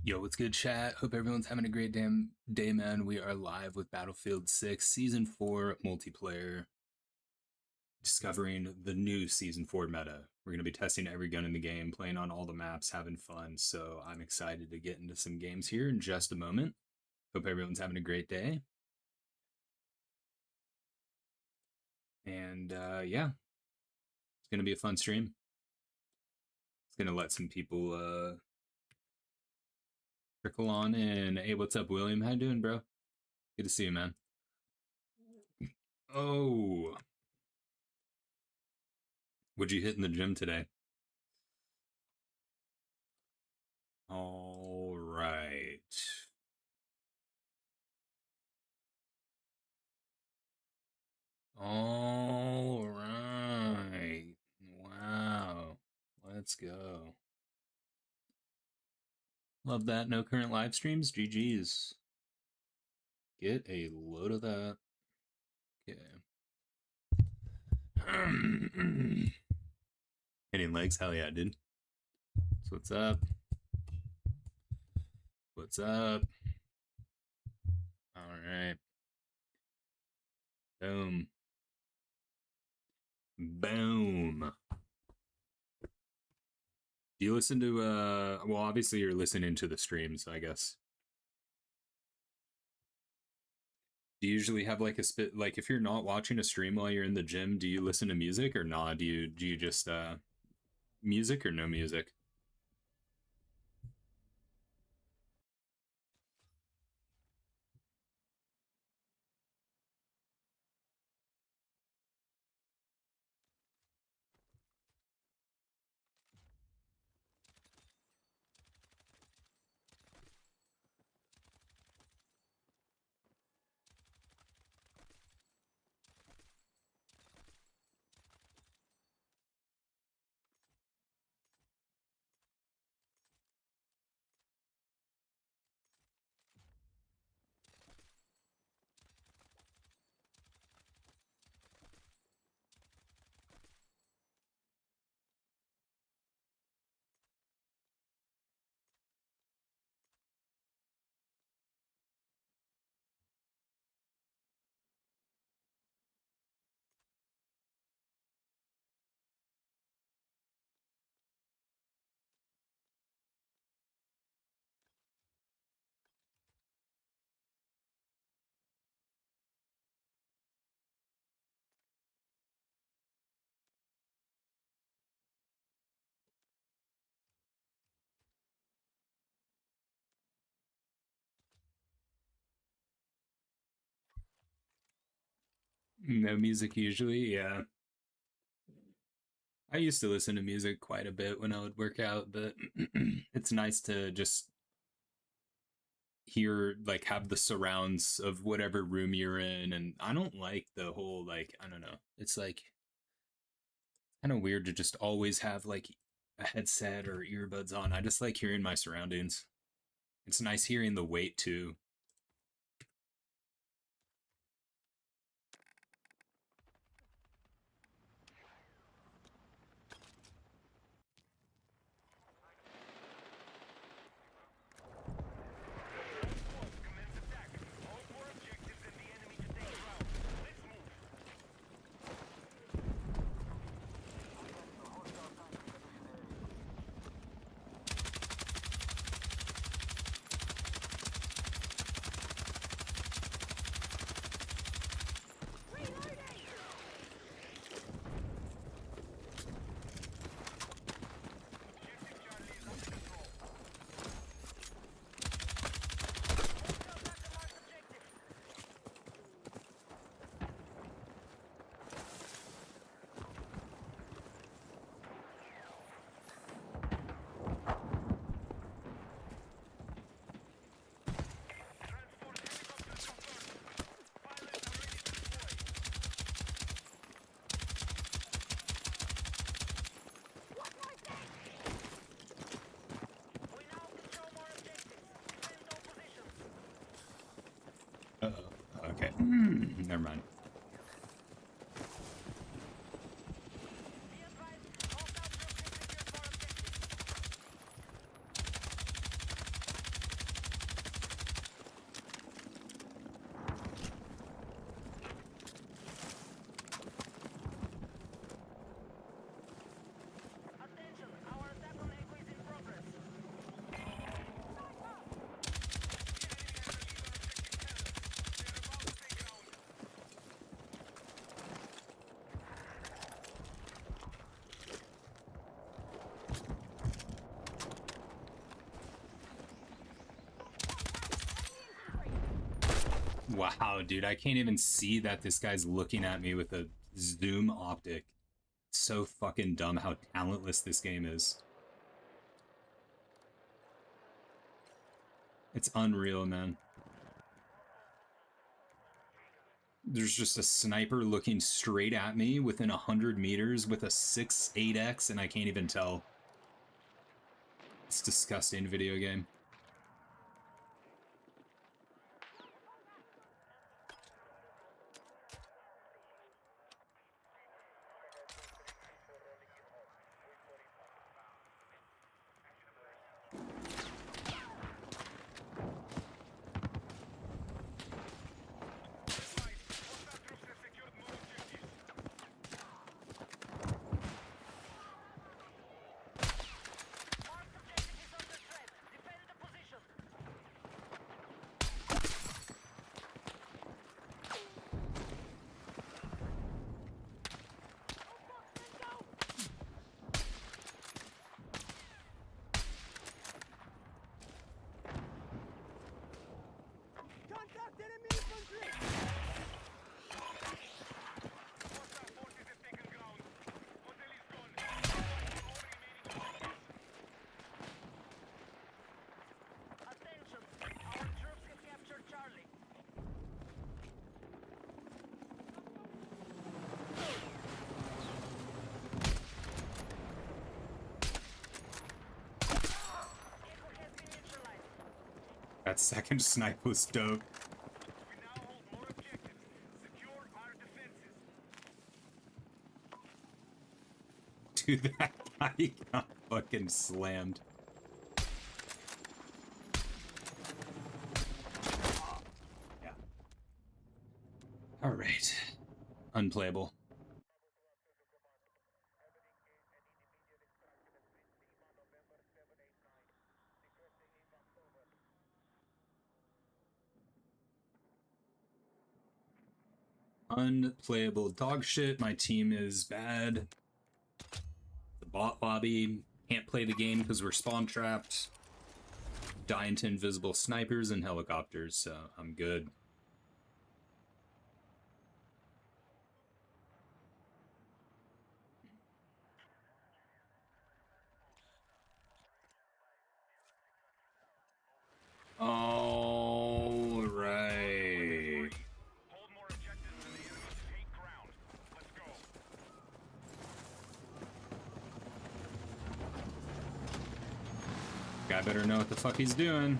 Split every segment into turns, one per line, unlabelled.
Yo, what's good, chat? Hope everyone's having a great damn day, man. We are live with Battlefield 6 Season 4 multiplayer, discovering the new Season 4 meta. We're going to be testing every gun in the game, playing on all the maps, having fun, so I'm excited to get into some games here in just a moment. Hope everyone's having a great day. And yeah, it's going to be a fun stream. It's going to let some people trickle on in. Hey, what's up, William? How you doing, bro? Good to see you, man. Oh, what'd you hit in the gym today? All right. All right. Wow. Let's go. Love that. No current live streams. GG's. Get a load of that. Okay. Hitting legs? Hell yeah, dude. So what's up? What's up? All right. Boom. Boom. Do you listen to well, obviously you're listening to the streams, I guess. Do you usually have like a spit, like if you're not watching a stream while you're in the gym, do you listen to music or not? Do you just music or no music? No music usually, yeah. I used to listen to music quite a bit when I would work out, but it's nice to just hear, like, have the surrounds of whatever room you're in. And I don't like the whole, like, I don't know. It's like kind of weird to just always have like a headset or earbuds on. I just like hearing my surroundings. It's nice hearing the weight too. Uh-oh. Okay. Never mind. Wow, dude, I can't even see that this guy's looking at me with a zoom optic. It's so fucking dumb how talentless this game is. It's unreal, man. There's just a sniper looking straight at me within 100 meters with a 6.8x, and I can't even tell. It's disgusting video game. That second snipe was dope.
We now hold more objectives. Secure our defenses.
Dude, that guy got fucking slammed. Yeah. Alright. Unplayable. Unplayable dog shit. My team is bad. The bot lobby can't play the game because we're spawn trapped. Dying to invisible snipers and helicopters, so I'm good. All right.
Hold more objectives than the enemy to take ground. Let's go.
Guy better know what the fuck he's doing.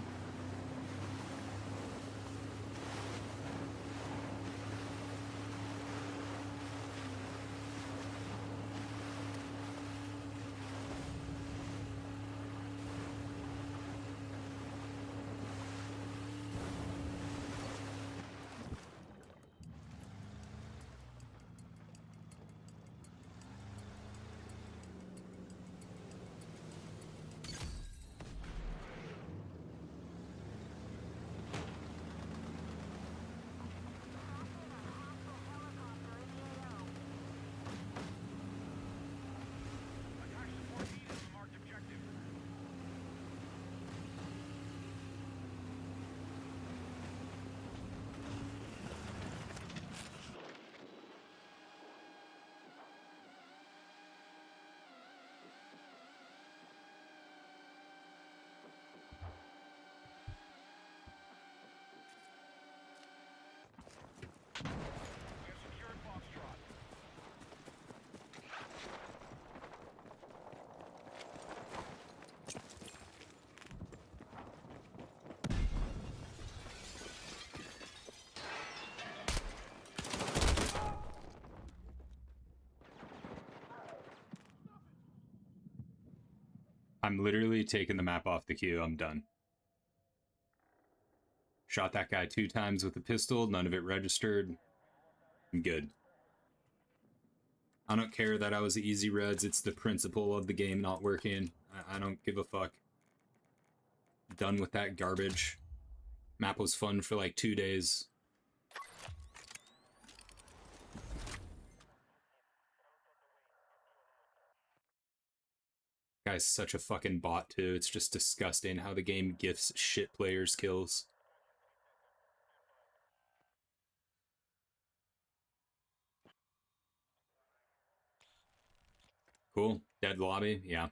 Attack support needed on the marked objective. We have secured Foxtrot.
I'm literally taking the map off the queue. I'm done. Shot that guy 2 times with a pistol. None of it registered. I'm good. I don't care that I was easy reds. It's the principle of the game not working. I don't give a fuck. Done with that garbage. Map was fun for like 2 days. Guy's such a fucking bot too. It's just disgusting how the game gifts shit players kills. Cool. Dead lobby. Yeah.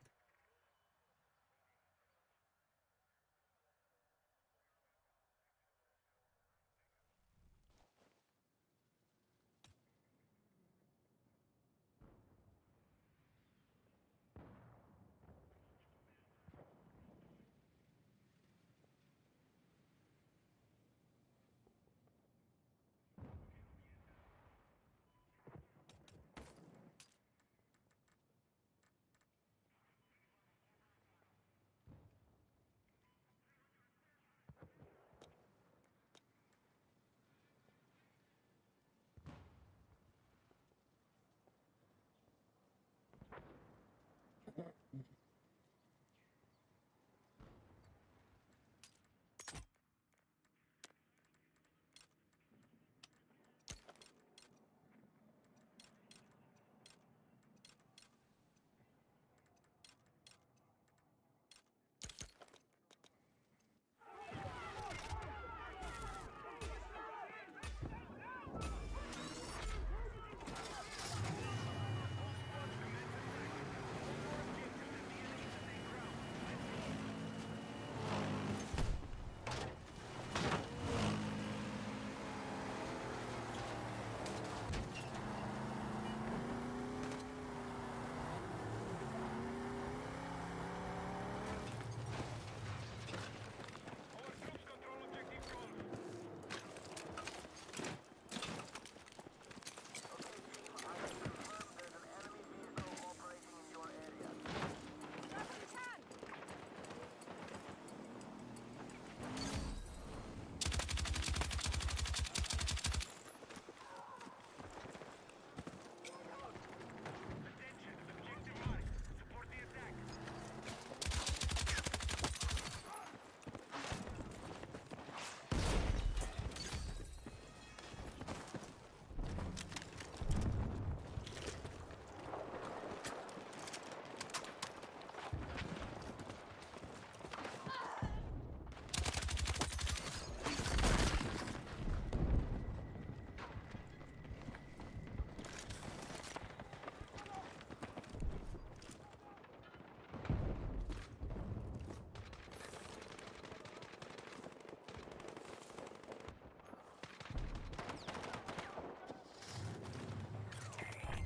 Our troops control objective Golf. Attention, objective mark. Support the attack.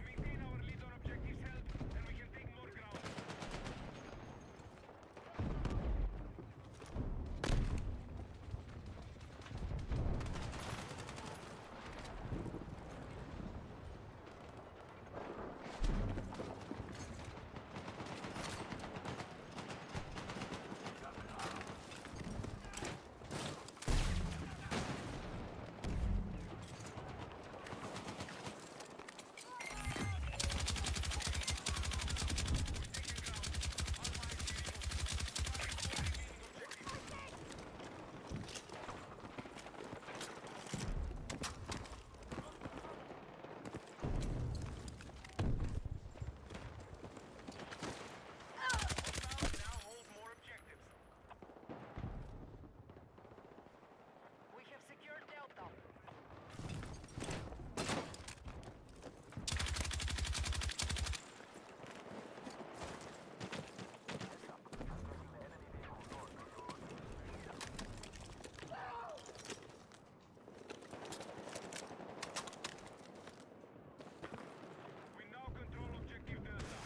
Maintain our lead on objectives held, and we can take more ground. Now hold more objectives.
We have secured Delta.
We now control objective Delta.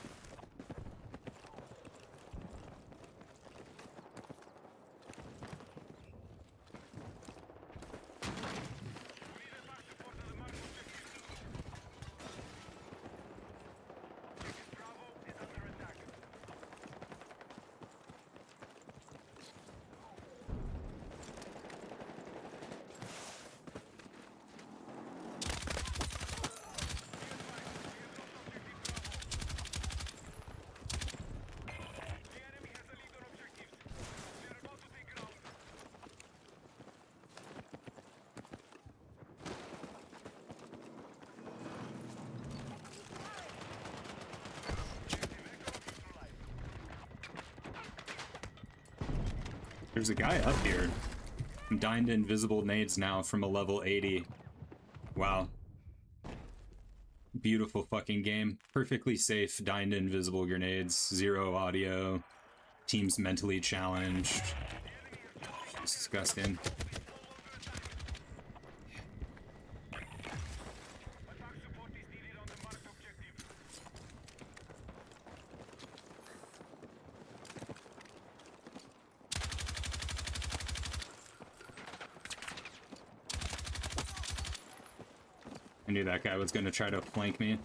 We need attack support to the mark objective. Objective Bravo is under attack. The enemy has a lead on objectives. We are about to take ground.
There's a guy up here. I'm dying to invisible nades now from a level 80. Wow. Beautiful fucking game. Perfectly safe, dying to invisible grenades, 0 audio, teams mentally challenged. Disgusting.
Attack support is needed on the marked objective.
I knew that guy was going to try to flank me.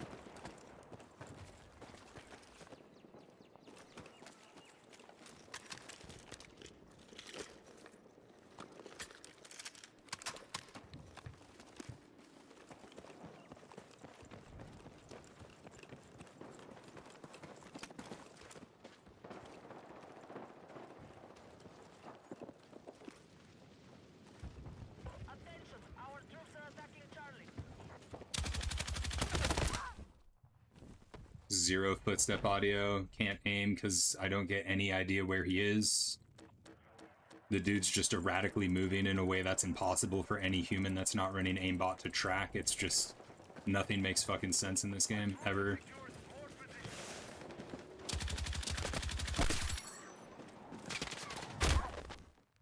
Attention, our troops are attacking Charlie.
0 footstep audio. Can't aim because I don't get any idea where he is. The dude's just erratically moving in a way that's impossible for any human that's not running aimbot to track. It's just... nothing makes fucking sense in this game, ever.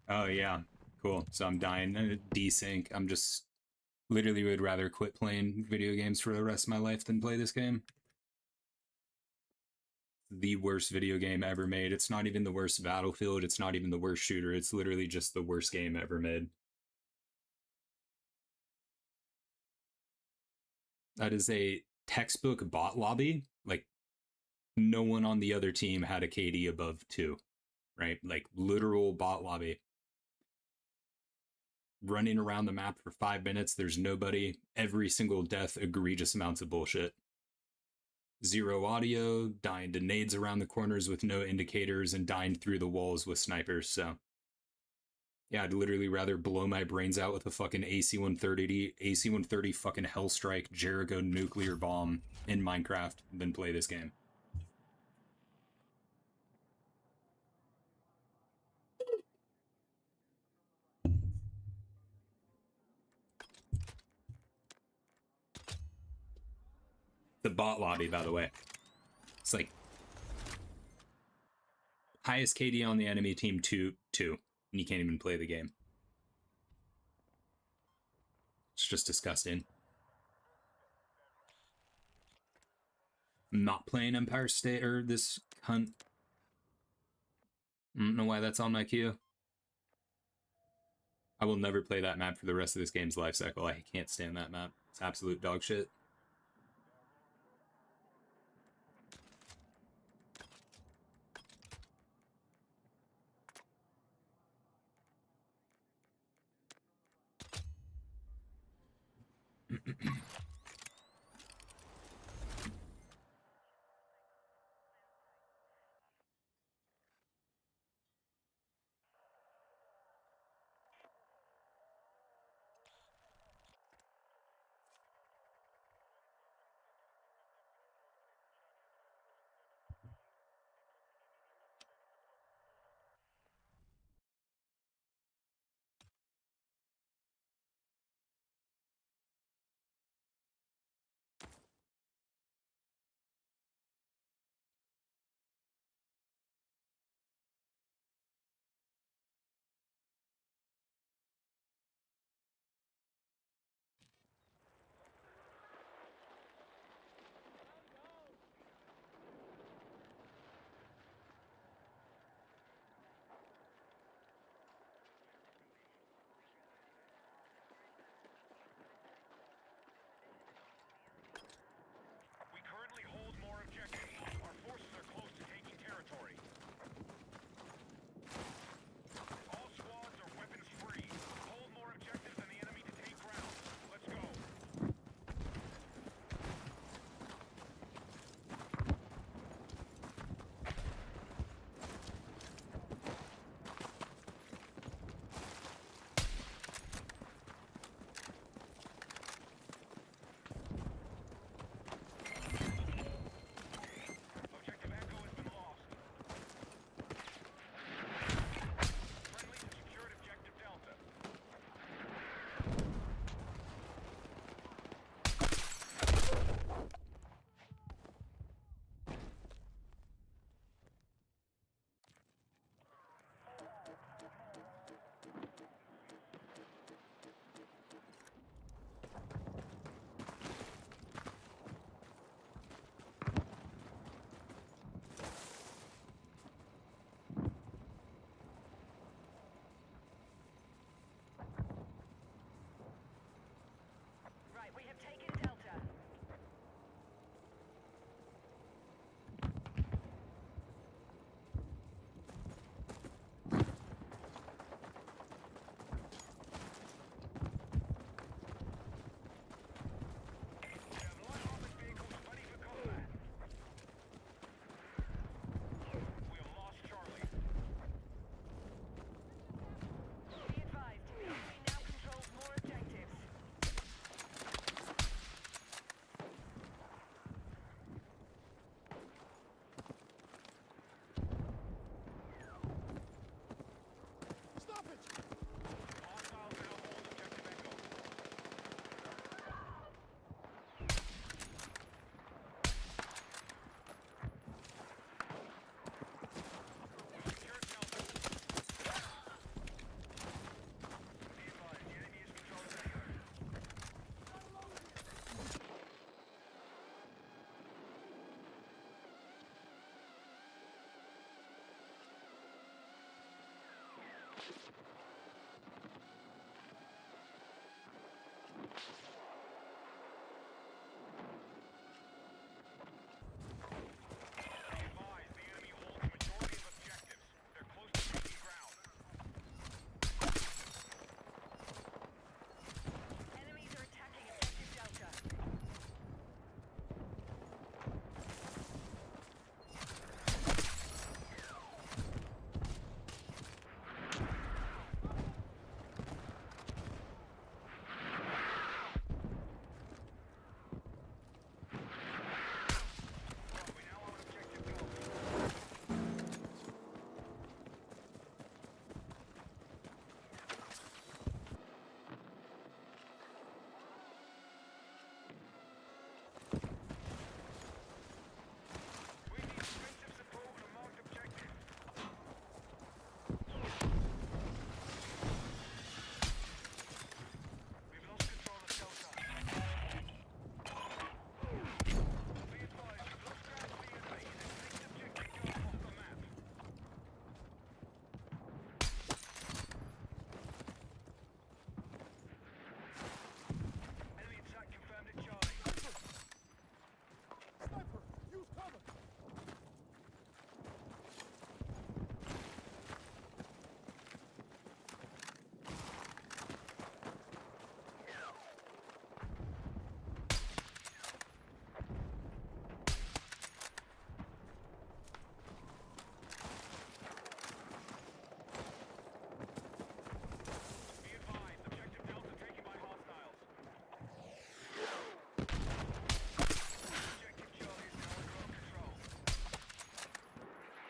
Oh, yeah. Cool. So I'm dying. Desync. I'm just... literally would rather quit playing video games for the rest of my life than play this game. The worst video game ever made. It's not even the worst Battlefield. It's not even the worst shooter. It's literally just the worst game ever made. That is a textbook bot lobby. Like, no one on the other team had a KD above 2, right? Like, literal bot lobby. Running around the map for 5 minutes, there's nobody. Every single death, egregious amounts of bullshit. 0 audio, dying to nades around the corners with no indicators, and dying through the walls with snipers, so... yeah, I'd literally rather blow my brains out with a fucking AC-130 fucking Hellstrike Jericho nuclear bomb in Minecraft than play this game. The bot lobby, by the way. It's like... highest KD on the enemy team, 2, and you can't even play the game. It's just disgusting. I'm not playing Empire State, or this hunt. I don't know why that's on my queue. I will never play that map for the rest of this game's life cycle. I can't stand that map. It's absolute dog shit.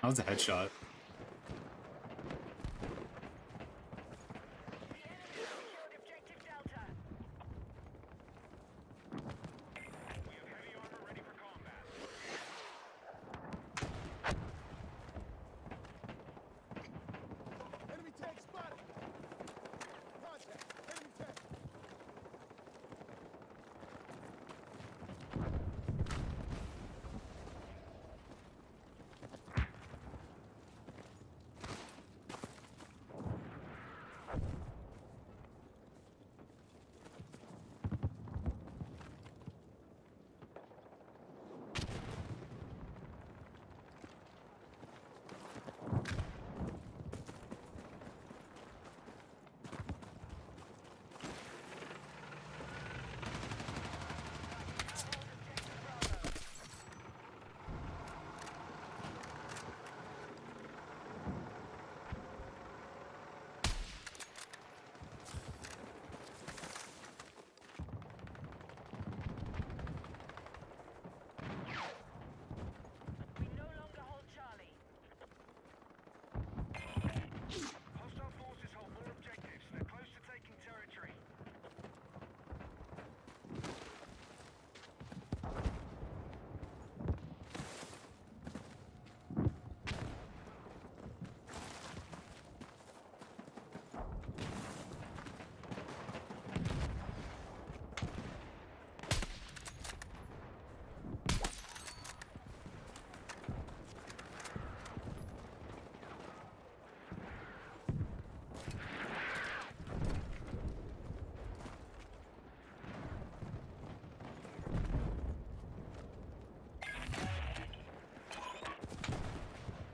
How's a headshot?
The enemy secured objective Delta.
We have heavy armor ready for combat.
Enemy tank spotted! Contact! Enemy tank!
We no longer hold Charlie.
Hostile forces hold more objectives. They're close to taking territory.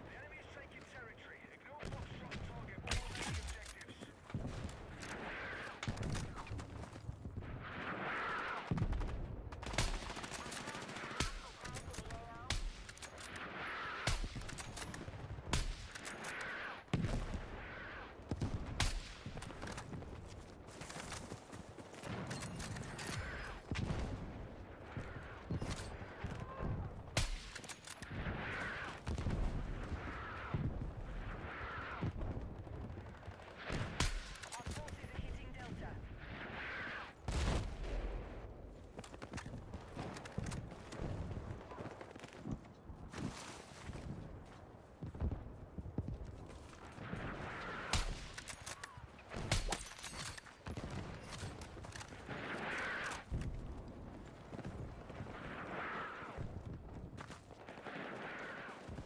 The enemy is taking territory. Ignore Foxtrot and target all remaining objectives.
Our forces are hitting Delta.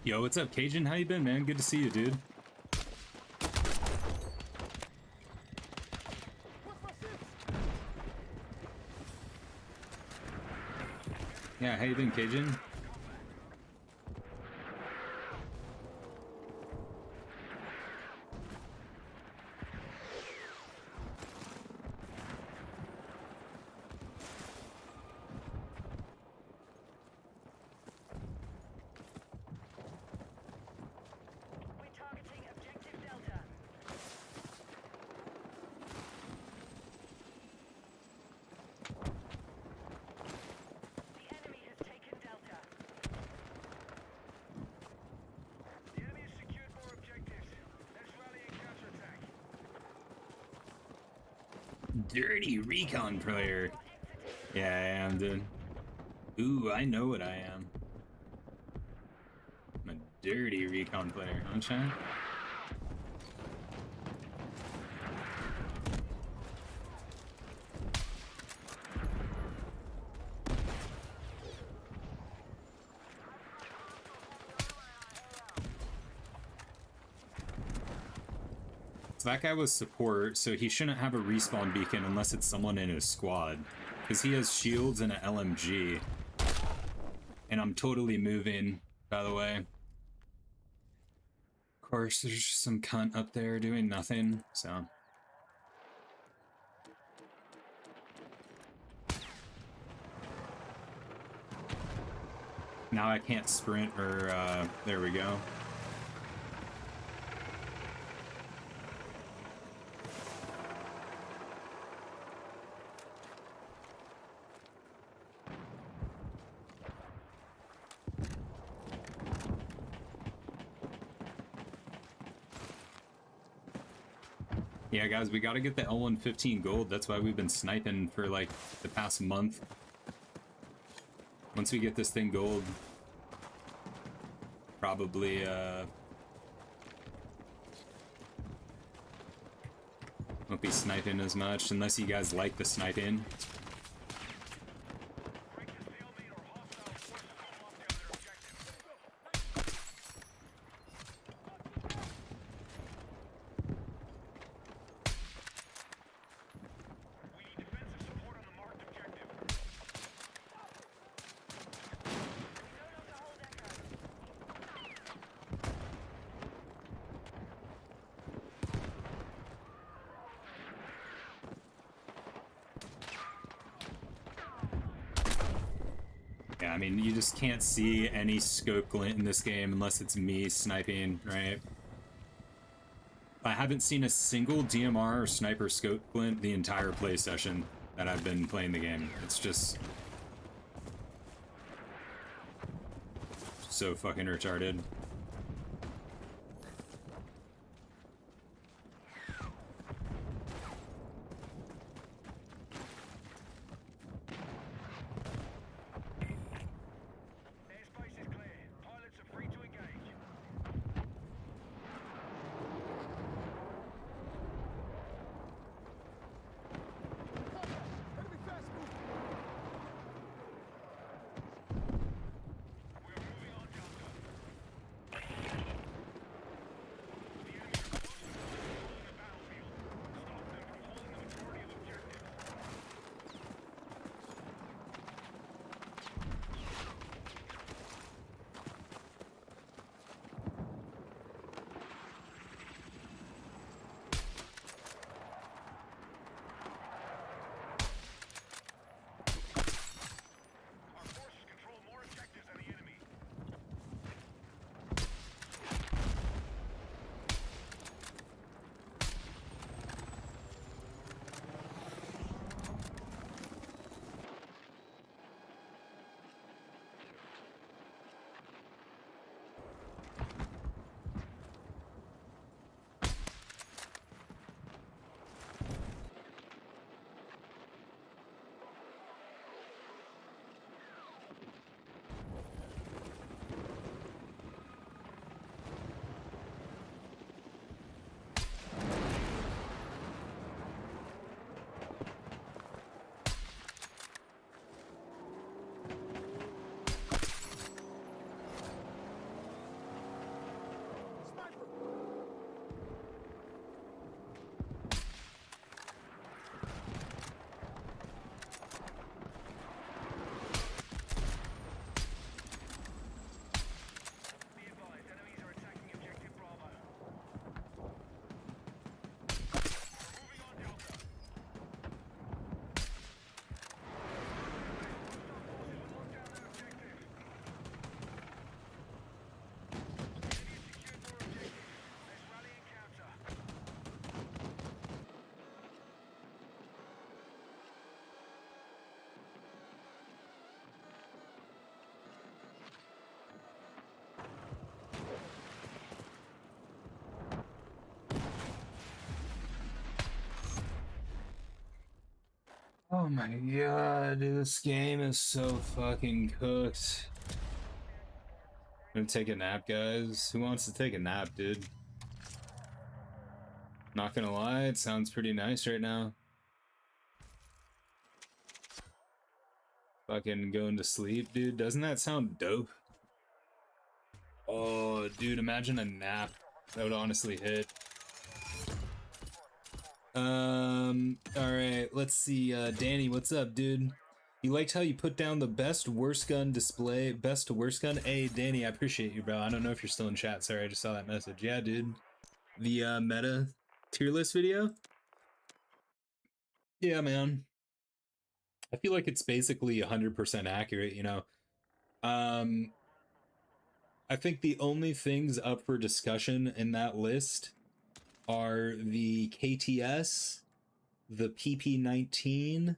Yo, what's up, Cajun? How you been, man? Good to see you, dude.
What's my six?
Yeah, how you been, Cajun?
We're targeting objective Delta. The enemy has taken Delta.
The enemy has secured more objectives. Let's rally and counterattack.
Dirty recon player.
We're exiting.
Yeah, I am, dude. Ooh, I know what I am. I'm a dirty recon player, huh, Chad? So that guy was support, so he shouldn't have a respawn beacon unless it's someone in his squad. Because he has shields and an LMG. And I'm totally moving, by the way. Of course, there's just some cunt up there doing nothing, so. Now I can't sprint or, there we go. Yeah, guys, we gotta get the L115 gold. That's why we've been sniping for like the past month. Once we get this thing gold, probably won't be sniping as much unless you guys like the sniping.
Break the stalemate or hostile forces will lock down their objective. We need defensive support on the marked objective.
We no longer hold Echo.
Yeah, I mean, you just can't see any scope glint in this game unless it's me sniping, right? I haven't seen a single DMR or sniper scope glint the entire play session that I've been playing the game. It's just so fucking retarded.
Airspace is clear. Pilots are free to engage.
Enemy fast moving.
We are moving on, Delta. The enemy are close to controlling the battlefield. Stop them from holding the majority of objectives. Our forces control more objectives than the enemy.
Sniper.
Be advised, enemies are attacking objective Bravo. We're moving on, Delta. Hostile forces will lock down their objective. The enemy has secured more objectives. Let's rally and counter.
Oh my god, dude, this game is so fucking cooked. I'm gonna take a nap, guys. Who wants to take a nap, dude? Not gonna lie, it sounds pretty nice right now. Fucking going to sleep, dude. Doesn't that sound dope? Oh, dude, imagine a nap. That would honestly hit. Alright, let's see. Danny, what's up, dude? You liked how you put down the best worst gun display, best to worst gun? Hey, Danny, I appreciate you, bro. I don't know if you're still in chat. Sorry, I just saw that message. Yeah, dude. The meta tier list video? Yeah, man. I feel like it's basically 100% accurate, you know. I think the only things up for discussion in that list are the KTS, the PP19,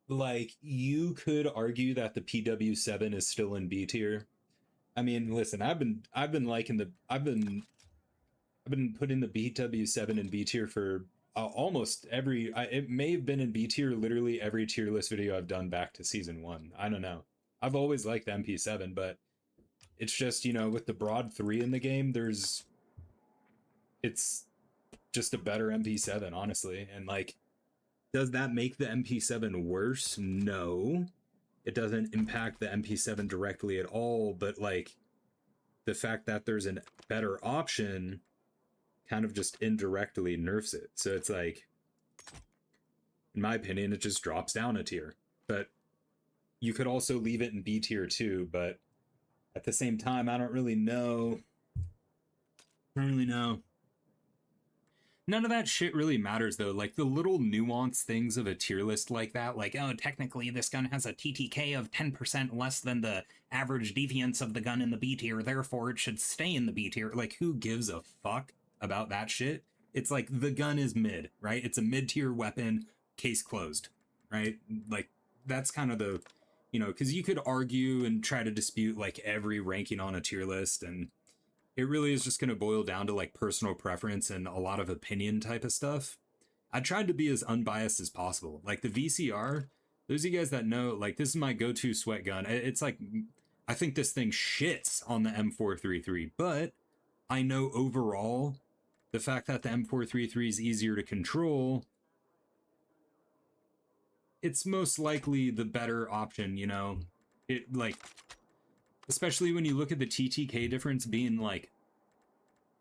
like you could argue that the PW7 is still in B tier. I mean, listen, I've been putting the PW7 in B tier for almost every. It may have been in B tier literally every tier list video I've done back to season 1. I don't know. I've always liked the MP7, but it's just, you know, with the broad 3 in the game, it's just a better MP7, honestly. And like, does that make the MP7 worse? No. It doesn't impact the MP7 directly at all, but like the fact that there's a better option kind of just indirectly nerfs it. So it's like, in my opinion, it just drops down a tier. But you could also leave it in B tier too, but at the same time, I don't really know. None of that shit really matters though. Like the little nuanced things of a tier list like that, like, oh, technically this gun has a TTK of 10% less than the average deviance of the gun in the B tier, therefore it should stay in the B tier. Like, who gives a fuck about that shit? It's like the gun is mid, right? It's a mid-tier weapon, case closed, right? Like, that's kind of the, you know, because you could argue and try to dispute like every ranking on a tier list, and it really is just going to boil down to like personal preference and a lot of opinion type of stuff. I tried to be as unbiased as possible. Like the VCR, those of you guys that know, like this is my go-to sweat gun. It's like, I think this thing shits on the M433, but I know overall the fact that the M433 is easier to control, it's most likely the better option, you know? It like, especially when you look at the TTK difference being like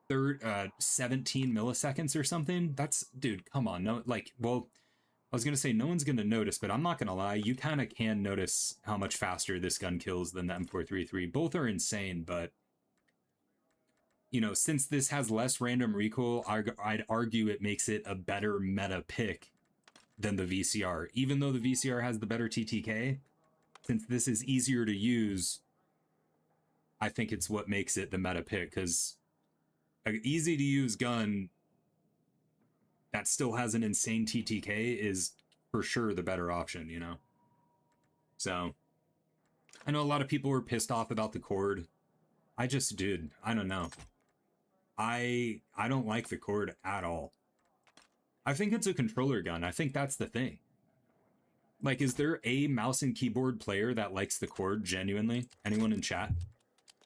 17 milliseconds or something. That's, dude, come on. No, like, well, I was going to say no one's going to notice, but I'm not going to lie. You kind of can notice how much faster this gun kills than the M433. Both are insane, but, you know, since this has less random recoil, I'd argue it makes it a better meta pick than the VCR. Even though the VCR has the better TTK, since this is easier to use, I think it's what makes it the meta pick, because an easy to use gun that still has an insane TTK is for sure the better option, you know? So I know a lot of people were pissed off about the cord. I just, dude, I don't know. I don't like the cord at all. I think it's a controller gun. I think that's the thing. Like, is there a mouse and keyboard player that likes the cord genuinely? Anyone in chat?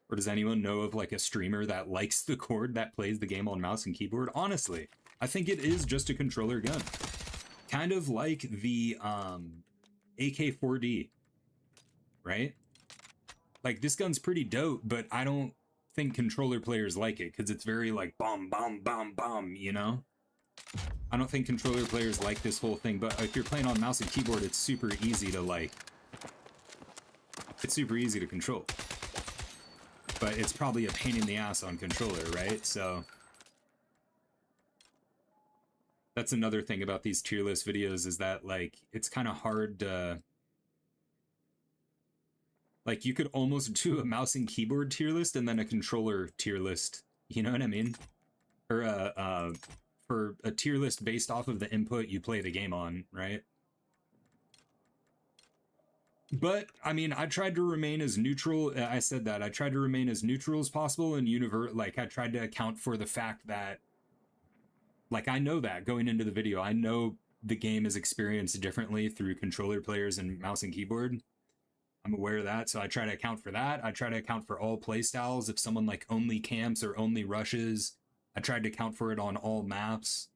Or does anyone know of like a streamer that likes the cord that plays the game on mouse and keyboard? Honestly, I think it is just a controller gun. Kind of like the AK-4D, right? Like, this gun's pretty dope, but I don't think controller players like it because it's very like bomb, bomb, bomb, bomb, you know? I don't think controller players like this whole thing, but if you're playing on mouse and keyboard, it's super easy to like, it's super easy to control. But it's probably a pain in the ass on controller, right? So that's another thing about these tier list videos, is that like it's kind of hard to, like, you could almost do a mouse and keyboard tier list and then a controller tier list, you know what I mean? Or for a tier list based off of the input you play the game on, right? But, I mean, I tried to remain as neutral. I said that. I tried to remain as neutral as possible, and like, I tried to account for the fact that, like, I know that going into the video. I know the game is experienced differently through controller players and mouse and keyboard. I'm aware of that, so I try to account for that. I try to account for all playstyles. If someone, like, only camps or only rushes, I tried to account for it on all maps.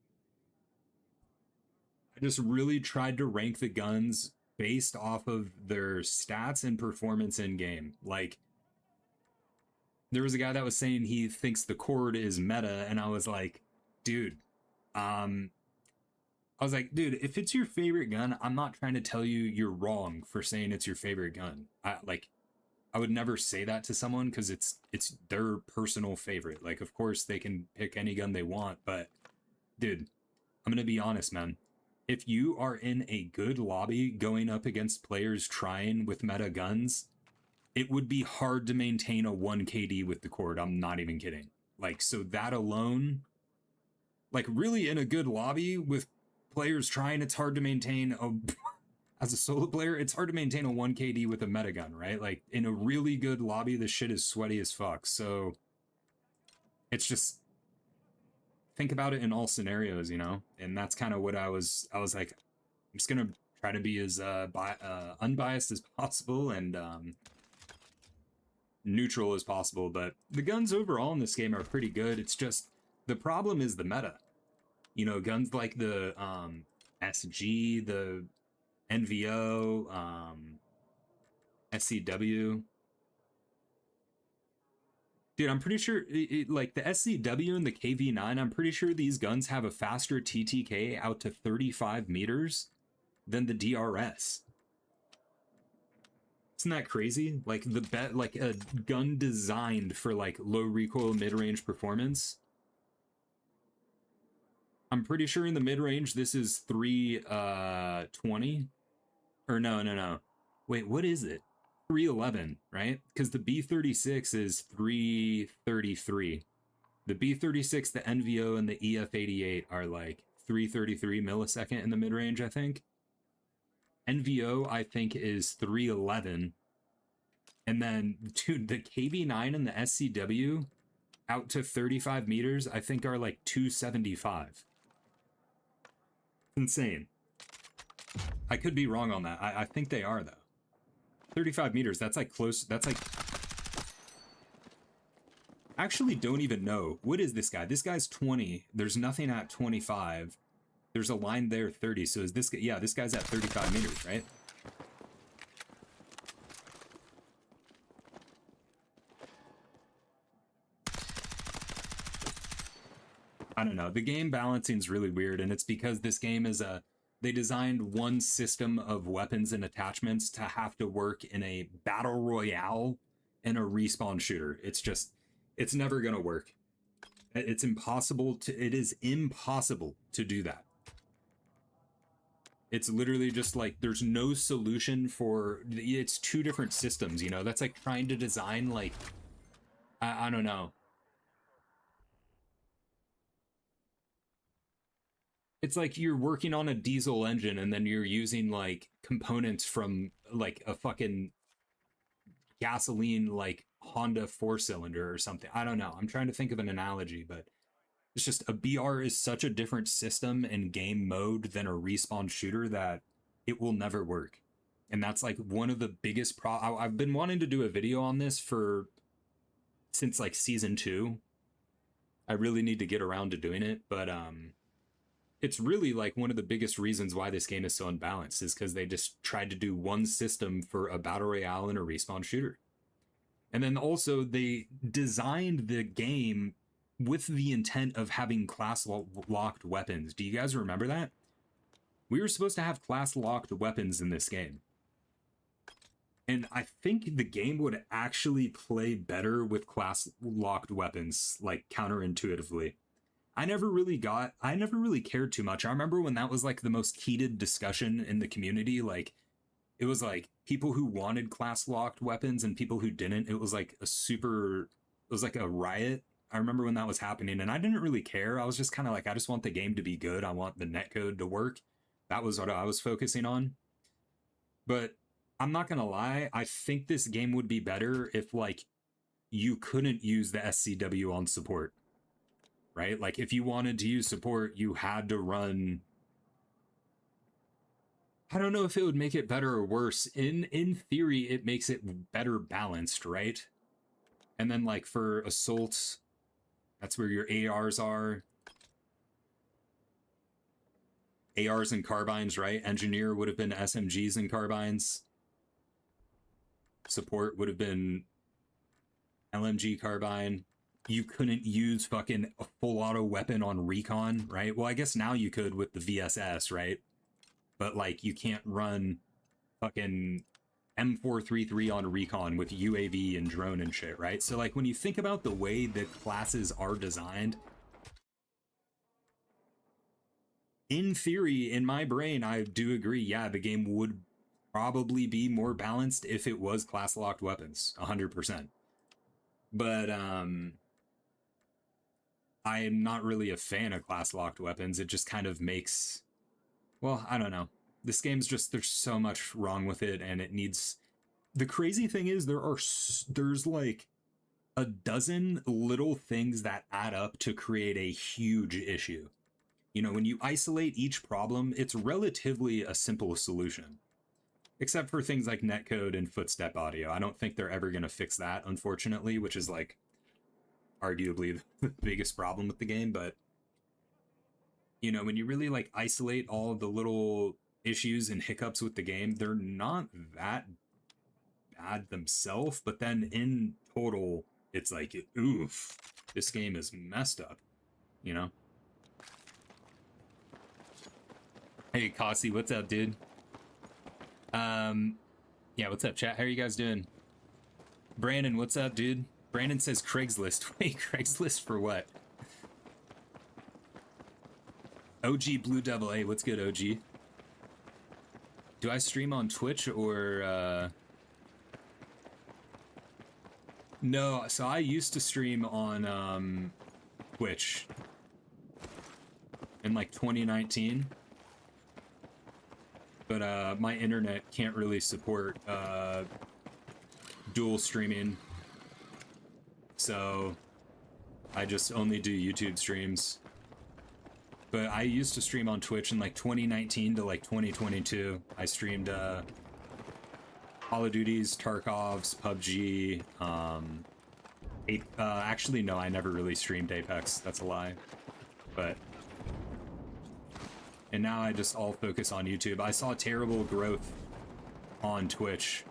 I just really tried to rank the guns based off of their stats and performance in game. Like, there was a guy that was saying he thinks the cord is meta, and I was like, dude, if it's your favorite gun, I'm not trying to tell you you're wrong for saying it's your favorite gun. I would never say that to someone because it's their personal favorite. Like, of course they can pick any gun they want, but dude, I'm gonna be honest, man. If you are in a good lobby going up against players trying with meta guns, it would be hard to maintain a 1 KD with the cord. I'm not even kidding. Like, so that alone, like, really in a good lobby with players trying, it's hard to maintain as a solo player, it's hard to maintain a 1 KD with a meta gun, right? Like in a really good lobby, the shit is sweaty as fuck. So it's just think about it in all scenarios, you know? And that's kind of what I was like, I'm just gonna try to be as unbiased as possible and neutral as possible. But the guns overall in this game are pretty good. It's just the problem is the meta. You know, guns like the SG, the NVO, SCW. Dude, I'm pretty sure like the SCW and the KV9, I'm pretty sure these guns have a faster TTK out to 35 meters than the DRS. Isn't that crazy? Like like a gun designed for like low recoil mid-range performance. I'm pretty sure in the mid-range this is 320. Or no. Wait, what is it? 311, right? Because the B36 is 333. The B36, the NVO, and the EF88 are like 333 millisecond in the mid-range, I think. NVO, I think, is 311. And then, dude, the KV9 and the SCW out to 35 meters, I think, are like 275. Insane. I could be wrong on that. I think they are, though. 35 meters, that's like close. That's like... Actually, don't even know. What is this guy? This guy's 20. There's nothing at 25. There's a line there, 30. So is this guy? Yeah, this guy's at 35 meters, right? I don't know. The game balancing is really weird, and it's because this game is a... They designed one system of weapons and attachments to have to work in a battle royale and a respawn shooter. It's just... It's never going to work. It's impossible to... It is impossible to do that. It's literally just like, there's no solution for... It's two different systems, you know? That's like trying to design, like... I don't know. It's like you're working on a diesel engine and then you're using like components from like a fucking gasoline like Honda 4-cylinder or something. I don't know. I'm trying to think of an analogy, but it's just a BR is such a different system and game mode than a respawn shooter that it will never work. And that's like one of the biggest I've been wanting to do a video on this since like season 2. I really need to get around to doing it, but it's really like one of the biggest reasons why this game is so unbalanced is because they just tried to do one system for a battle royale and a respawn shooter. And then also they designed the game with the intent of having class locked weapons. Do you guys remember that? We were supposed to have class locked weapons in this game. And I think the game would actually play better with class locked weapons, like counterintuitively. I never really cared too much. I remember when that was like the most heated discussion in the community. Like, it was like people who wanted class locked weapons and people who didn't. It was like it was like a riot. I remember when that was happening, and I didn't really care. I was just kind of like, I just want the game to be good. I want the netcode to work. That was what I was focusing on. But I'm not gonna lie, I think this game would be better if like you couldn't use the SCW on support. Right? Like, if you wanted to use support, you had to run... I don't know if it would make it better or worse. In theory, it makes it better balanced, right? And then, like, for assaults, that's where your ARs are. ARs and carbines, right? Engineer would have been SMGs and carbines. Support would have been LMG carbine. You couldn't use fucking a full auto weapon on recon, right? Well, I guess now you could with the VSS, right? But like, you can't run fucking M433 on recon with UAV and drone and shit, right? So like, when you think about the way the classes are designed, in theory, in my brain, I do agree, yeah, the game would probably be more balanced if it was class locked weapons, 100%. But I am not really a fan of class locked weapons. It just kind of makes, well, I don't know. This game's just, there's so much wrong with it, and it needs. The crazy thing is there's like a dozen little things that add up to create a huge issue. You know, when you isolate each problem, it's relatively a simple solution. Except for things like netcode and footstep audio. I don't think they're ever going to fix that, unfortunately, which is like arguably the biggest problem with the game. But, you know, when you really like isolate all the little issues and hiccups with the game, they're not that bad themselves. But then in total, it's like, oof, this game is messed up, you know? Hey, Kasi, what's up, dude? Yeah, what's up, chat? How are you guys doing? Brandon, what's up, dude? Brandon says Craigslist. Wait, Craigslist for what? OG Blue Devil A, what's good, OG? Do I stream on Twitch or, No, so I used to stream on, Twitch in, like, 2019. But my internet can't really support dual streaming, so I just only do YouTube streams. But I used to stream on Twitch in like 2019 to like 2022. I streamed Call of Duty's, Tarkov's, PUBG. Actually, no, I never really streamed Apex. That's a lie. But. And now I just all focus on YouTube. I saw terrible growth on Twitch.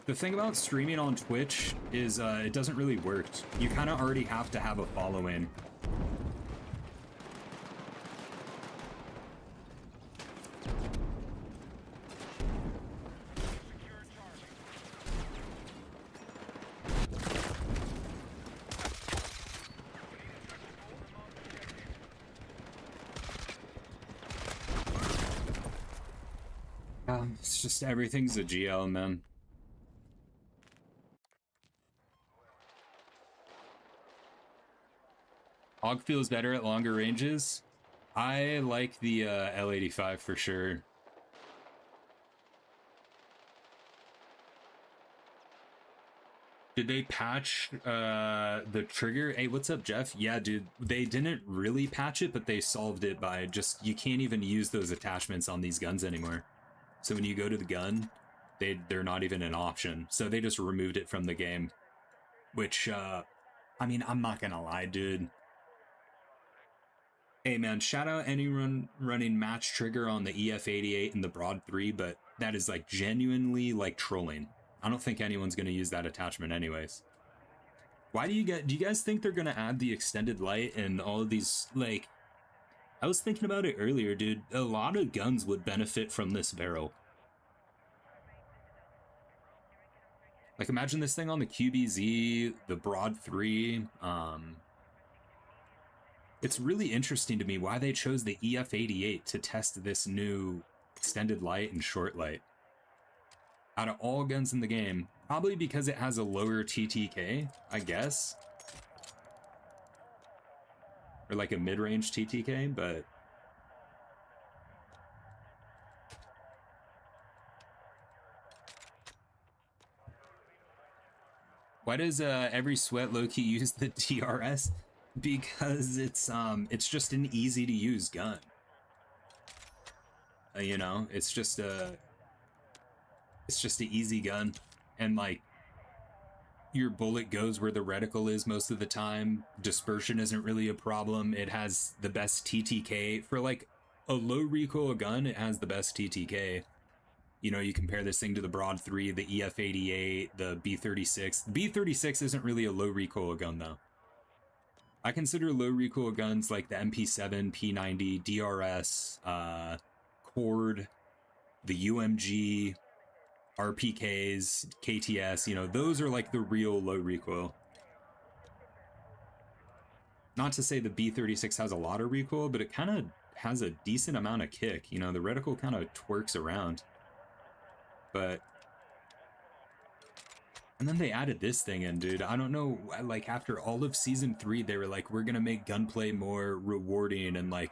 The thing about streaming on Twitch is it doesn't really work. You kind of already have to have a following. It's just everything's a GL, man. Hog feels better at longer ranges. I like the L85 for sure. Did they patch the trigger? Hey, what's up, Jeff? Yeah, dude, they didn't really patch it, but they solved it by just, you can't even use those attachments on these guns anymore. So when you go to the gun, they're not even an option. So they just removed it from the game. Which, I mean, I'm not gonna lie, dude. Hey man, shout out anyone running match trigger on the EF88 and the Broad 3, but that is like genuinely like trolling. I don't think anyone's gonna use that attachment anyways. Why do you guys think they're gonna add the extended light and all of these, like, I was thinking about it earlier, dude. A lot of guns would benefit from this barrel. Like, imagine this thing on the QBZ, the Broad 3. It's really interesting to me why they chose the EF88 to test this new extended light and short light. Out of all guns in the game, probably because it has a lower TTK, I guess. Or like a mid-range TTK, but... Why does every sweat low-key use the DRS? Because it's just an easy-to-use gun. You know, it's just an easy gun, and like, your bullet goes where the reticle is most of the time. Dispersion isn't really a problem. It has the best TTK. For like a low recoil gun, it has the best TTK. You know, you compare this thing to the Broad 3, the EF88, the B36. The B36 isn't really a low recoil gun though. I consider low recoil guns like the MP7, P90, DRS, Cord, the UMG, RPKs, KTS, you know, those are like the real low recoil. Not to say the B36 has a lot of recoil, but it kind of has a decent amount of kick. You know, the reticle kind of twerks around. But... And then they added this thing in, dude. I don't know, like, after all of Season 3, they were like, we're gonna make gunplay more rewarding and, like,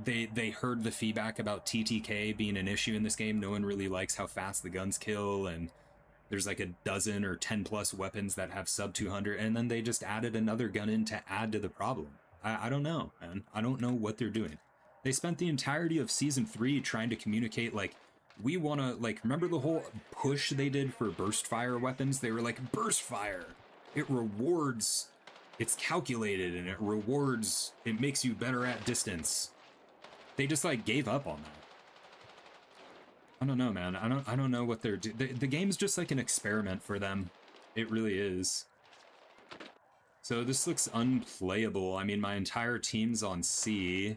they heard the feedback about TTK being an issue in this game. No one really likes how fast the guns kill, and there's like a dozen or 10 plus weapons that have sub 200, and then they just added another gun in to add to the problem. I don't know, man. I don't know what they're doing. They spent the entirety of season 3 trying to communicate, like, we want to, like, remember the whole push they did for burst fire weapons? They were like, burst fire, it rewards, it's calculated, and it rewards, it makes you better at distance. They just, like, gave up on that. I don't know, man. I don't know what they're doing. The game's just like an experiment for them. It really is. So this looks unplayable. I mean, my entire team's on C.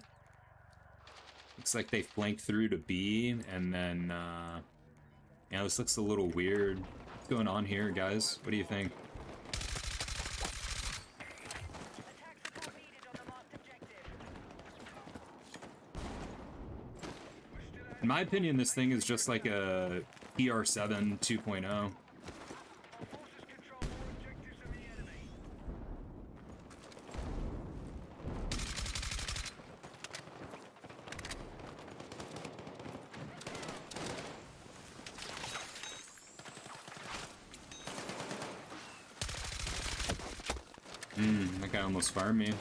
Looks like they flank through to B, and then, yeah, this looks a little weird. What's going on here, guys? What do you think? In my opinion, this thing is just like a PR7 2.0.
Our forces control more objectives than the enemy.
That guy almost fired me.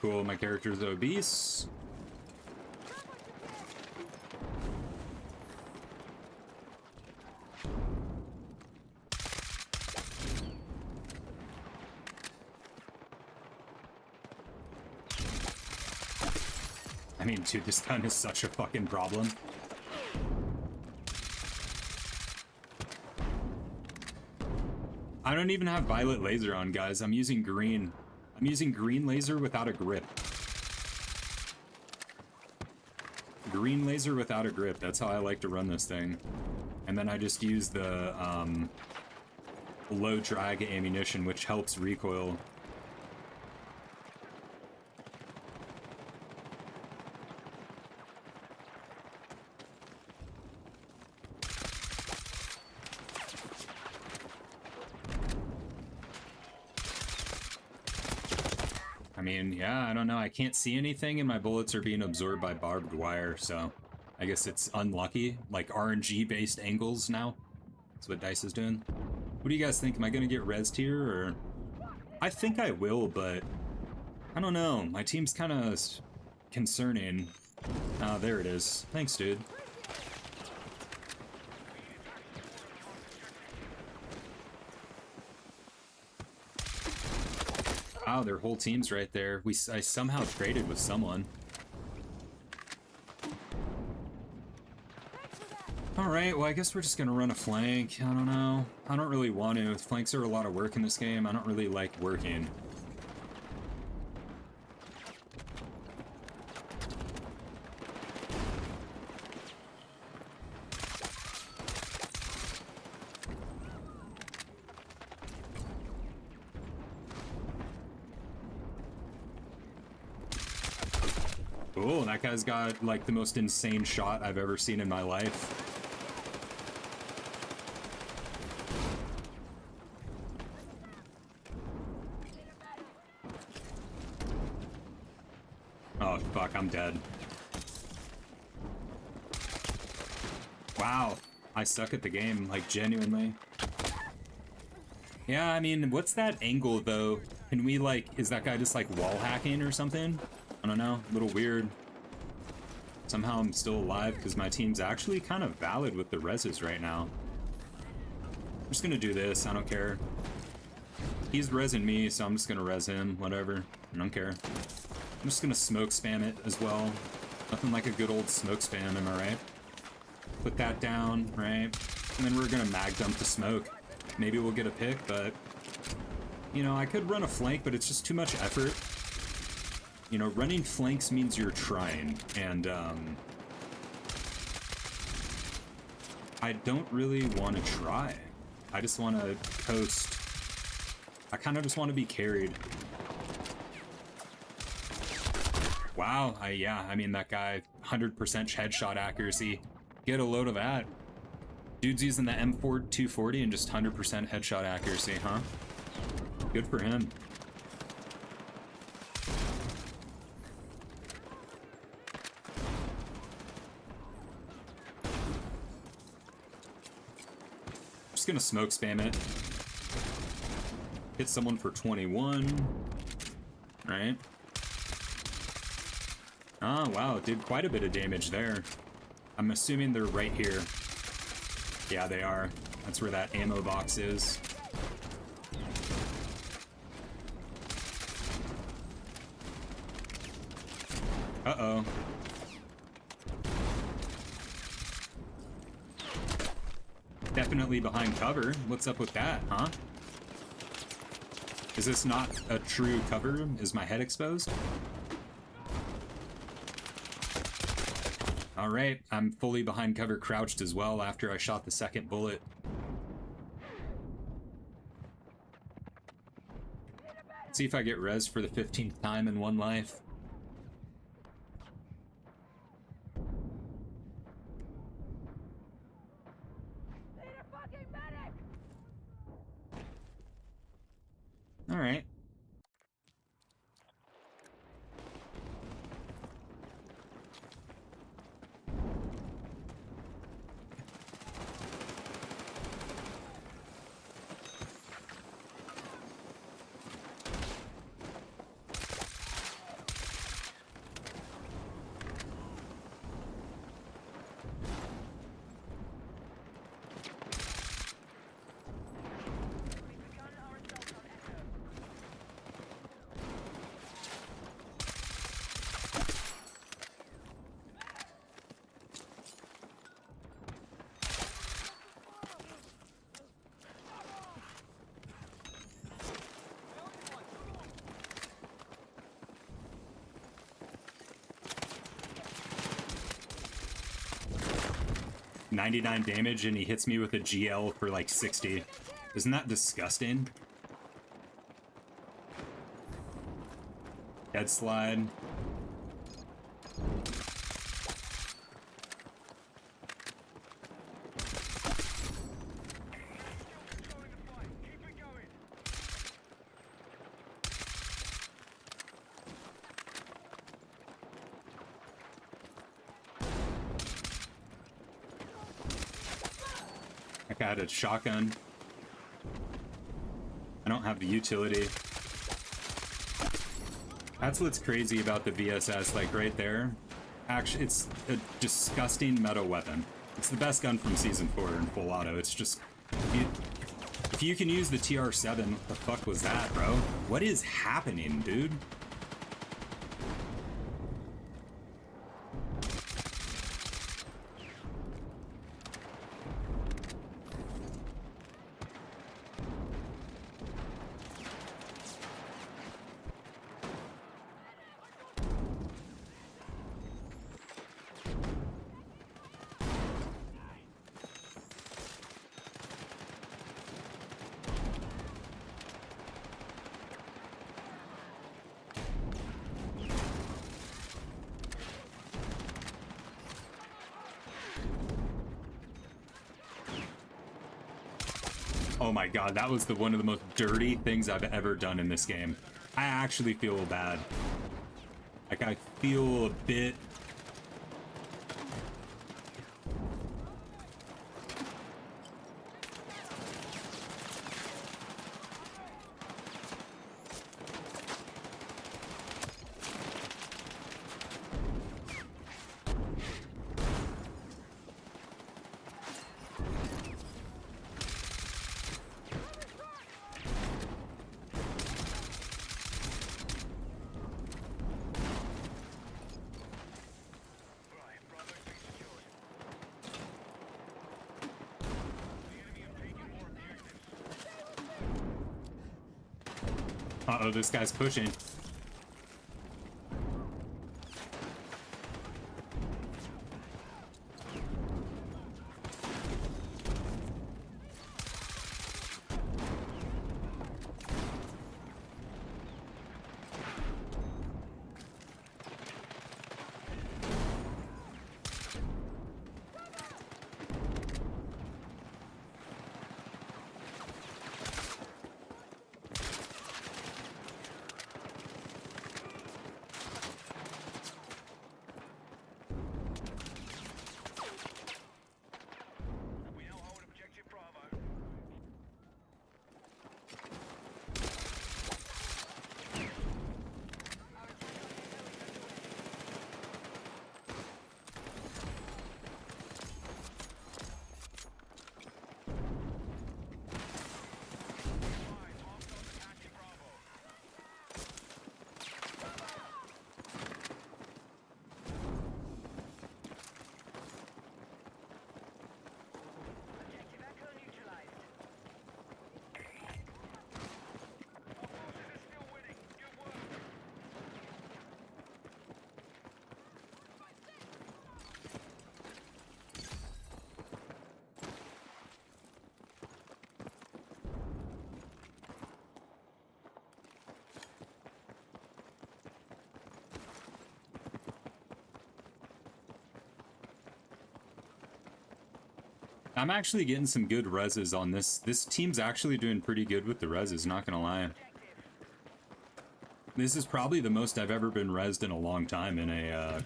Cool, my character's obese. I mean, dude, this gun is such a fucking problem. I don't even have violet laser on, guys. I'm using green. I'm using green laser without a grip. Green laser without a grip. That's how I like to run this thing. And then I just use the low drag ammunition, which helps recoil. I mean, yeah, I don't know. I can't see anything, and my bullets are being absorbed by barbed wire, so I guess it's unlucky. Like RNG-based angles now. That's what DICE is doing. What do you guys think? Am I going to get rezzed here, or...? I think I will, but I don't know. My team's kind of concerning. Oh, there it is. Thanks, dude. Wow, their whole team's right there. I somehow traded with someone. Alright, well I guess we're just gonna run a flank. I don't know. I don't really want to. Flanks are a lot of work in this game. I don't really like working. Cool, that guy's got like the most insane shot I've ever seen in my life. Oh fuck, I'm dead. Wow, I suck at the game, like genuinely. Yeah, I mean, what's that angle though? Can we like, is that guy just like wall hacking or something? I don't know, a little weird. Somehow I'm still alive because my team's actually kind of valid with the reses right now. I'm just gonna do this, I don't care. He's resing me, so I'm just gonna res him, whatever. I don't care. I'm just gonna smoke spam it as well. Nothing like a good old smoke spam, am I right? Put that down, right? And then we're gonna mag dump the smoke. Maybe we'll get a pick, but... You know, I could run a flank, but it's just too much effort. You know, running flanks means you're trying, and I don't really want to try. I just want to coast. I kind of just want to be carried. Wow, yeah, I mean, that guy, 100% headshot accuracy. Get a load of that. Dude's using the M4 240 and just 100% headshot accuracy, huh? Good for him. Just gonna smoke spam it. Hit someone for 21. Right? Oh, wow, did quite a bit of damage there. I'm assuming they're right here. Yeah, they are. That's where that ammo box is. Uh-oh. Definitely behind cover. What's up with that, huh? Is this not a true cover? Is my head exposed? Alright, I'm fully behind cover crouched as well after I shot the second bullet. See if I get res for the 15th time in one life. Alright. $99 damage and he hits me with a GL for like 60. Isn't that disgusting? Head slide. I had a shotgun. I don't have the utility. That's what's crazy about the VSS, like right there. Actually, it's a disgusting meta weapon. It's the best gun from Season 4 in full auto. It's just... If you can use the TR7, what the fuck was that, bro? What is happening, dude? Oh my god, that was one of the most dirty things I've ever done in this game. I actually feel bad. Like, I feel a bit... Uh-oh, this guy's pushing. I'm actually getting some good reses on this. This team's actually doing pretty good with the reses, not gonna lie. This is probably the most I've ever been resed in a long time in a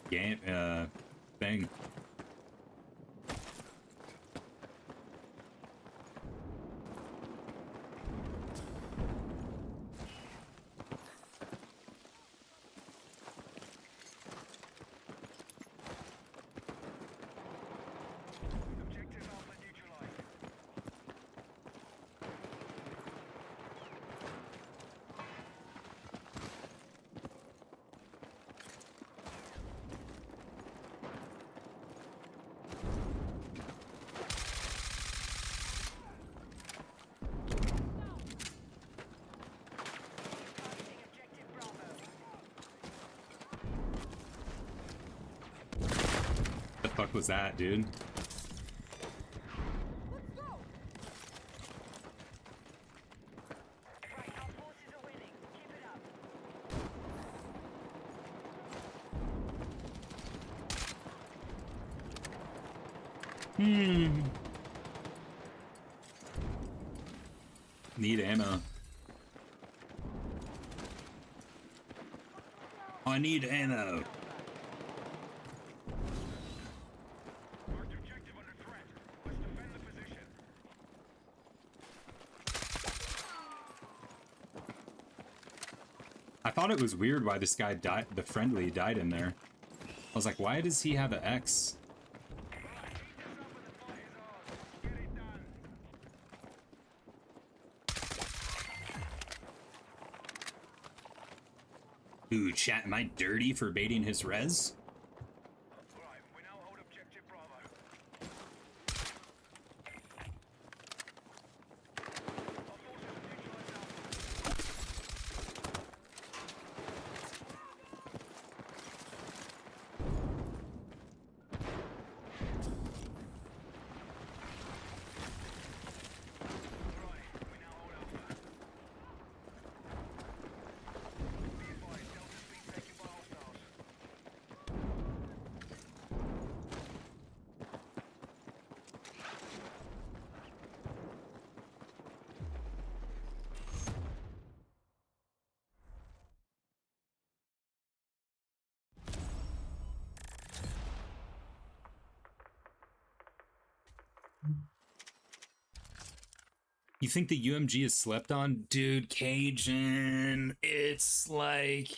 game thing.
Objective Alpha neutralized.
Targeting objective Bravo.
The fuck was that, dude?
Right, our forces are winning. Keep it up.
Need ammo. I need ammo.
Marked objective under threat. Let's defend the position.
I thought it was weird why this guy died. The friendly died in there. I was like, why does he have an X?
Keep this up and the fight is ours. Get it done.
Ooh, chat, am I dirty for baiting his res?
Right, we now hold objective Bravo. Our forces have neutralized Alpha. Right, we now hold Alpha. Be advised, Delta's being taken by hostiles.
You think the UMG is slept on? Dude, Cajun, it's like...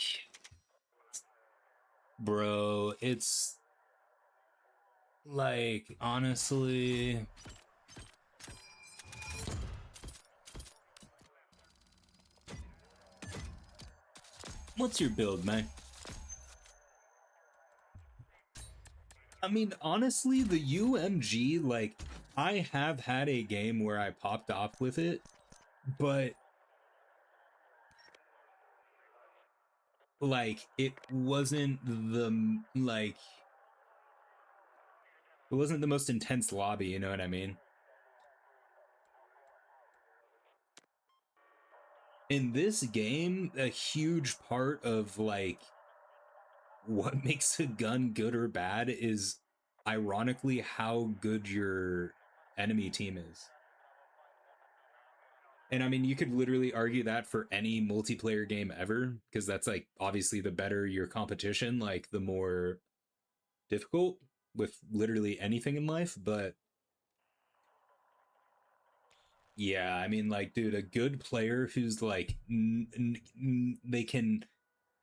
Bro, it's... Like, honestly... What's your build, man? I mean, honestly, the UMG, like, I have had a game where I popped off with it, but like, it wasn't the most intense lobby, you know what I mean? In this game, a huge part of like what makes a gun good or bad is ironically how good your enemy team is. And I mean, you could literally argue that for any multiplayer game ever, because that's like obviously the better your competition, like the more difficult with literally anything in life. But yeah, I mean, like, dude, a good player who's like,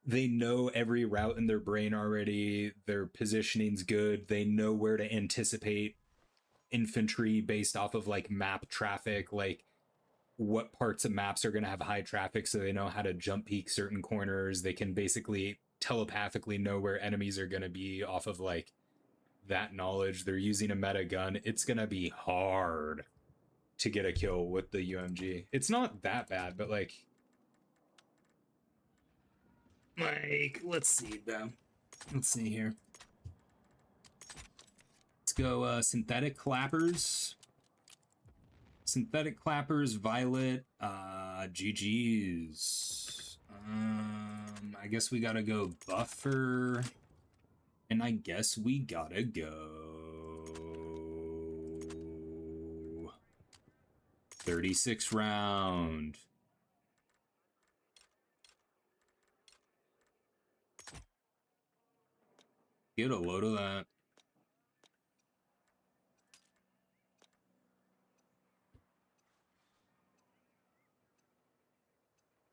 they know every route in their brain already, their positioning's good, they know where to anticipate infantry based off of like map traffic, like what parts of maps are going to have high traffic so they know how to jump peek certain corners. They can basically telepathically know where enemies are going to be off of like that knowledge. They're using a meta gun. It's going to be hard to get a kill with the UMG. It's not that bad, but like let's see though. Let's see here. Let's go synthetic clappers. Synthetic clappers, violet, GG's. I guess we gotta go buffer And I guess we gotta go. 36 round. Get a load of that.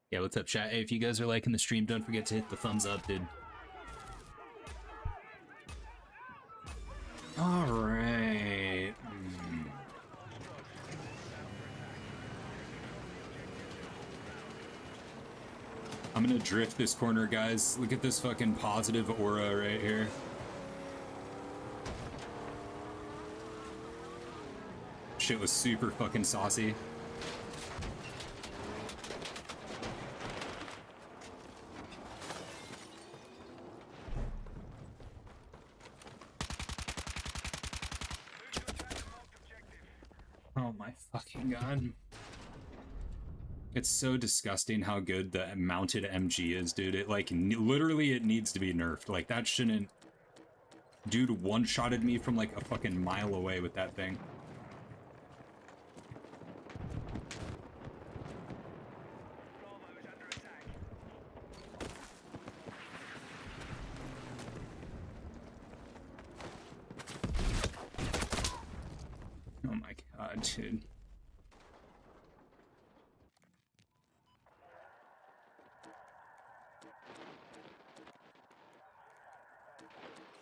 Yeah, what's up, chat? Hey, if you guys are liking the stream, don't forget to hit the thumbs up, dude. All right. I'm gonna drift this corner, guys. Look at this fucking positive aura right here. Shit was super fucking saucy. Oh my fucking god. It's so disgusting how good the mounted MG is, dude. It, like, literally it needs to be nerfed. Like, that shouldn't... Dude one-shotted me from, like, a fucking mile away with that thing. Oh my god, dude.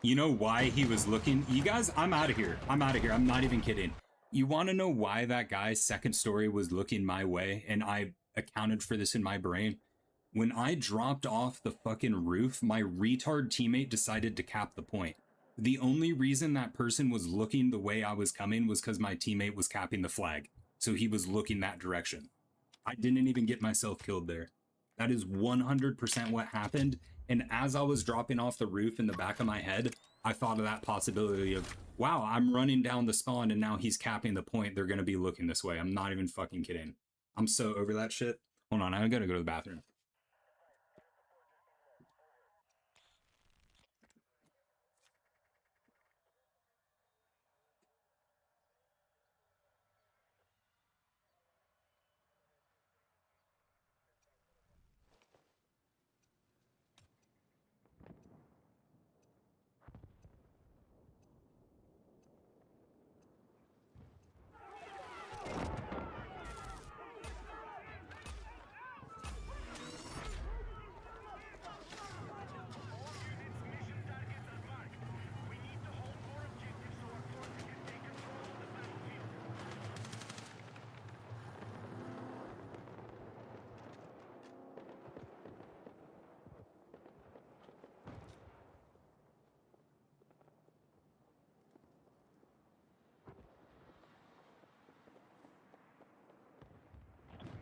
You know why he was looking? You guys, I'm out of here. I'm out of here. I'm not even kidding. You want to know why that guy's second story was looking my way, and I accounted for this in my brain? When I dropped off the fucking roof, my retard teammate decided to cap the point. The only reason that person was looking the way I was coming was because my teammate was capping the flag. So he was looking that direction. I didn't even get myself killed there. That is 100% what happened. And as I was dropping off the roof in the back of my head, I thought of that possibility of, wow, I'm running down the spawn and now he's capping the point. They're going to be looking this way. I'm not even fucking kidding. I'm so over that shit. Hold on, I gotta go to the bathroom.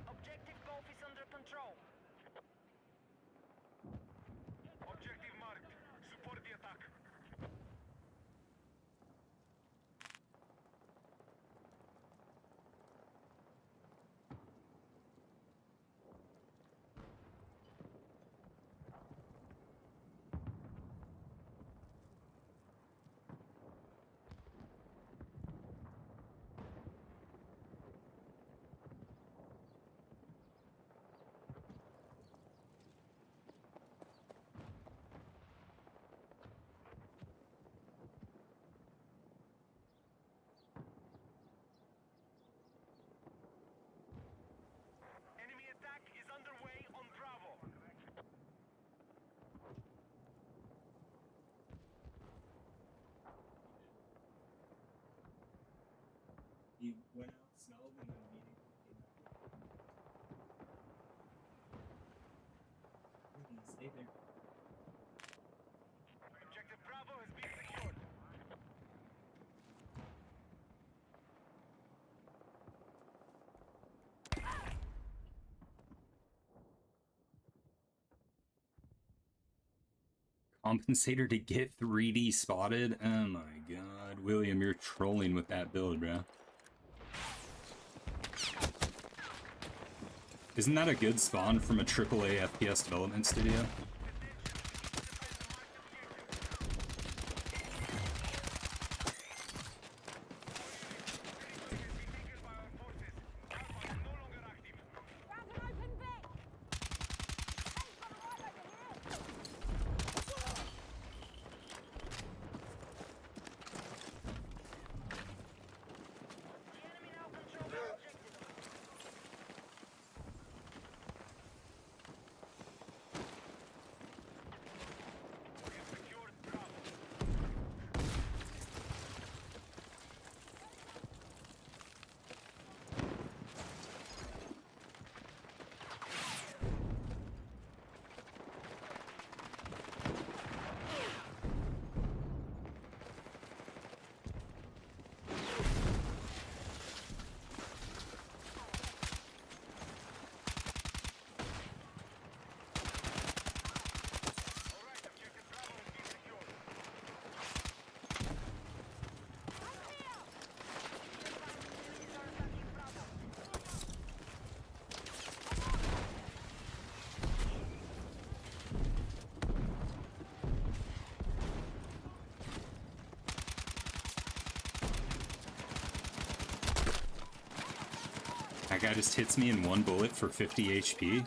Objective Golf is under control.
Objective marked. Support the attack. Enemy attack is underway on Bravo.
He went out, smelled, and then immediately came back. Stay there.
Objective Bravo has been secured.
Compensator to get 3D spotted? Oh my god. William, you're trolling with that build, bro. Isn't that a good spawn from a AAA FPS development studio? guy just hits me in one bullet for 50 HP.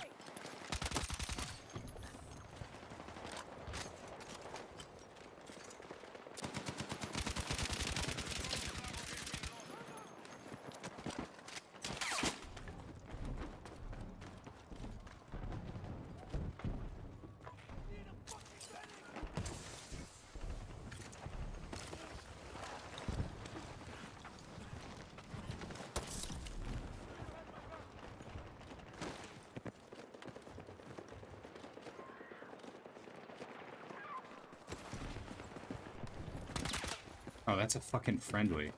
Oh, that's a fucking friendly.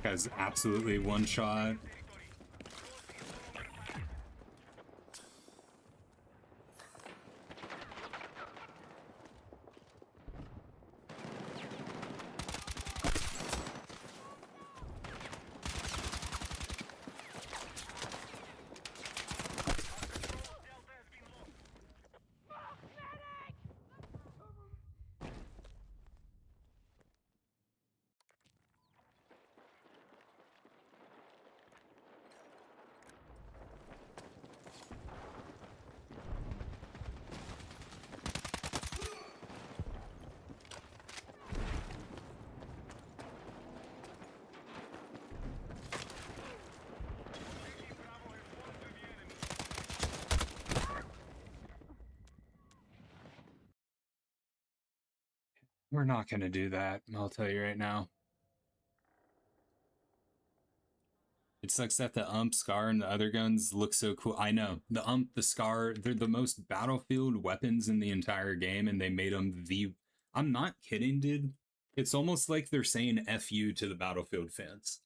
Has absolutely one shot. We're not gonna do that, I'll tell you right now. It sucks that the Scar, and the other guns look so cool. I know. The the Scar, they're the most battlefield weapons in the entire game, and they made them the... I'm not kidding, dude. It's almost like they're saying F you to the Battlefield fans.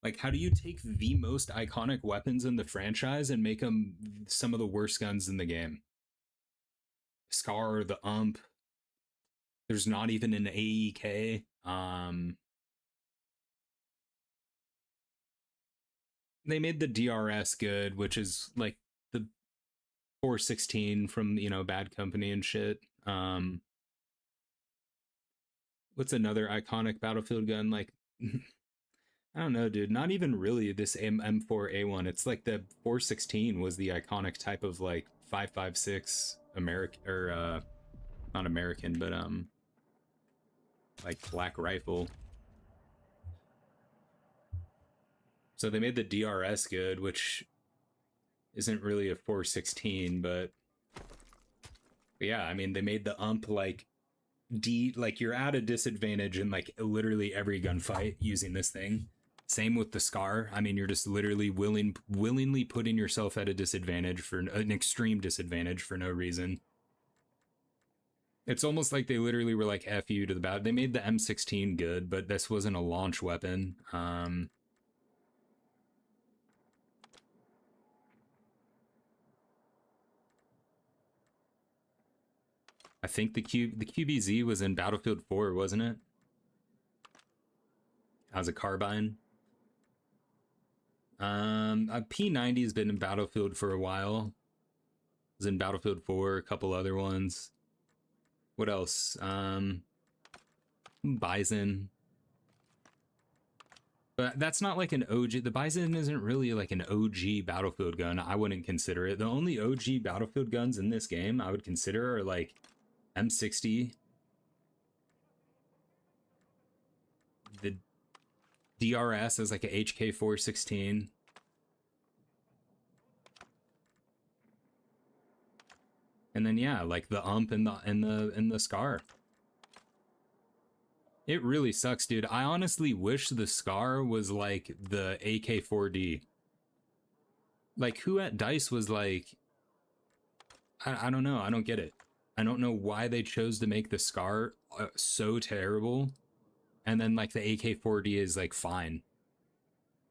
Like, how do you take the most iconic weapons in the franchise and make them some of the worst guns in the game? Scar, the There's not even an AEK. They made the DRS good, which is like the 416 from, you know, Bad Company and shit. What's another iconic Battlefield gun? Like, I don't know, dude. Not even really this M4A1. It's like the 416 was the iconic type of like 5.56 American, or not American, but like black rifle. So they made the DRS good, which isn't really a 416, but yeah, I mean, they made the like like you're at a disadvantage in like literally every gunfight using this thing. Same with the Scar. I mean, you're just literally willingly putting yourself at a disadvantage, for an extreme disadvantage, for no reason. It's almost like they literally were like, F you to the bat. They made the M16 good, but this wasn't a launch weapon. I think the QBZ was in Battlefield 4, wasn't it? As a carbine. A P90 has been in Battlefield for a while. It was in Battlefield 4, a couple other ones. What else? Bison. But that's not like an OG. The Bison isn't really like an OG Battlefield gun. I wouldn't consider it. The only OG Battlefield guns in this game I would consider are like M60, the DRS as like a HK 416, and then yeah, like the and the Scar. It really sucks, dude. I honestly wish the Scar was like the AK-4D. Like, who at DICE was like, I don't know. I don't get it. I don't know why they chose to make the Scar so terrible, and then like the AK-4D is like fine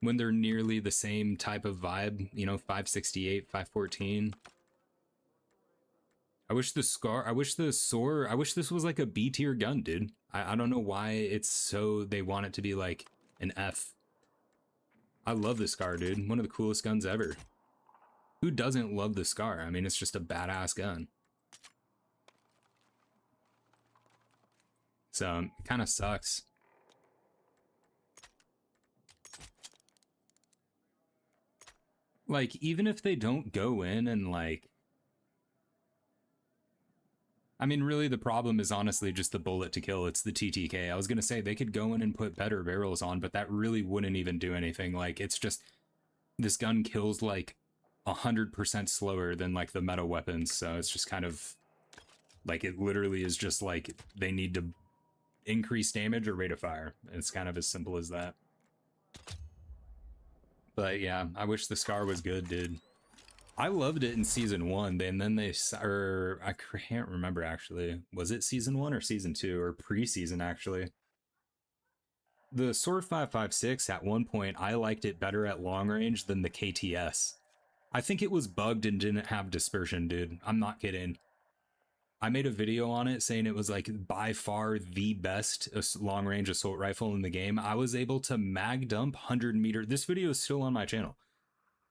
when they're nearly the same type of vibe. You know, 568, 514. I wish the Scar, I wish the SOAR, I wish this was like a B tier gun, dude. I don't know why it's so, they want it to be like an F. I love the Scar, dude. One of the coolest guns ever. Who doesn't love the Scar? I mean, it's just a badass gun. So, it kind of sucks. Like, even if they don't go in and like, I mean, really, the problem is honestly just the bullet to kill. It's the TTK. I was going to say they could go in and put better barrels on, but that really wouldn't even do anything. Like, it's just, this gun kills like 100% slower than like the meta weapons. So it's just kind of like, it literally is just like they need to increase damage or rate of fire. It's kind of as simple as that. But yeah, I wish the Scar was good, dude. I loved it in season 1, and then they, or I can't remember actually. Was it season 1 or season 2 or preseason actually? The Sword 556 at one point, I liked it better at long range than the KTS. I think it was bugged and didn't have dispersion, dude. I'm not kidding. I made a video on it saying it was like by far the best long range assault rifle in the game. I was able to mag dump 100-meter. This video is still on my channel.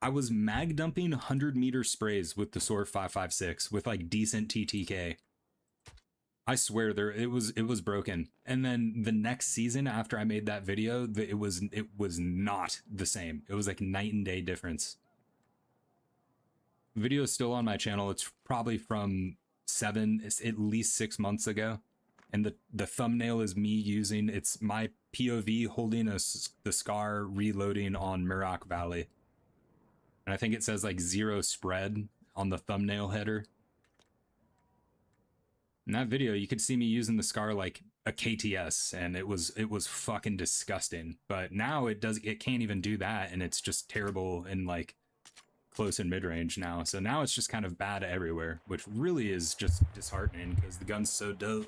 I was mag dumping 100-meter sprays with the Sword 556 with like decent TTK. I swear it was broken. And then the next season after I made that video, it was not the same. It was like night and day difference. The video is still on my channel. It's probably from at least 6 months ago. And the thumbnail is me using, it's my POV holding the Scar reloading on Murak Valley. And I think it says like 0 spread on the thumbnail header. In that video, you could see me using the Scar like a KTS, and it was fucking disgusting. But now it can't even do that, and it's just terrible in like close and mid range now. So now it's just kind of bad everywhere, which really is just disheartening because the gun's so dope.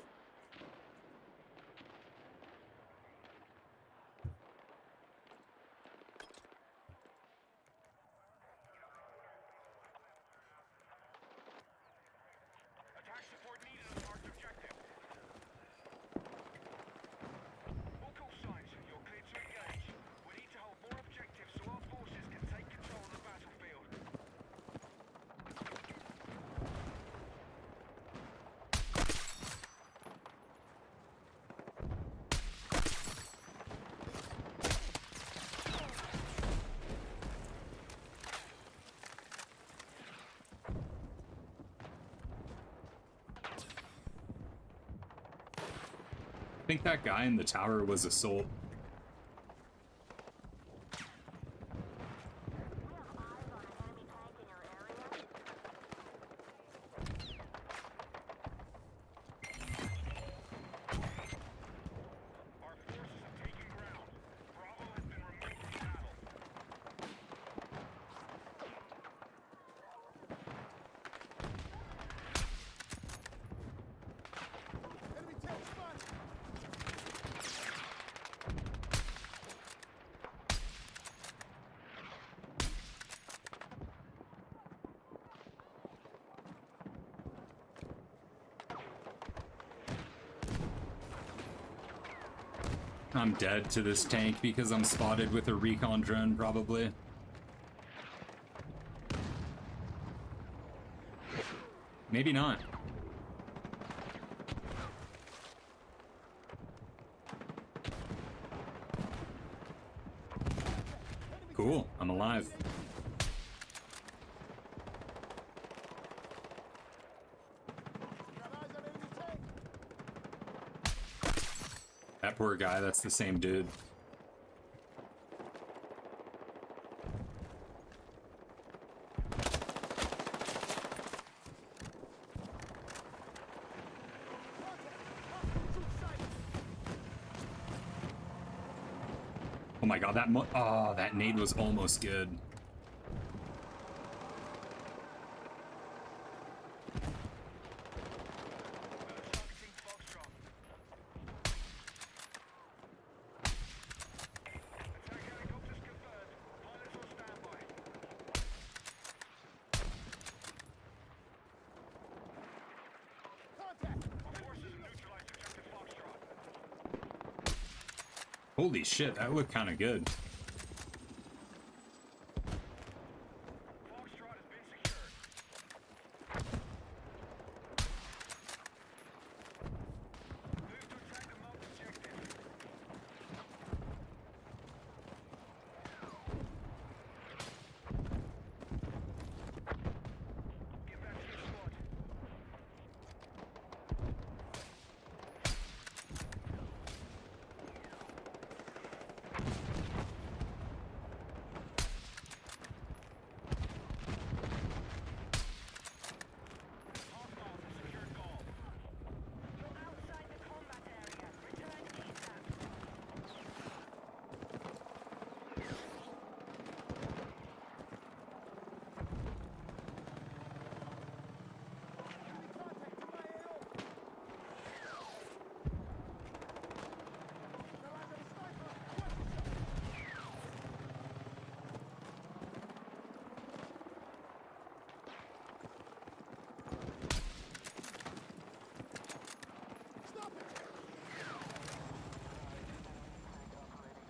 Attack support needed on the marked objective. All call signs, you're clear to engage. We need to hold more objectives so our forces can take control of the battlefield.
I think that guy in the tower was Assault.
Our forces have taken ground. Bravo has been removed from battle.
Enemy tank spotted.
I'm dead to this tank because I'm spotted with a recon drone, probably. Maybe not. Cool, I'm alive.
Got eyes on enemy tank.
That poor guy, that's the same dude.
Contact. Hostile troops sighted.
Oh my god, that nade was almost good.
Targeting Foxtrot. Attack helicopters confirmed. Pilots on standby.
Contact!
Our forces have neutralized objective Foxtrot.
Holy shit, that looked kind of good.
Foxtrot has been secured. Move to attack the marked objective. Get back to your squad. Hostiles have secured Gaul.
You're outside the combat area. Return ASAP.
Enemy contact in my AO! Now I got a sniper! Watch yourself! Stop it! Come on!
Battlefield is almost under our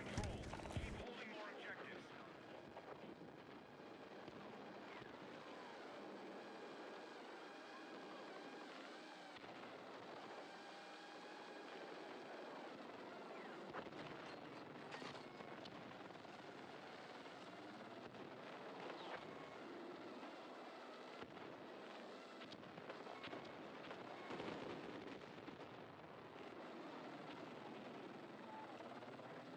control. Keep holding more objectives.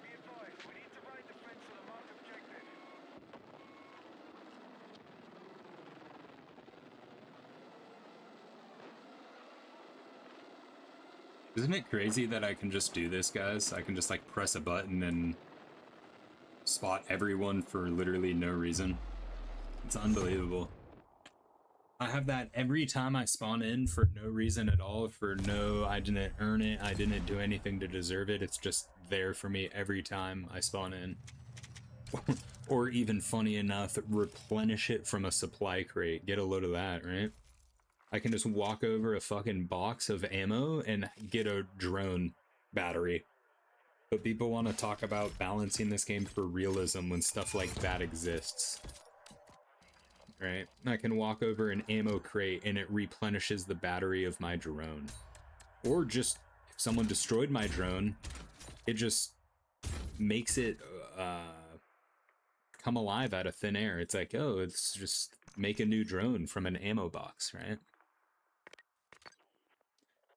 Be advised, we need to run a defense of the marked objective.
Isn't it crazy that I can just do this, guys? I can just like press a button and spot everyone for literally no reason. It's unbelievable. I have that every time I spawn in for no reason at all, for no, I didn't earn it, I didn't do anything to deserve it. It's just there for me every time I spawn in. Or even funny enough, replenish it from a supply crate. Get a load of that, right? I can just walk over a fucking box of ammo and get a drone battery. But people want to talk about balancing this game for realism when stuff like that exists. Right? I can walk over an ammo crate and it replenishes the battery of my drone. Or just, if someone destroyed my drone, it just makes it come alive out of thin air. It's like, oh, it's just make a new drone from an ammo box, right?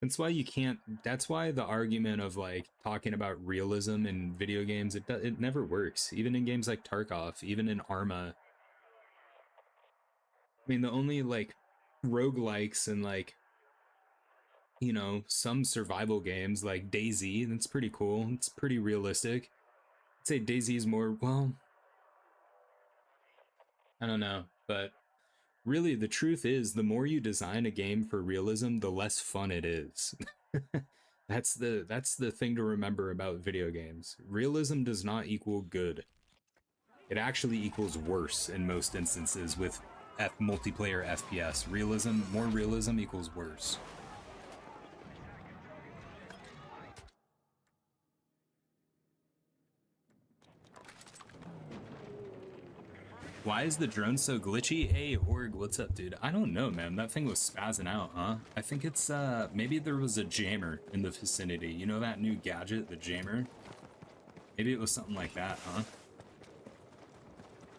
That's why you can't, that's why the argument of like talking about realism in video games, it never works. Even in games like Tarkov, even in Arma. I mean, the only like roguelikes and like, you know, some survival games like DayZ, that's pretty cool. It's pretty realistic. I'd say DayZ is more, well, I don't know, but really the truth is the more you design a game for realism, the less fun it is. That's the thing to remember about video games. Realism does not equal good. It actually equals worse in most instances with multiplayer FPS. More realism equals worse. Why is the drone so glitchy? Hey, Org, what's up, dude? I don't know, man. That thing was spazzing out, huh? I think it's, maybe there was a jammer in the vicinity. You know that new gadget, the jammer? Maybe it was something like that, huh?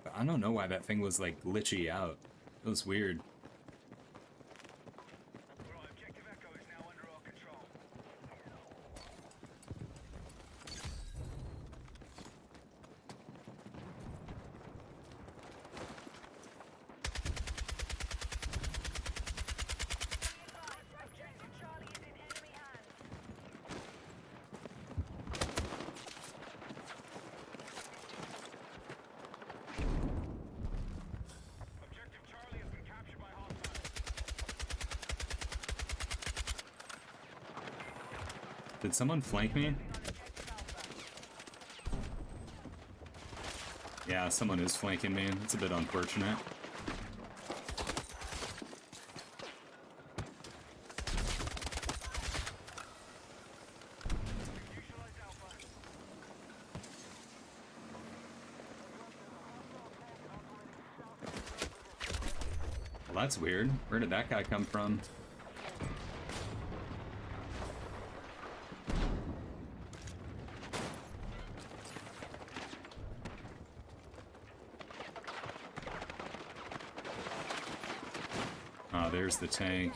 But I don't know why that thing was, like, glitchy out. It was weird. Did someone flank me? Yeah, someone is flanking me. It's a bit unfortunate. Well, that's weird. Where did that guy come from? Oh, there's the tank.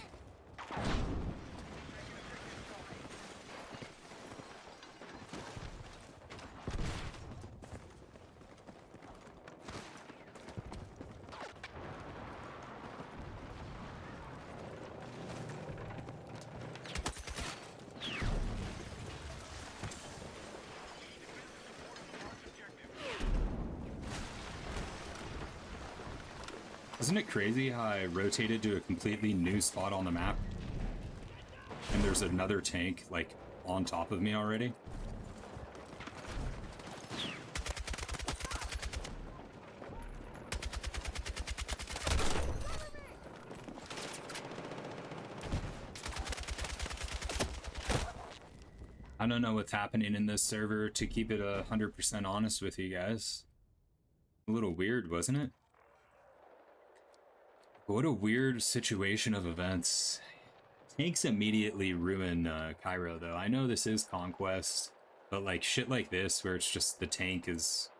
Isn't it crazy how I rotated to a completely new spot on the map? And there's another tank, like, on top of me already? I don't know what's happening in this server, to keep it 100% honest with you guys. A little weird, wasn't it? What a weird situation of events. Tanks immediately ruin Cairo, though. I know this is Conquest, but like shit like this, where it's just the tank is...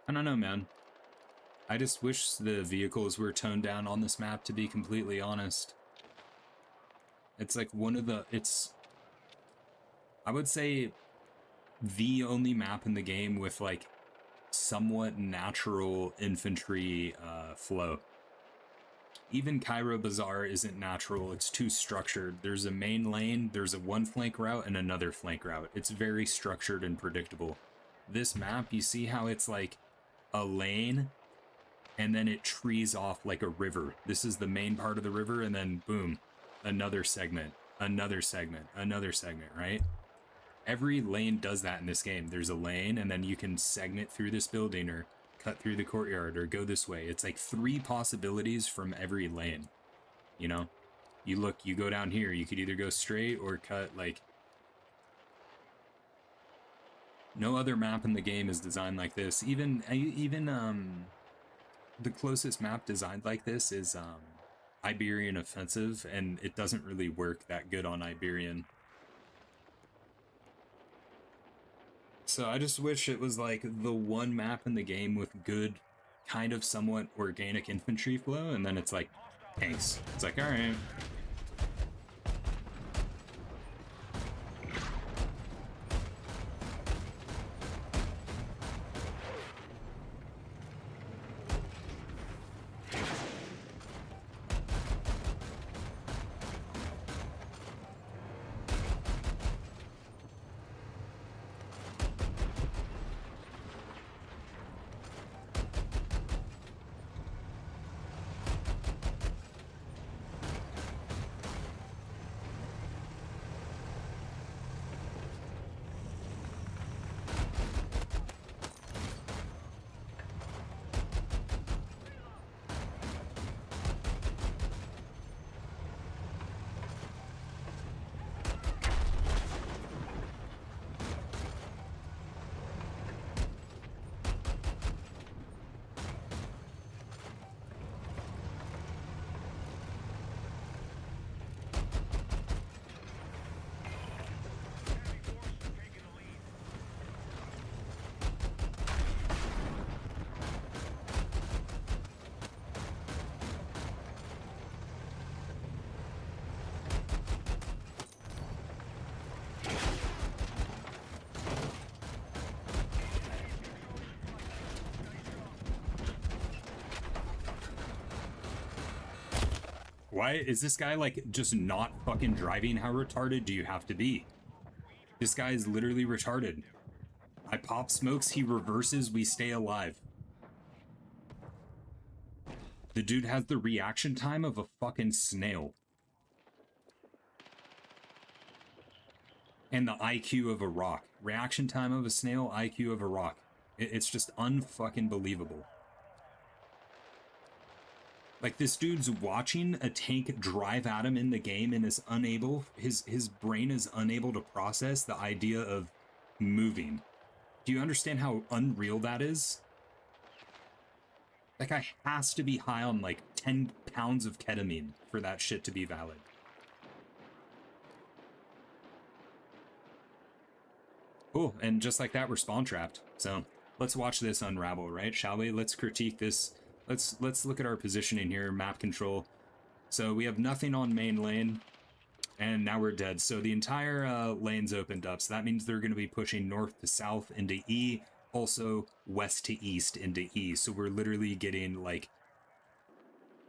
I don't know, man. I just wish the vehicles were toned down on this map, to be completely honest. It's like one of the... It's... I would say the only map in the game with like somewhat natural infantry flow. Even Cairo Bazaar isn't natural, it's too structured. There's a main lane, there's a one flank route, and another flank route. It's very structured and predictable. This map, you see how it's like a lane, and then it trees off like a river. This is the main part of the river, and then boom, another segment, another segment, another segment, right? Every lane does that in this game. There's a lane, and then you can segment through this building, or cut through the courtyard, or go this way. It's like 3 possibilities from every lane, you know? You look, you go down here, you could either go straight or cut, like... No other map in the game is designed like this. Even the closest map designed like this is Iberian Offensive, and it doesn't really work that good on Iberian. So I just wish it was like the one map in the game with good, kind of somewhat organic infantry flow, and then it's like tanks. It's like, alright. Why is this guy like just not fucking driving? How retarded do you have to be? This guy is literally retarded. I pop smokes, he reverses, we stay alive. The dude has the reaction time of a fucking snail. and the IQ of a rock. Reaction time of a snail, IQ of a rock. It's just unfucking believable. Like, this dude's watching a tank drive at him in the game and is unable, his brain is unable to process the idea of moving. Do you understand how unreal that is? That guy has to be high on like 10 pounds of ketamine for that shit to be valid. Cool, and just like that, we're spawn trapped. So let's watch this unravel, right? Shall we? Let's critique this. Let's look at our positioning here, map control. So we have nothing on main lane, and now we're dead. So the entire lane's opened up. So that means they're going to be pushing north to south into E, also west to east into E. So we're literally getting like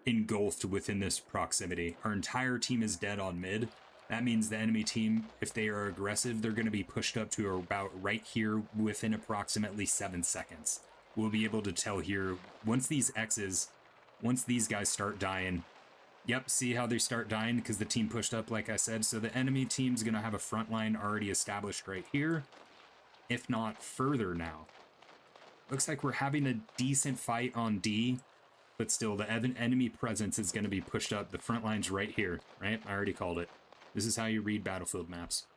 engulfed within this proximity. Our entire team is dead on mid. That means the enemy team, if they are aggressive, they're going to be pushed up to about right here within approximately 7 seconds. We'll be able to tell here, once these guys start dying. Yep, see how they start dying? Because the team pushed up, like I said. So the enemy team's going to have a front line already established right here, if not further now. Looks like we're having a decent fight on D, but still, the enemy presence is going to be pushed up. The front line's right here, right? I already called it. This is how you read Battlefield maps.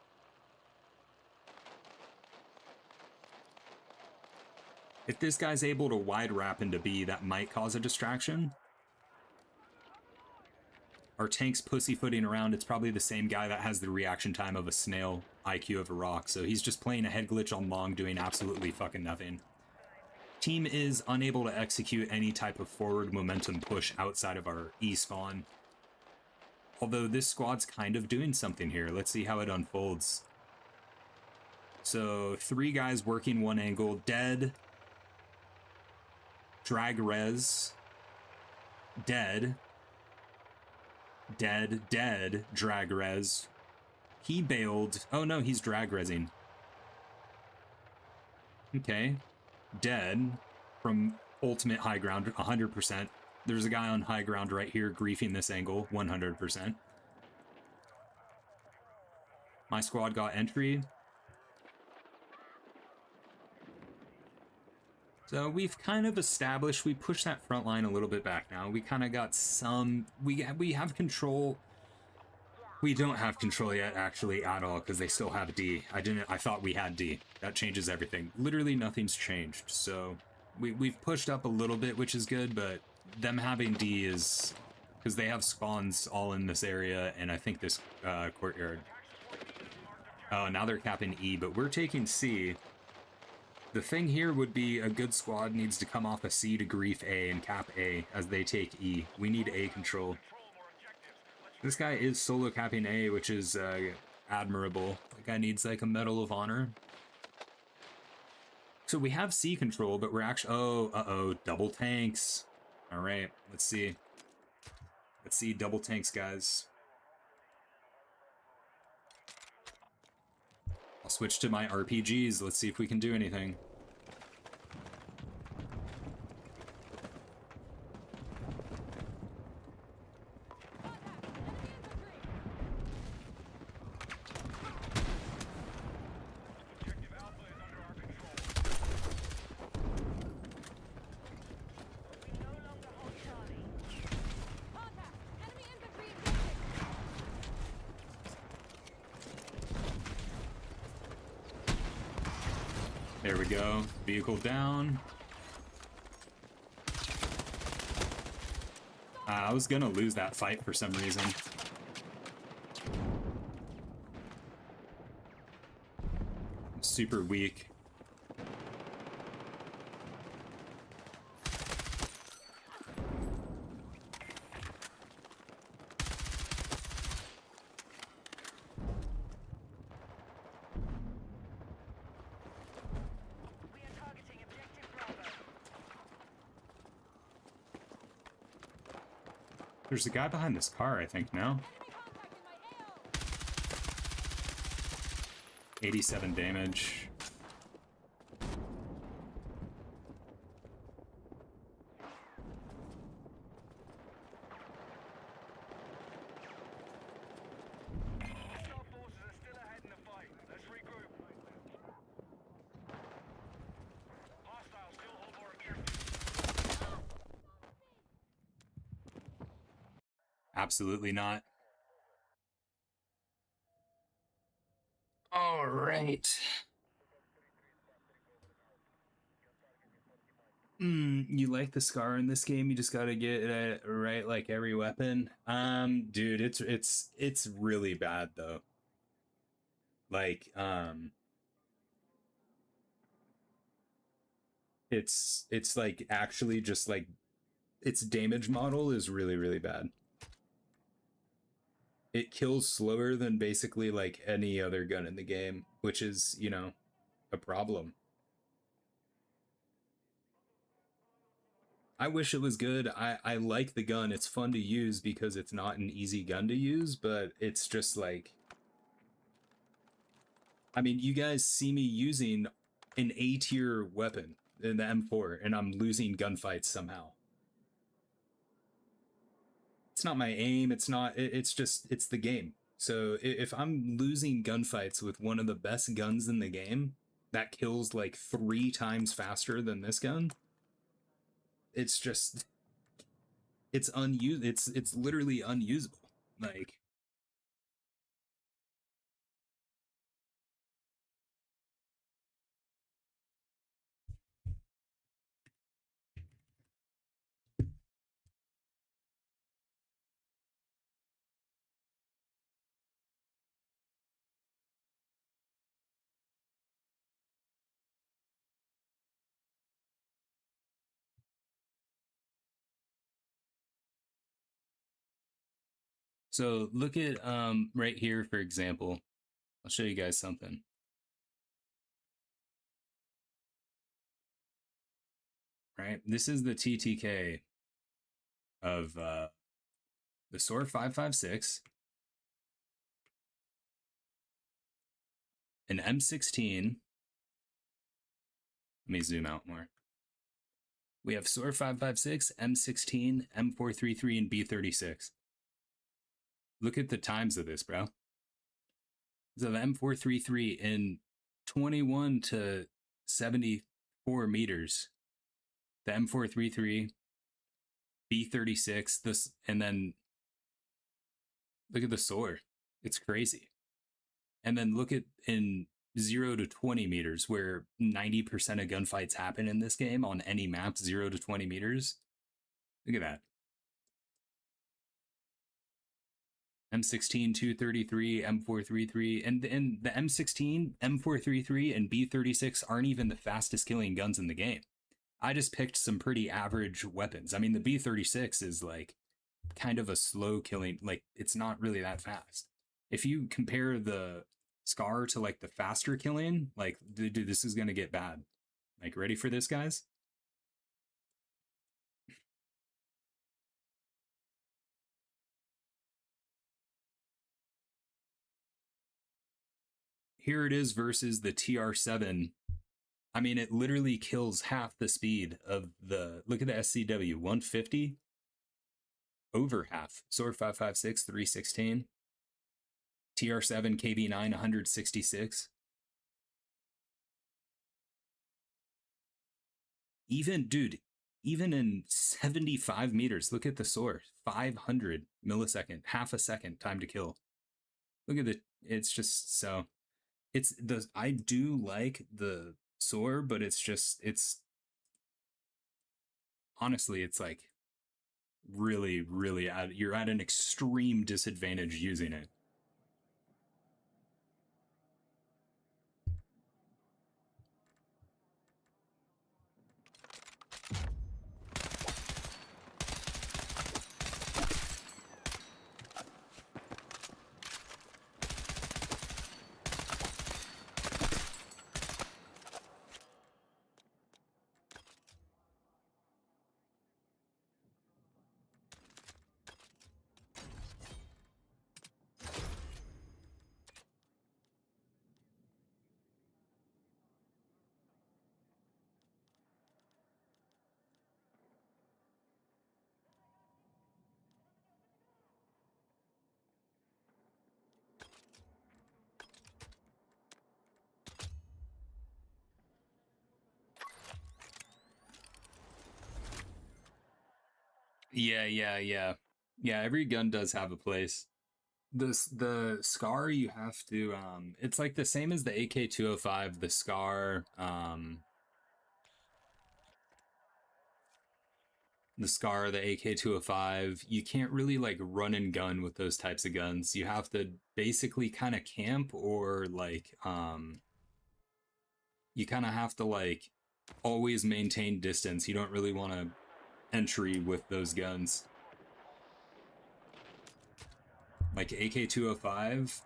If this guy's able to wide wrap into B, that might cause a distraction. Our tank's pussyfooting around. It's probably the same guy that has the reaction time of a snail, IQ of a rock. So he's just playing a head glitch on long, doing absolutely fucking nothing. Team is unable to execute any type of forward momentum push outside of our E spawn. Although this squad's kind of doing something here. Let's see how it unfolds. So 3 guys working one angle, dead. Drag res, dead, drag res. He bailed. Oh no, he's drag resing. Okay, dead from ultimate high ground, 100%. There's a guy on high ground right here griefing this angle, 100%. My squad got entry. So we've kind of established, we pushed that front line a little bit back now. We kind of got some, we have control. We don't have control yet, actually, at all, because they still have D. I thought we had D. That changes everything. Literally nothing's changed. So we've pushed up a little bit, which is good, but them having D is, because they have spawns all in this area, and I think this courtyard. Oh, now they're capping E, but we're taking C. The thing here would be a good squad needs to come off a C to grief A and cap A as they take E. We need A control. This guy is solo capping A, which is admirable. The guy needs like a Medal of Honor. So we have C control, but we're actually... Oh, uh-oh, double tanks. All right, let's see. Let's see double tanks, guys. I'll switch to my RPGs. Let's see if we can do anything.
Objective Alpha is under our control.
We no longer hold Charlie.
Contact! Enemy infantry engaging!
There we go. Vehicle down. I was gonna lose that fight for some reason. Super weak.
We are targeting objective Bravo.
There's a guy behind this car, I think, now.
Enemy contact in my AO!
87 damage.
Hostile forces are still ahead in the fight. Let's
Absolutely not. All right. You like the scar in this game? You just gotta get it right, like every weapon. Dude, it's really bad though. Like, it's like actually just like its damage model is really really bad. It kills slower than basically like any other gun in the game, which is, you know, a problem. I wish it was good. I like the gun. It's fun to use because it's not an easy gun to use, but it's just like, I mean, you guys see me using an A tier weapon in the M4 and I'm losing gunfights somehow. It's not my aim, it's not it's just it's the game. So if I'm losing gunfights with one of the best guns in the game that kills like 3 times faster than this gun, it's just it's literally unusable. Like, so look at right here for example. I'll show you guys something. Right? This is the TTK of the SOAR 556, an M16. Let me zoom out more. We have SOAR 556, M16, M433, and B36. Look at the times of this, bro. So the M433 in 21 to 74 meters. The M433, B36, this, and then look at the SOAR. It's crazy. And then look at in 0 to 20 meters, where 90% of gunfights happen in this game on any map, 0 to 20 meters. Look at that. M16, 233, M433, and the M16, M433, and B36 aren't even the fastest killing guns in the game. I just picked some pretty average weapons. I mean, the B36 is like kind of a slow killing, like it's not really that fast. If you compare the Scar to like the faster killing, like, dude, this is gonna get bad. Like, ready for this, guys? Here it is versus the TR7. I mean, it literally kills half the speed of the, look at the SCW, 150, over half. SOAR 556, 316. TR7, KB9, 166. Even, dude, even in 75 meters, look at the SOAR, 500 millisecond, half a second time to kill. Look at it's just so, it's the, I do like the SOAR, but it's honestly, it's like really, really, you're at an extreme disadvantage using it. Yeah. Yeah, every gun does have a place. The Scar you have to it's like the same as the AK-205, the Scar, the AK-205, you can't really like run and gun with those types of guns. You have to basically kind of camp, or like you kind of have to like always maintain distance. You don't really want to entry with those guns. Like AK-205,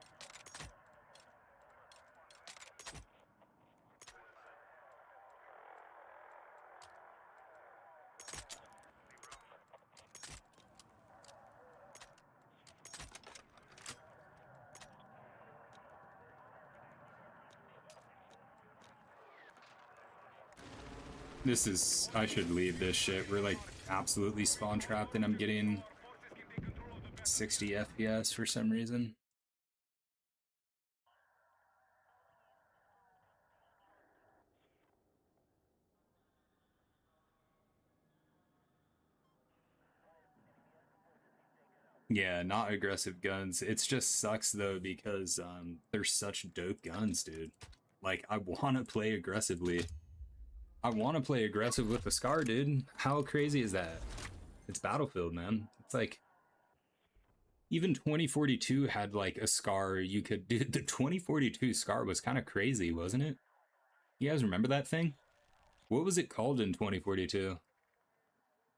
this is, I should leave this shit. We're like absolutely spawn trapped and I'm getting 60 FPS for some reason. Yeah, not aggressive guns. It's just sucks though because they're such dope guns, dude. Like I want to play aggressively. I want to play aggressive with the Scar, dude. How crazy is that? It's Battlefield, man. It's like even 2042 had like a Scar you could do. The 2042 Scar was kind of crazy, wasn't it? You guys remember that thing? What was it called in 2042?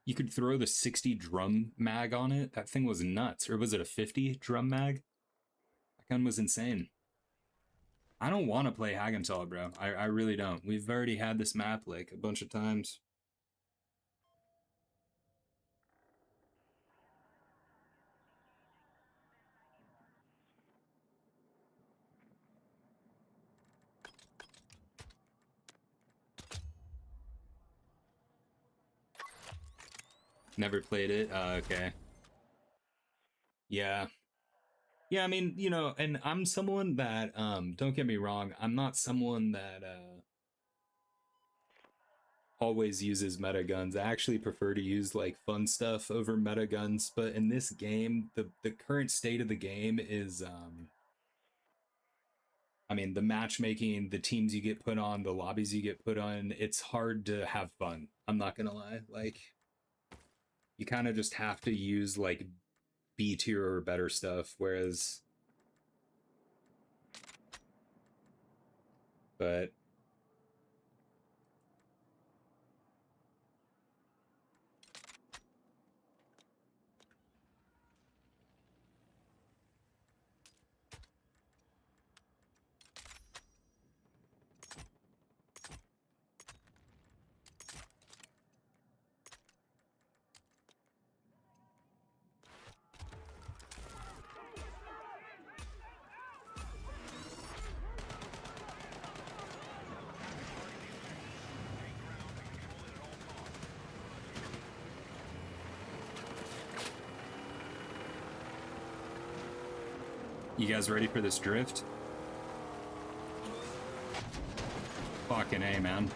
You could throw the 60 drum mag on it. That thing was nuts. Or was it a 50 drum mag? That gun was insane. I don't want to play Hagenthal, bro. I really don't. We've already had this map like a bunch of times. Never played it. Okay. Yeah. Yeah, I mean, you know, and I'm someone that don't get me wrong, I'm not someone that always uses meta guns. I actually prefer to use like fun stuff over meta guns, but in this game, the current state of the game is I mean, the matchmaking, the teams you get put on, the lobbies you get put on, it's hard to have fun. I'm not gonna lie. Like, you kind of just have to use like B tier or better stuff, whereas, but you guys ready for this drift? Fucking A, man.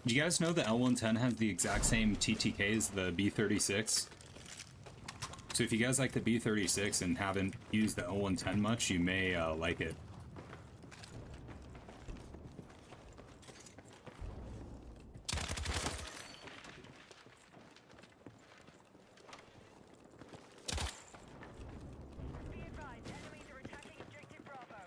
Do you guys know the L110 has the exact same TTK as the B36? So if you guys like the B36 and haven't used the L110 much, you may like it.
Be advised, enemies are attacking objective Bravo.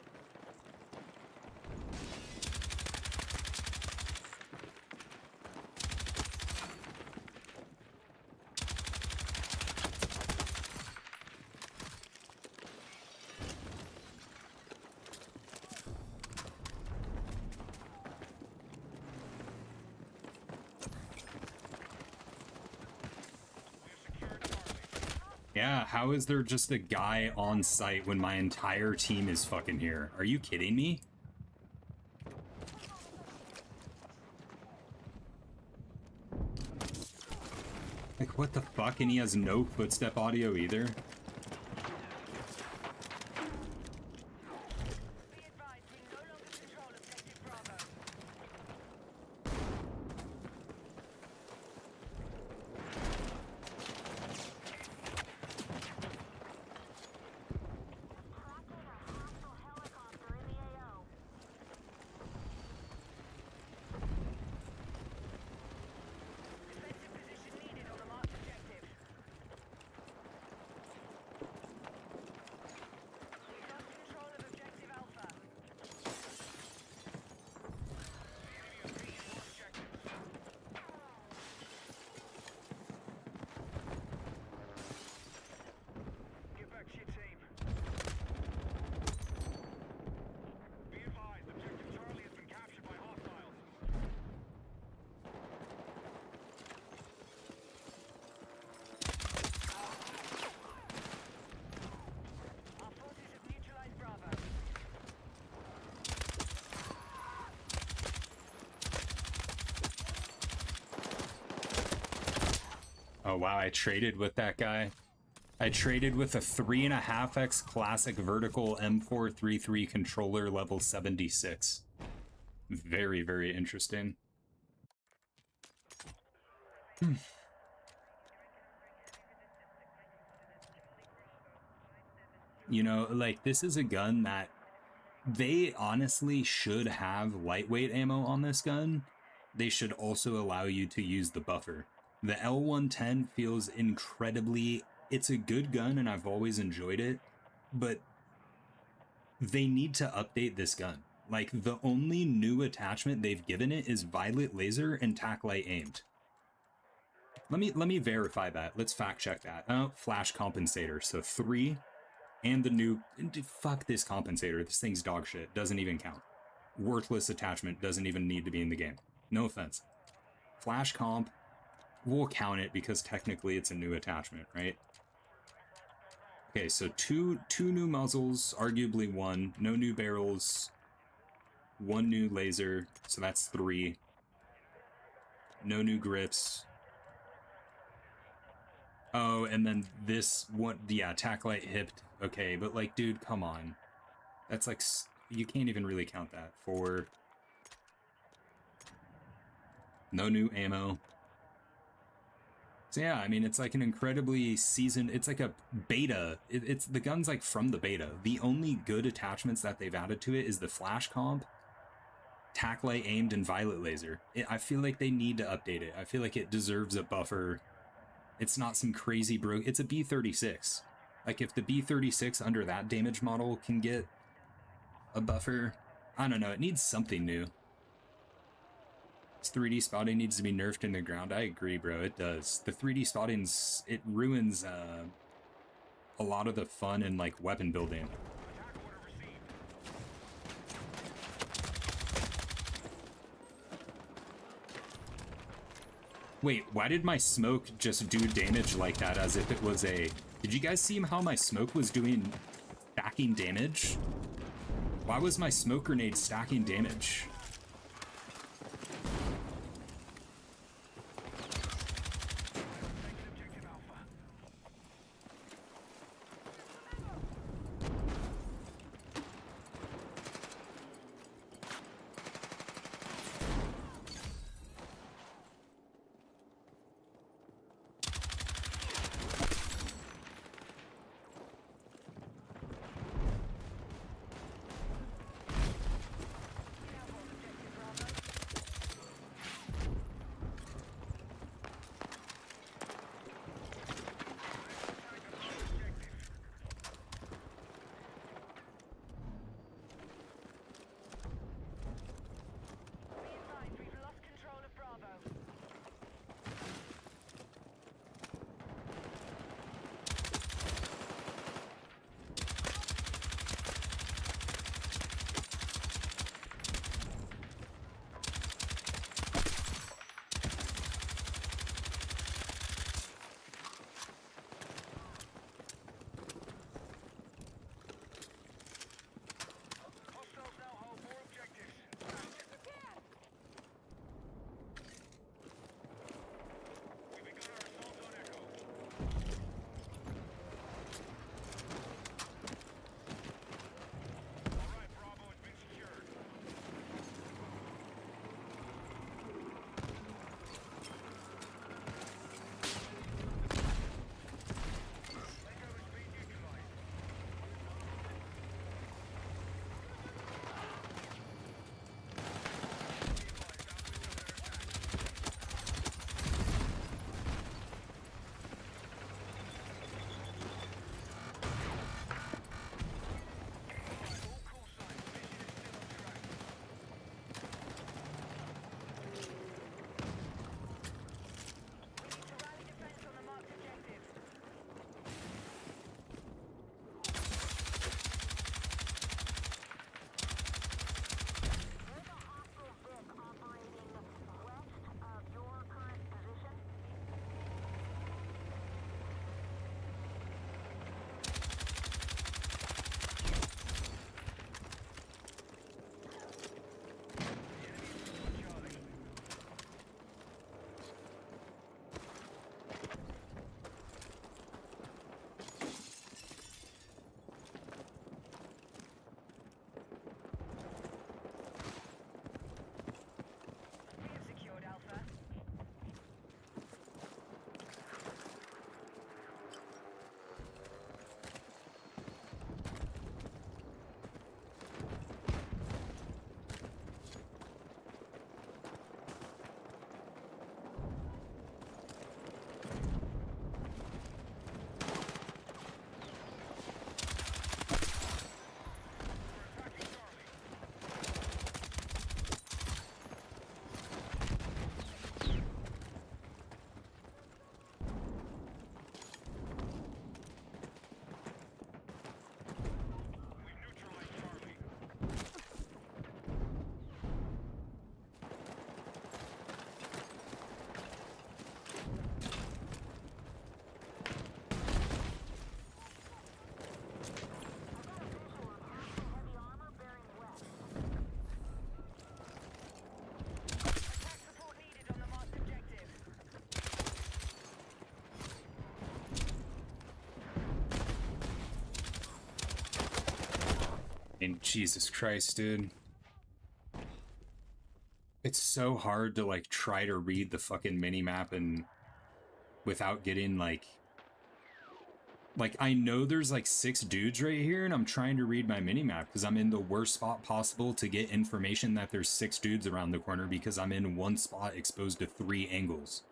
Yeah, how is there just a guy on site when my entire team is fucking here? Are you kidding me? Like, what the fuck? And he has no footstep audio either?
Be advised, we no longer control objective Bravo. Defensive position needed on the marked objective. We've lost control of objective Alpha. Get back to your team. Be advised, objective Charlie has been captured by hostiles. Our forces have neutralized Bravo.
Oh wow, I traded with that guy. I traded with a 3.5x classic vertical M433 controller level 76. Very, very interesting. You know, like, this is a gun that they honestly should have lightweight ammo on this gun. They should also allow you to use the buffer. The L110 feels incredibly... It's a good gun and I've always enjoyed it, but they need to update this gun. Like, the only new attachment they've given it is violet laser and tac light aimed. Let me verify that. Let's fact check that. Oh, flash compensator. So 3 and the new... Fuck this compensator. This thing's dog shit. Doesn't even count. Worthless attachment. Doesn't even need to be in the game. No offense. Flash comp. We'll count it because technically it's a new attachment, right? Okay, so two new muzzles, arguably one. No new barrels. 1 new laser, so that's 3. No new grips. Oh, and then this one, yeah, tac light hipped. Okay, but like, dude, come on. That's like, you can't even really count that. 4. No new ammo. So yeah, I mean, it's like an incredibly seasoned, it's like a beta. It's the gun's like from the beta. The only good attachments that they've added to it is the flash comp, tac light aimed, and violet laser. I feel like they need to update it. I feel like it deserves a buffer. It's not some crazy it's a B36. Like, if the B36 under that damage model can get a buffer, I don't know, it needs something new. This 3D spotting needs to be nerfed in the ground. I agree, bro. It does. The 3D spotting's... It ruins a lot of the fun and, like, weapon building.
Attack order received.
Wait, why did my smoke just do damage like that as if it was a... Did you guys see how my smoke was doing stacking damage? Why was my smoke grenade stacking damage?
Objective Alpha.
And Jesus Christ, dude. It's so hard to like try to read the fucking mini-map and without getting like I know there's like 6 dudes right here and I'm trying to read my mini-map because I'm in the worst spot possible to get information that there's 6 dudes around the corner because I'm in one spot exposed to 3 angles.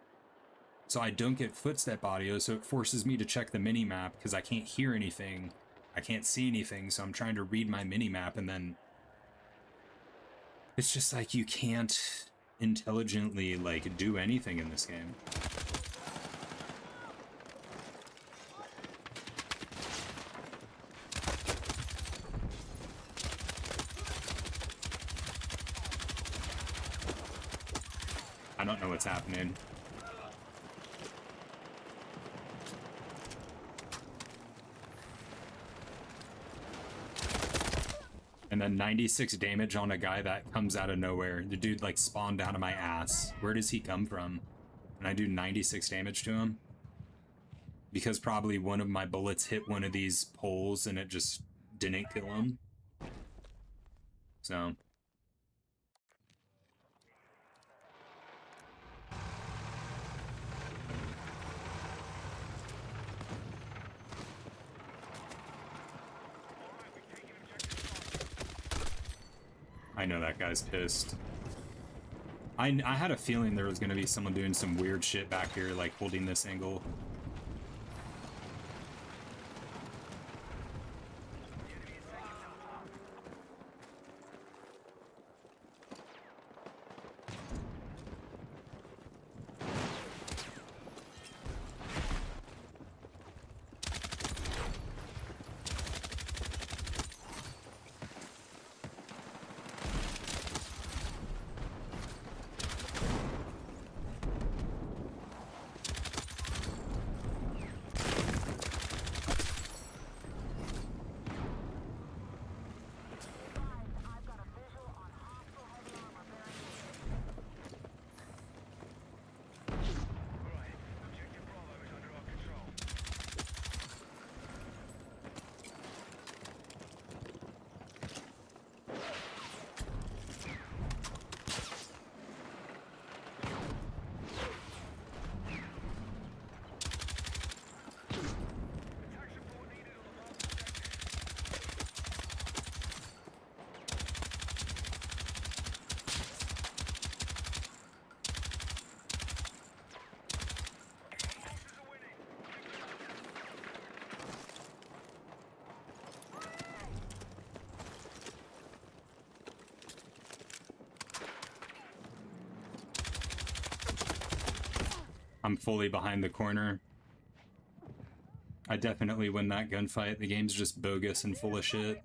So I don't get footstep audio, so it forces me to check the mini-map because I can't hear anything. I can't see anything, so I'm trying to read my mini-map and then it's just like you can't intelligently like do anything in this game. I don't know what's happening. And then 96 damage on a guy that comes out of nowhere. The dude like spawned out of my ass. Where does he come from? And I do 96 damage to him? Because probably one of my bullets hit one of these poles and it just didn't kill him. So... I know that guy's pissed. I had a feeling there was going to be someone doing some weird shit back here, like holding this angle. I'm fully behind the corner. I definitely win that gunfight. The game's just bogus and full of shit.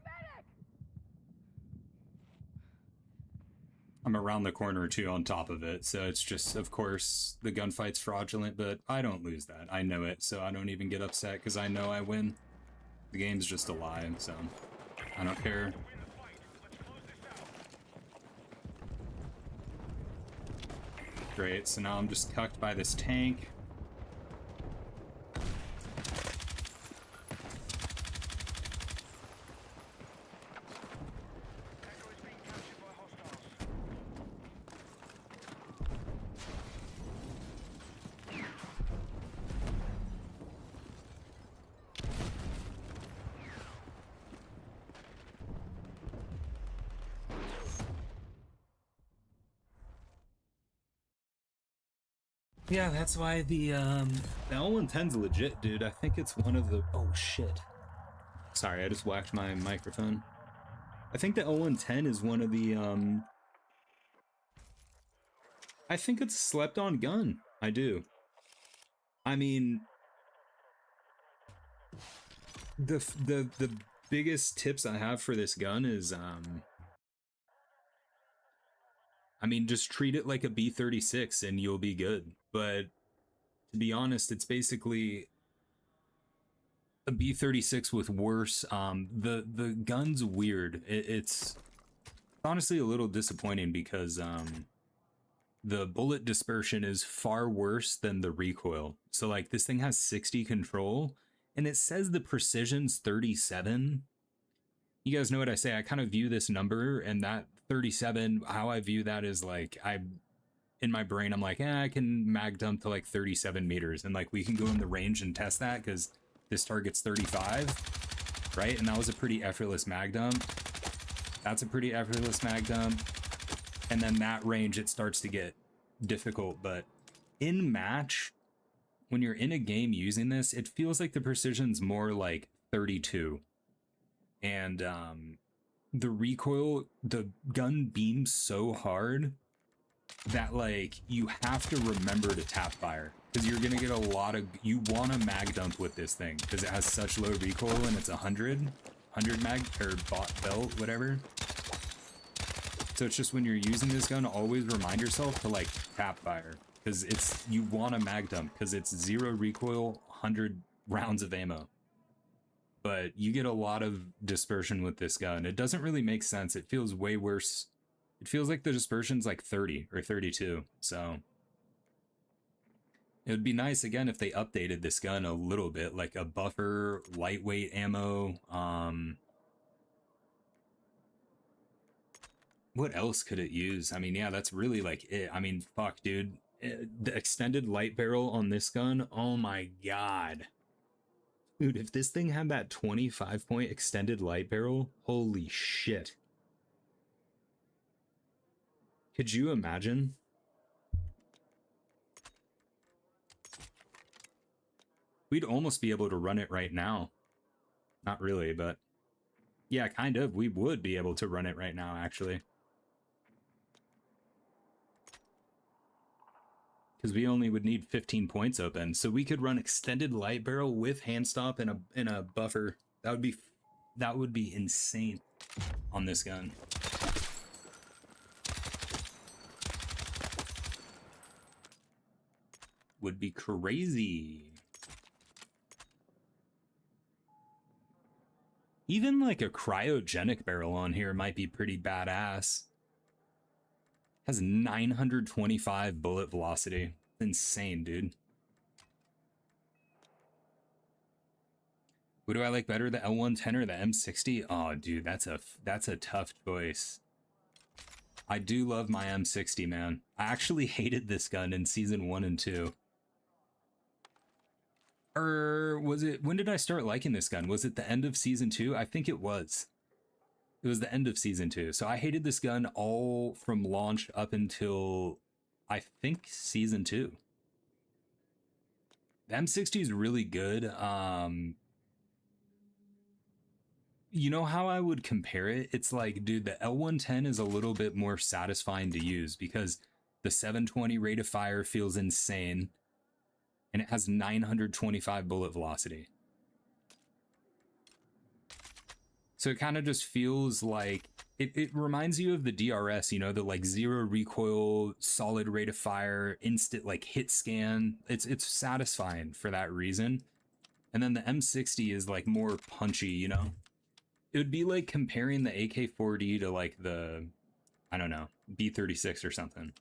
I'm around the corner too on top of it, so it's just, of course, the gunfight's fraudulent, but I don't lose that. I know it, so I don't even get upset because I know I win. The game's just a lie, so I don't care. Great, so now I'm just cucked by this tank. Yeah, that's why the L110's legit, dude. I think it's one of the... Oh, shit. Sorry, I just whacked my microphone. I think the L110 is one of the, I think it's a slept-on gun. I do. I mean... The biggest tips I have for this gun is, I mean, just treat it like a B-36 and you'll be good. But to be honest, it's basically a B-36 with worse. The gun's weird. It's honestly a little disappointing because the bullet dispersion is far worse than the recoil. So like this thing has 60 control and it says the precision's 37. You guys know what I say. I kind of view this number and that 37, how I view that is like, in my brain, I'm like, I can mag dump to like 37 meters. And like, we can go in the range and test that because this target's 35, right? And that was a pretty effortless mag dump. That's a pretty effortless mag dump. And then that range, it starts to get difficult. But in match, when you're in a game using this, it feels like the precision's more like 32. And the recoil, the gun beams so hard that like you have to remember to tap fire because you're gonna get a lot of, you want to mag dump with this thing because it has such low recoil and it's 100 mag or belt, whatever. So it's just when you're using this gun, always remind yourself to like tap fire because it's, you want to mag dump because it's 0 recoil, 100 rounds of ammo. But you get a lot of dispersion with this gun. It doesn't really make sense. It feels way worse. It feels like the dispersion's like 30 or 32. So it would be nice again if they updated this gun a little bit, like a buffer, lightweight ammo. What else could it use? I mean, yeah, that's really like it. I mean, fuck, dude. The extended light barrel on this gun, oh my god. Dude, if this thing had that 25-point extended light barrel, holy shit. Could you imagine? We'd almost be able to run it right now. Not really, but yeah, kind of. We would be able to run it right now, actually. Because we only would need 15 points open, so we could run extended light barrel with hand stop and a buffer. That would be insane on this gun. Would be crazy. Even like a cryogenic barrel on here might be pretty badass. Has 925 bullet velocity. Insane, dude. What do I like better, the L110 or the M60? Oh, dude, that's a tough choice. I do love my M60, man. I actually hated this gun in season 1 and 2. Or was it, when did I start liking this gun? Was it the end of season 2? I think it was. It was the end of season 2. So I hated this gun all from launch up until, I think, season 2. The M60 is really good. You know how I would compare it? It's like, dude, the L110 is a little bit more satisfying to use because the 720 rate of fire feels insane. And it has 925 bullet velocity. So it kind of just feels like, it reminds you of the DRS, you know, the like 0 recoil, solid rate of fire, instant like hit scan. It's satisfying for that reason. And then the M60 is like more punchy, you know? It would be like comparing the AK-4D to like the, I don't know, B36 or something.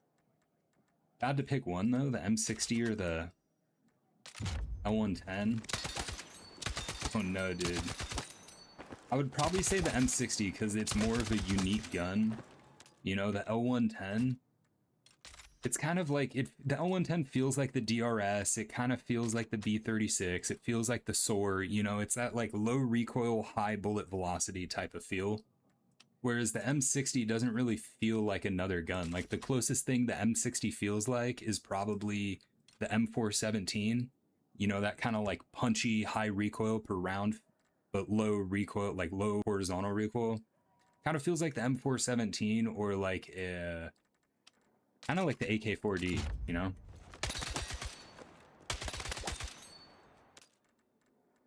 If I had to pick one though, the M60 or the L110. Oh no, dude. I would probably say the M60 because it's more of a unique gun. You know, the L110. It's kind of like, the L110 feels like the DRS. It kind of feels like the B36. It feels like the SOAR. You know, it's that like low recoil, high bullet velocity type of feel. Whereas the M60 doesn't really feel like another gun. Like the closest thing the M60 feels like is probably the M417. You know, that kind of like punchy, high recoil per round, but low recoil, like low horizontal recoil. Kind of feels like the M417 or like kind of like the AK-4D, you know?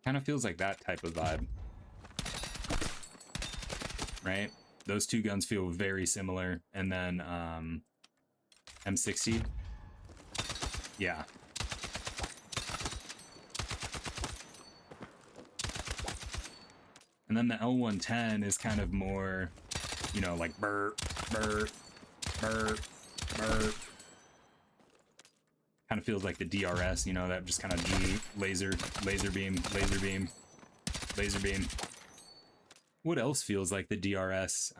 Kind of feels like that type of vibe. Right? Those two guns feel very similar. And then M60. Yeah. And then the L110 is kind of more, you know, like burp, burp, burp, burp. Kind of feels like the DRS, you know, that just kind of laser beam, laser beam, laser beam. What else feels like the DRS?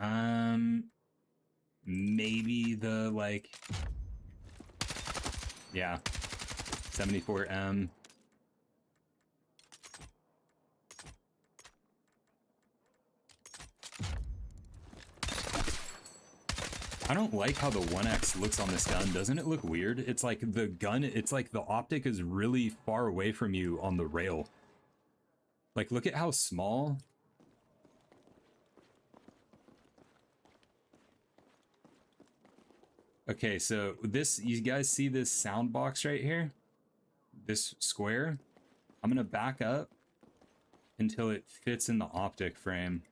Maybe the, like, yeah, 74M. I don't like how the 1X looks on this gun. Doesn't it look weird? It's like the gun, it's like the optic is really far away from you on the rail. Like, look at how small. Okay, so this, you guys see this sound box right here? This square? I'm gonna back up until it fits in the optic frame.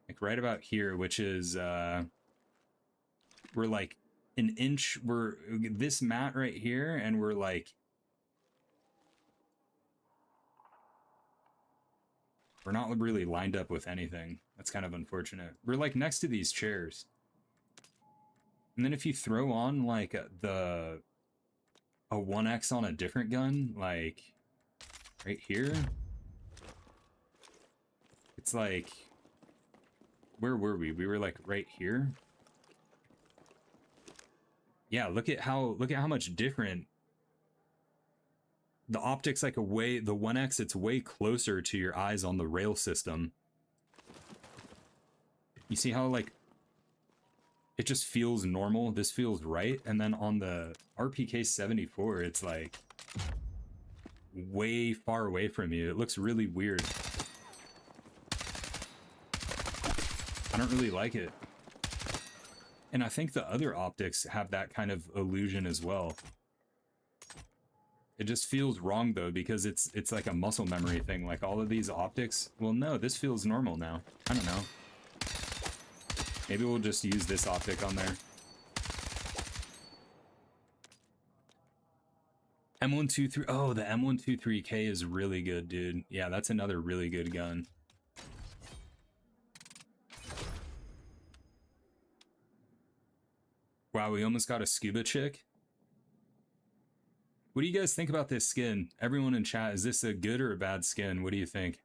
Like right about here, which is, we're like an inch, we're this mat right here, and we're like, we're not really lined up with anything. That's kind of unfortunate. We're like next to these chairs. And then if you throw on like a 1X on a different gun, like right here, it's like, where were we? We were like right here. Yeah, look at how much different the optics, like the 1X, it's way closer to your eyes on the rail system. You see how like it just feels normal? This feels right. And then on the RPK 74, it's like way far away from you. It looks really weird. I don't really like it. And I think the other optics have that kind of illusion as well. It just feels wrong though, because it's like a muscle memory thing. Like all of these optics, well, no, this feels normal now. I don't know. Maybe we'll just use this optic on there. M123, oh, the M123K is really good, dude. Yeah, that's another really good gun. Wow, we almost got a scuba chick. What do you guys think about this skin? Everyone in chat, is this a good or a bad skin? What do you think?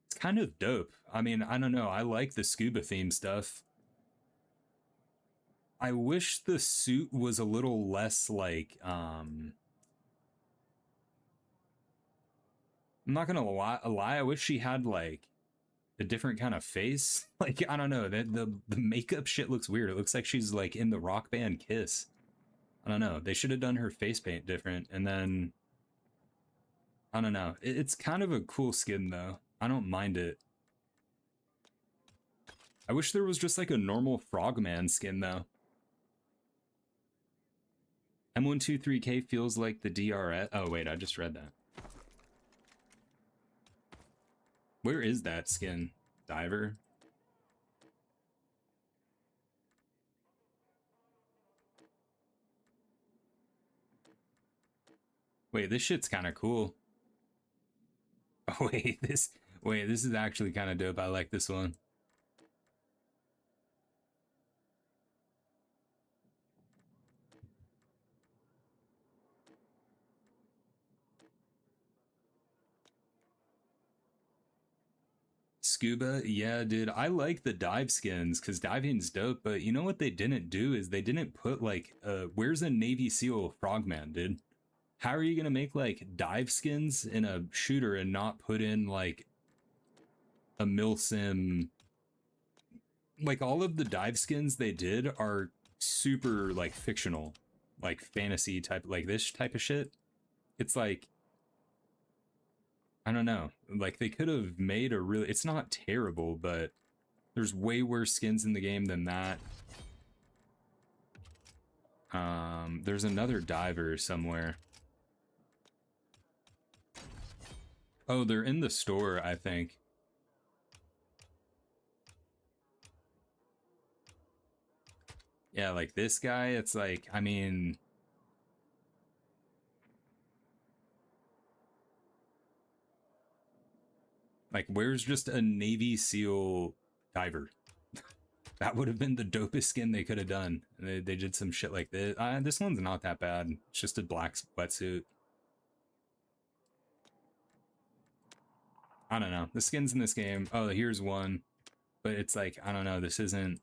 It's kind of dope. I mean, I don't know. I like the scuba theme stuff. I wish the suit was a little less like, I'm not gonna lie, I wish she had like a different kind of face. Like, I don't know, the makeup shit looks weird. It looks like she's like in the rock band Kiss. I don't know. They should have done her face paint different. And then, I don't know. It's kind of a cool skin though. I don't mind it. I wish there was just like a normal Frogman skin though. M123K feels like the DRS. Oh wait, I just read that. Where is that skin? Diver? Wait, this shit's kind of cool. Oh wait, this is actually kind of dope. I like this one. Scuba, yeah, dude. I like the dive skins because diving's dope. But you know what they didn't do is they didn't put like, where's a Navy SEAL Frogman, dude? How are you gonna make like dive skins in a shooter and not put in like a milsim? Like all of the dive skins they did are super like fictional, like fantasy type, like this type of shit. It's like, I don't know, like they could have made a really, it's not terrible, but there's way worse skins in the game than that. There's another diver somewhere. Oh, they're in the store, I think. Yeah, like this guy, it's like, I mean, like where's just a Navy SEAL diver? That would have been the dopest skin they could have done. They did some shit like this. This one's not that bad. It's just a black wetsuit. I don't know. The skins in this game. Oh, here's one. But it's like, I don't know. This isn't...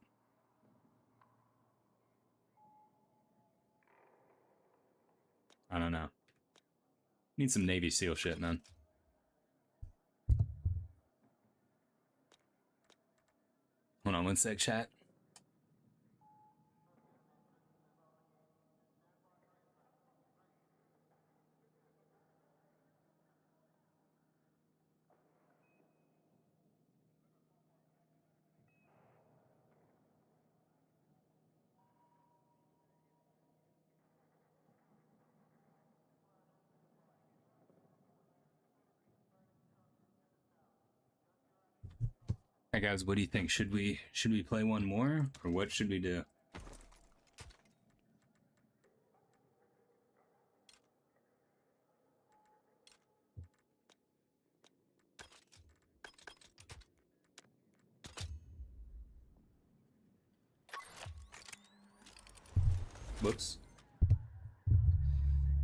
I don't know. Need some Navy SEAL shit, man. Hold on one sec, chat. Hey guys, what do you think? Should we play one more, or what should we do? Whoops.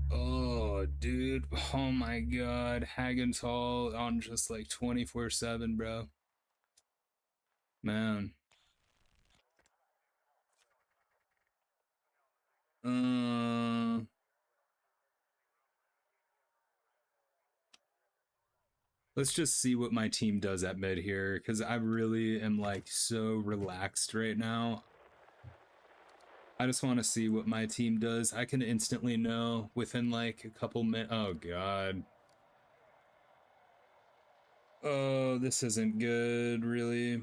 Oh, dude. Oh my god. Hagen's Hall on just like 24/7, bro. Man. Let's just see what my team does at mid here, because I really am like so relaxed right now. I just want to see what my team does. I can instantly know within like a couple minutes. Oh god. Oh, this isn't good, really.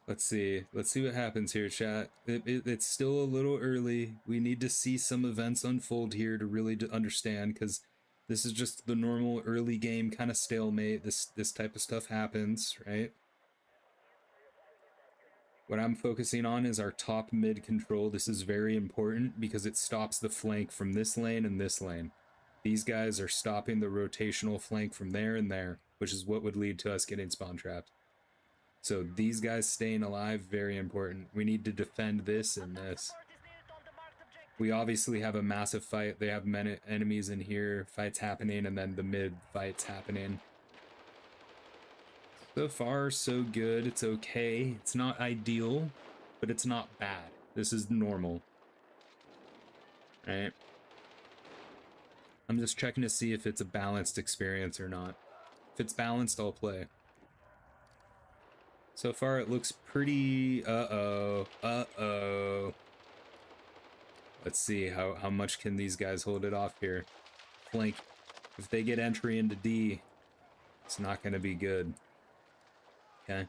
Let's see. Let's see what happens here, chat. It's still a little early. We need to see some events unfold here to really understand, because this is just the normal early game kind of stalemate. This type of stuff happens, right? What I'm focusing on is our top mid control. This is very important because it stops the flank from this lane and this lane. These guys are stopping the rotational flank from there and there, which is what would lead to us getting spawn trapped. So these guys staying alive, very important. We need to defend this and this. We obviously have a massive fight. They have many enemies in here, fights happening, and then the mid fights happening. So far, so good. It's okay. It's not ideal, but it's not bad. This is normal. Right? I'm just checking to see if it's a balanced experience or not. If it's balanced, I'll play. So far, it looks pretty... Uh-oh. Uh-oh. Let's see, how much can these guys hold it off here? Flank. If they get entry into D, it's not going to be good. Okay?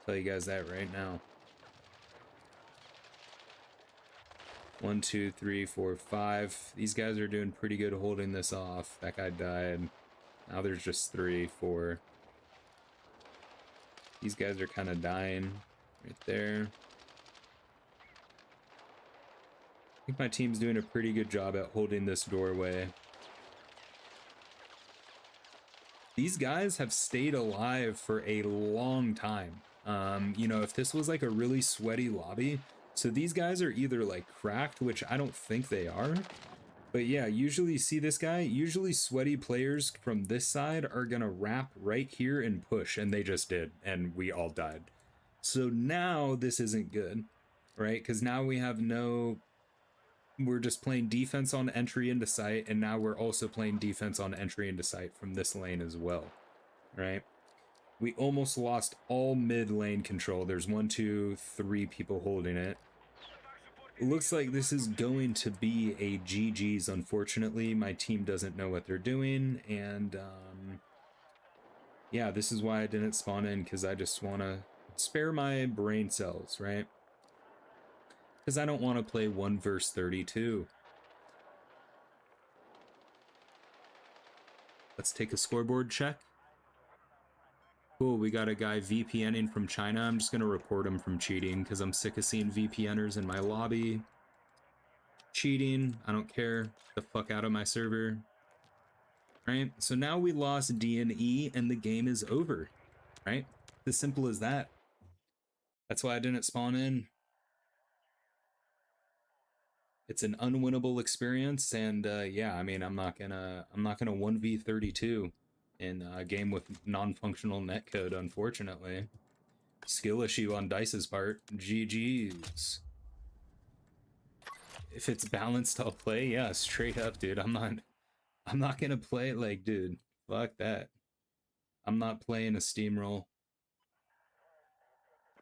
Tell you guys that right now. 1, 2, 3, 4, 5. These guys are doing pretty good holding this off. That guy died. Now there's just 3, 4. These guys are kind of dying right there. I think my team's doing a pretty good job at holding this doorway. These guys have stayed alive for a long time. You know, if this was like a really sweaty lobby, so these guys are either like cracked, which I don't think they are. But yeah, usually you see this guy, usually sweaty players from this side are gonna wrap right here and push, and they just did, and we all died. So now this isn't good, right? Because now we have no... We're just playing defense on entry into sight, and now we're also playing defense on entry into sight from this lane as well, right? We almost lost all mid lane control. There's 1, 2, 3 people holding it. It looks like this is going to be a GG's, unfortunately. My team doesn't know what they're doing, and yeah, this is why I didn't spawn in, because I just want to spare my brain cells, right? Because I don't want to play 1 versus 32. Let's take a scoreboard check. Cool, we got a guy VPNing from China. I'm just going to report him from cheating because I'm sick of seeing VPNers in my lobby. cheating. I don't care. Get the fuck out of my server. Right? So now we lost D and E and the game is over. Right? As simple as that. That's why I didn't spawn in. It's an unwinnable experience, and yeah, I mean, I'm not gonna 1v32 in a game with non-functional netcode, unfortunately. Skill issue on Dice's part. GG's. If it's balanced, I'll play. Yeah, straight up, dude. I'm not gonna play it like, dude. Fuck that. I'm not playing a steamroll.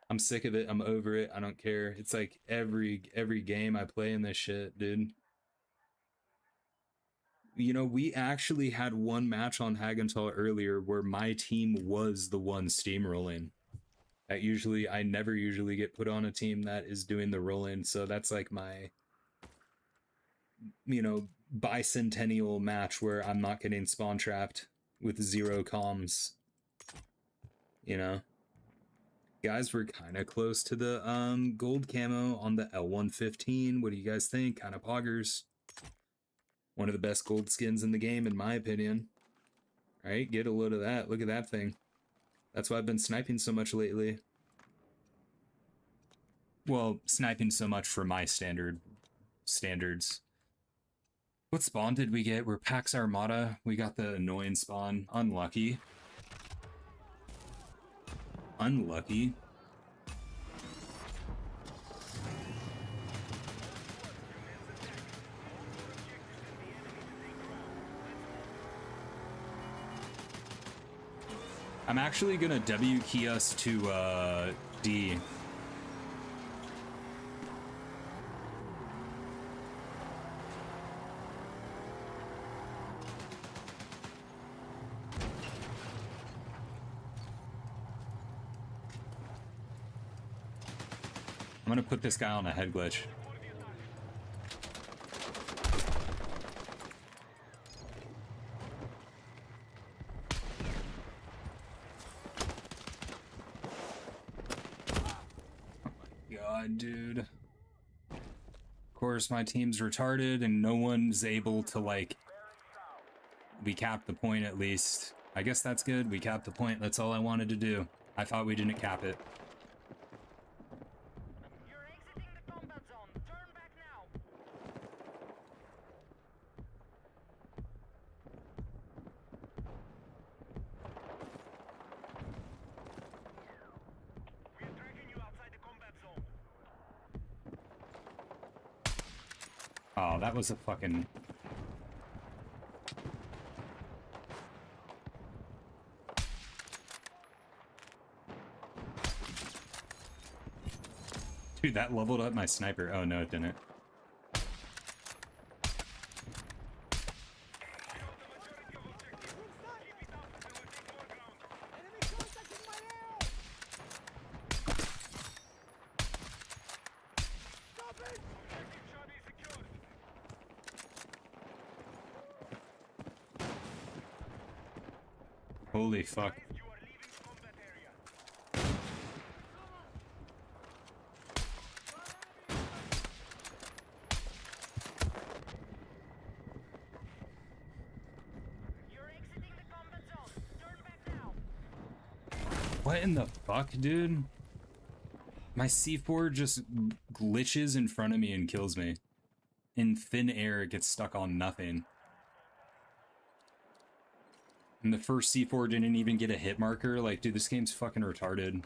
I'm sick of it. I'm over it. I don't care. It's like every game I play in this shit, dude. You know, we actually had one match on Hagenthal earlier where my team was the one steamrolling. I never usually get put on a team that is doing the rolling, so that's like my, you know, bicentennial match where I'm not getting spawn trapped with 0 comms. You know? Guys, we're kind of close to the gold camo on the L115. What do you guys think? Kind of poggers. One of the best gold skins in the game, in my opinion. Right? Get a load of that. Look at that thing. That's why I've been sniping so much lately. Well, sniping so much for my standards. What spawn did we get? We're Pax Armada. We got the annoying spawn. Unlucky. Unlucky. I'm actually gonna W key us to D. I'm gonna put this guy on a head glitch. God, dude. Of course, my team's retarded and no one's able to, like... We capped the point at least. I guess that's good. We capped the point. That's all I wanted to do. I thought we didn't cap it.
You're exiting the combat zone. Turn back now.
We are tracking you outside the combat zone.
Oh, that was a fucking... Dude, that leveled up my sniper. Oh, no, it didn't.
Enemy contact in my AO! Stop it!
Objective Charlie secured.
Holy fuck.
You are leaving the combat area.
You're exiting the combat zone. Turn back now.
What in the fuck, dude? My C4 just glitches in front of me and kills me. In thin air, it gets stuck on nothing. And the first C4 didn't even get a hit marker. Like, dude, this game's fucking retarded.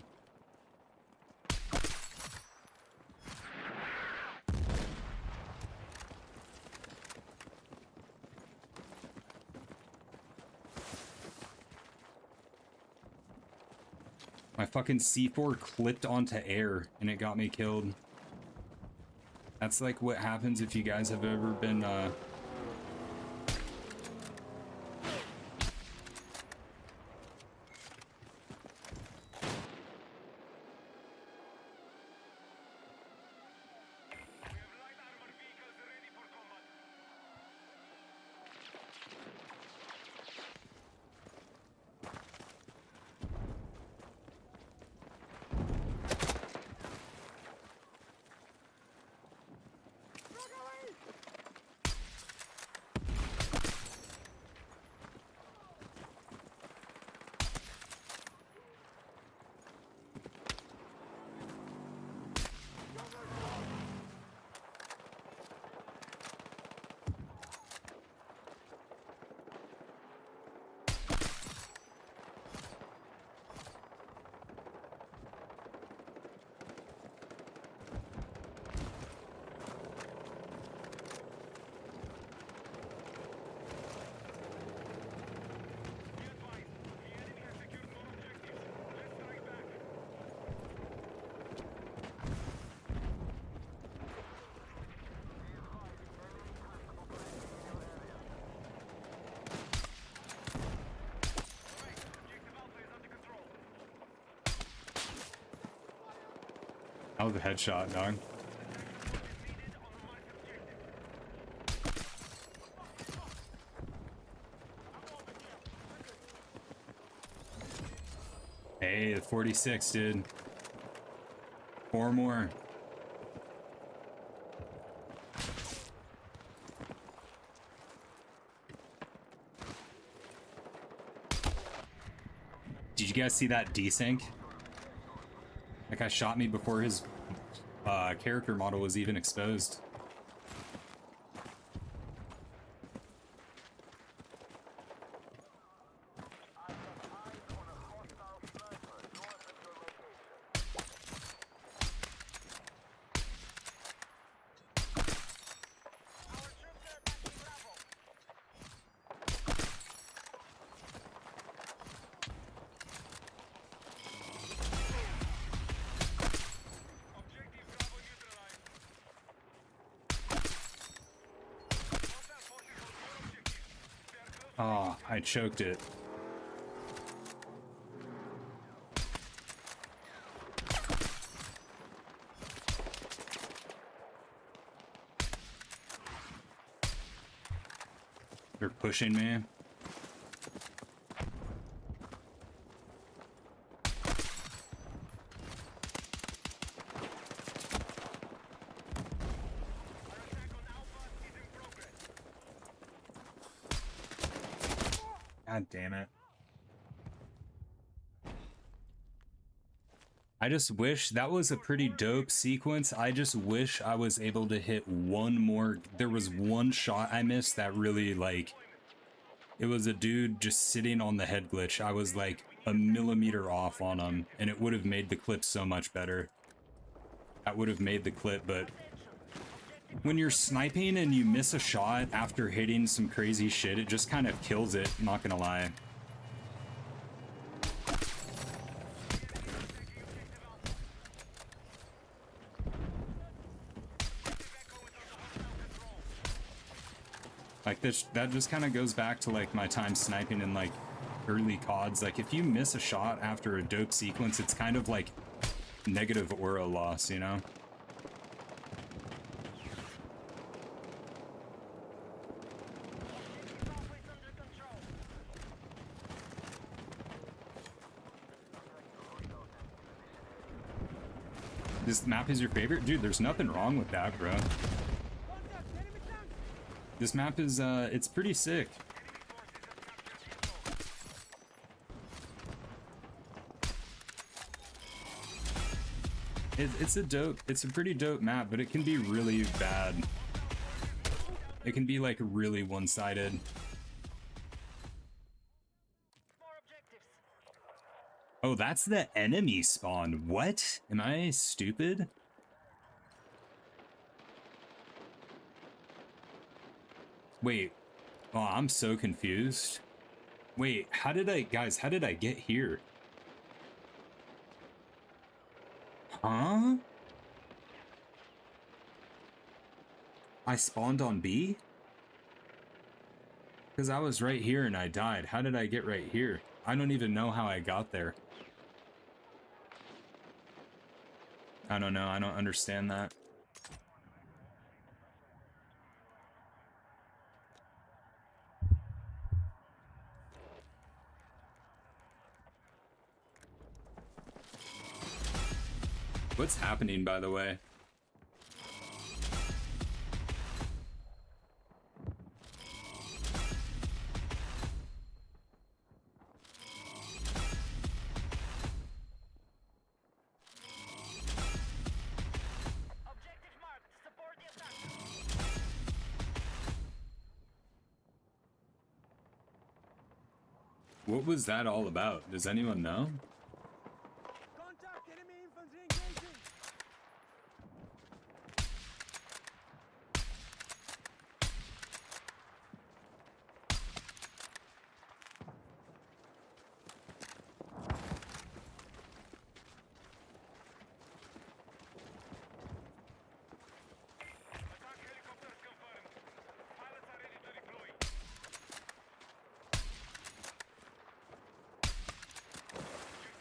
My fucking C4 clipped onto air and it got me killed. That's like what happens if you guys have ever been,
We have light armor vehicles ready for combat.
Run away!
That was a headshot, dog.
Needed on the marked objective.
Hey, the 46, dude. 4 more. Did you guys see that desync? That guy shot me before his character model was even exposed.
Our troops are attacking Bravo.
Objective Bravo neutralized. Hostile forces on your objective. They are close to
Oh, I choked it. They're pushing me.
Our attack on Alpha is in progress.
God damn it. I just wish that was a pretty dope sequence. I just wish I was able to hit one more. There was one shot I missed that really, like, it was a dude just sitting on the head glitch. I was like a millimeter off on him, and it would have made the clip so much better. That would have made the clip, but when you're sniping and you miss a shot after hitting some crazy shit, it just kind of kills it, not gonna lie. Like this, that just kind of goes back to like my time sniping in like early CODs. Like if you miss a shot after a dope sequence, it's kind of like negative aura loss, you know?
Bravo is under control.
This map is your favorite? Dude, there's nothing wrong with that, bro.
Contact! Enemy tank!
This map is, it's pretty sick. It's a pretty dope map, but it can be really bad. It can be like really one-sided.
More objectives.
Oh, that's the enemy spawn. What? Am I stupid? Wait. Oh, I'm so confused. Wait, how did I get here? Huh? I spawned on B? Because I was right here and I died. How did I get right here? I don't even know how I got there. I don't know. I don't understand that. What's happening, by the way?
Objective marked. Support the attack.
What was that all about? Does anyone know?
Contact! Enemy infantry engaging!
Attack helicopters confirmed. Pilots are ready to deploy. Objective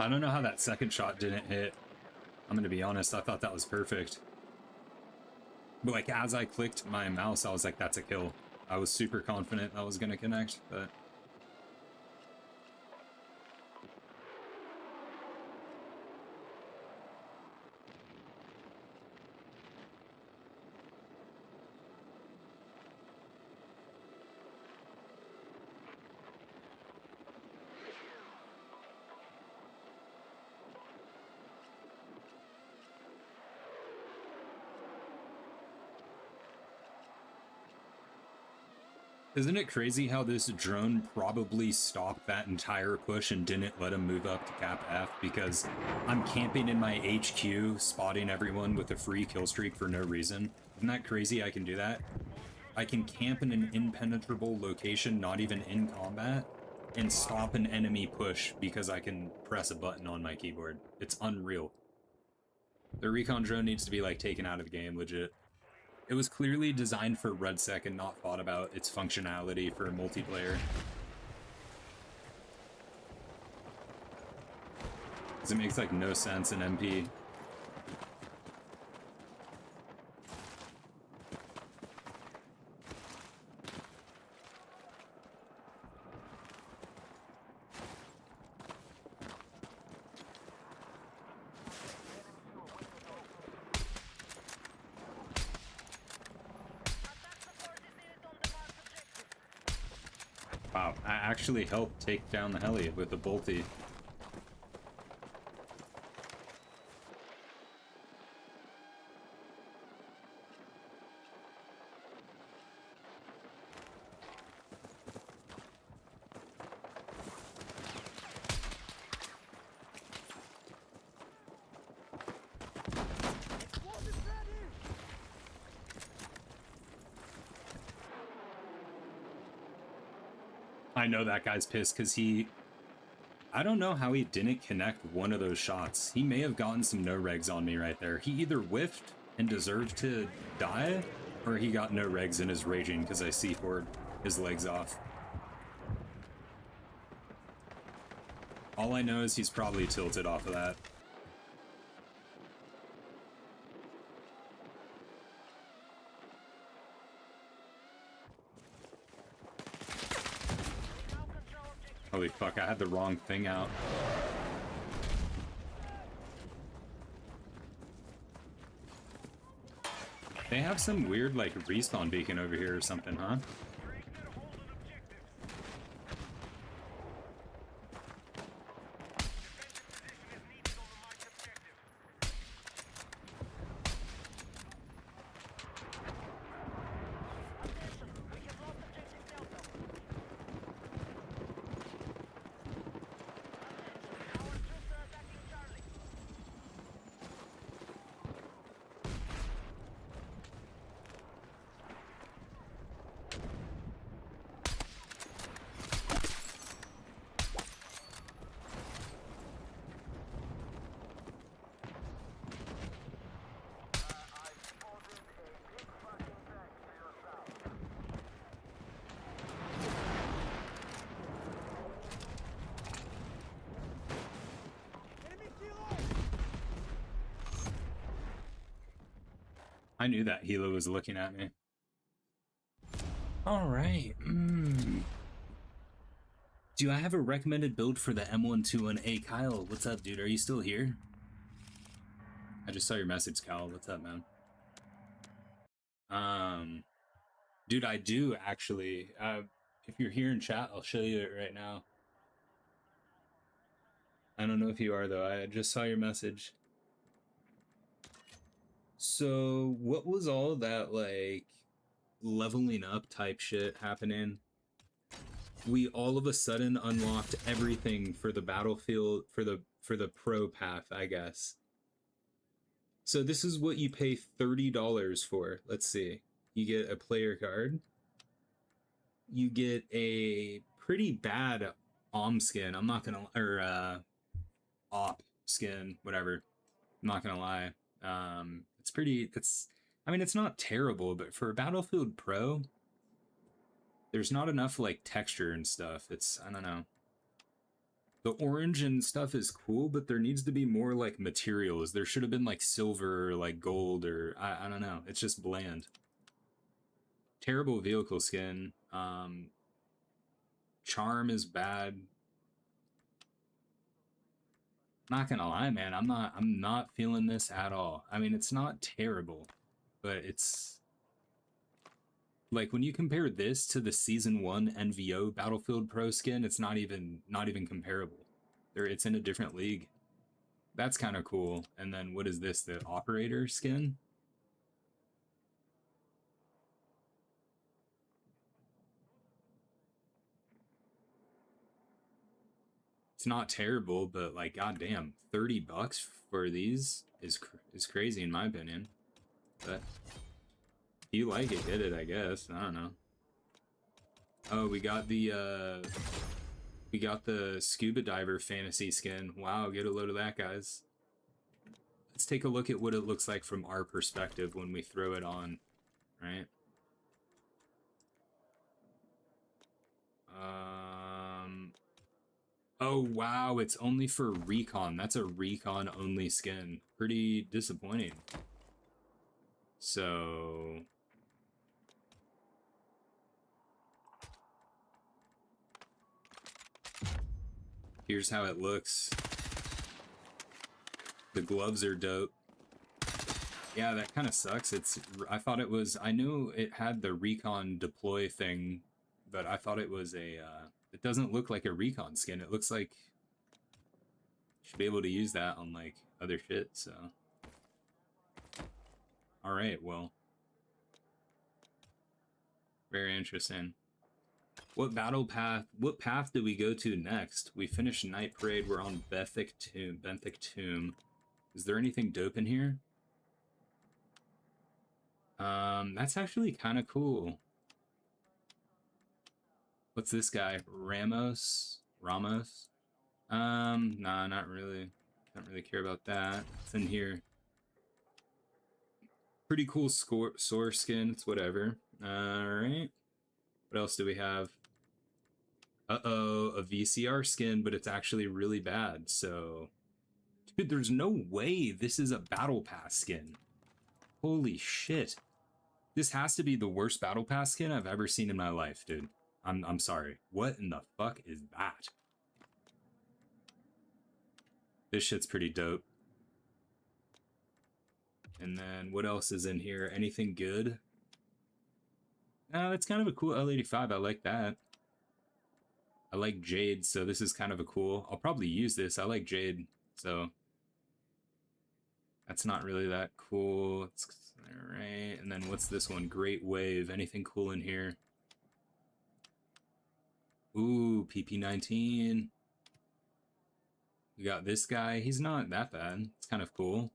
I don't know how that second shot didn't hit. I'm gonna be honest, I thought that was perfect. But like as I clicked my mouse, I was like, that's a kill. I was super confident that was gonna connect, but isn't it crazy how this drone probably stopped that entire push and didn't let him move up to cap F because I'm camping in my HQ, spotting everyone with a free kill streak for no reason? Isn't that crazy I can do that? I can camp in an impenetrable location, not even in combat, and stop an enemy push because I can press a button on my keyboard. It's unreal. The recon drone needs to be like taken out of the game, legit. It was clearly designed for RedSec and not thought about its functionality for multiplayer. Because it makes like no sense in MP. Wow, I actually helped take down the heli with the bolty. I know that guy's pissed because I don't know how he didn't connect one of those shots. He may have gotten some no regs on me right there. He either whiffed and deserved to die, or he got no regs and is raging because I C4'd his legs off. All I know is he's probably tilted off of that. Holy fuck, I had the wrong thing out. They have some weird, like, respawn beacon over here or something, huh? I knew that Hilo was looking at me. All right. Do I have a recommended build for the M121A? Kyle, what's up, dude? Are you still here? I just saw your message, Kyle. What's up, man? Dude, I do actually. If you're here in chat, I'll show you it right now. I don't know if you are though. I just saw your message. So, what was all that like leveling up type shit happening? We all of a sudden unlocked everything for the battlefield for the pro path, I guess. So this is what you pay $30 for. Let's see. You get a player card. You get a pretty bad OM skin. I'm not gonna, or op skin, whatever. I'm not gonna lie. I mean, it's not terrible, but for Battlefield Pro, there's not enough like texture and stuff. I don't know. The orange and stuff is cool, but there needs to be more like materials. There should have been like silver or like gold or I don't know. It's just bland. Terrible vehicle skin. Charm is bad. Not gonna lie, man. I'm not feeling this at all. I mean, it's not terrible, but it's like when you compare this to the season 1 NVO Battlefield Pro skin, it's not even comparable. It's in a different league. That's kind of cool. And then what is this? The operator skin? It's not terrible, but like goddamn, $30 for these is crazy in my opinion. But if you like it, get it, I guess. I don't know. Oh, we got the scuba diver fantasy skin. Wow, get a load of that, guys. Let's take a look at what it looks like from our perspective when we throw it on, right? Oh wow, it's only for recon. That's a recon only skin. Pretty disappointing. So here's how it looks. The gloves are dope. Yeah, that kind of sucks. I thought it was, I knew it had the recon deploy thing, but I thought it was it doesn't look like a recon skin. It looks like you should be able to use that on like other shit, so. All right, well. Very interesting. What path do we go to next? We finished Night Parade, we're on Benthic Tomb. Is there anything dope in here? That's actually kind of cool. What's this guy? Ramos? Nah, not really. Don't really care about that. What's in here? Pretty cool sword skin. It's whatever. Alright. What else do we have? Uh-oh, a VCR skin, but it's actually really bad, so... Dude, there's no way this is a Battle Pass skin. Holy shit. This has to be the worst Battle Pass skin I've ever seen in my life, dude. I'm sorry. What in the fuck is that? This shit's pretty dope. And then what else is in here? Anything good? That's kind of a cool L85. I like that. I like Jade, so this is kind of a cool. I'll probably use this. I like Jade, so that's not really that cool. All right, and then what's this one? Great Wave. Anything cool in here? Ooh, PP19. We got this guy. He's not that bad. It's kind of cool.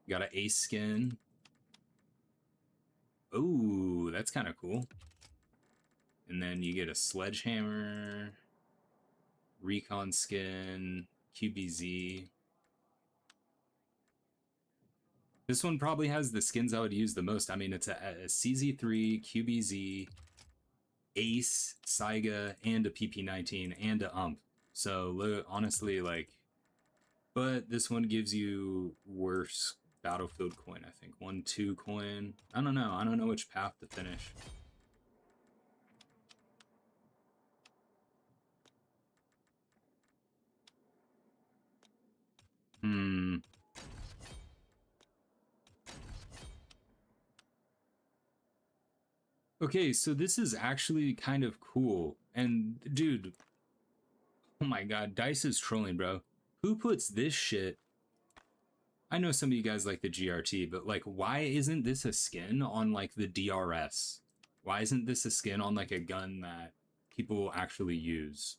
We got an Ace skin. Ooh, that's kind of cool. And then you get a Sledgehammer, Recon skin, QBZ. This one probably has the skins I would use the most. I mean, it's a CZ3, QBZ, Ace, Saiga, and a PP19, and a UMP. So, honestly, like... But this one gives you worse Battlefield coin, I think. 1-2 coin. I don't know. I don't know which path to finish. Okay, so this is actually kind of cool. And, dude, oh my god, DICE is trolling, bro. Who puts this shit? I know some of you guys like the GRT, but, like, why isn't this a skin on, like, the DRS? Why isn't this a skin on, like, a gun that people actually use?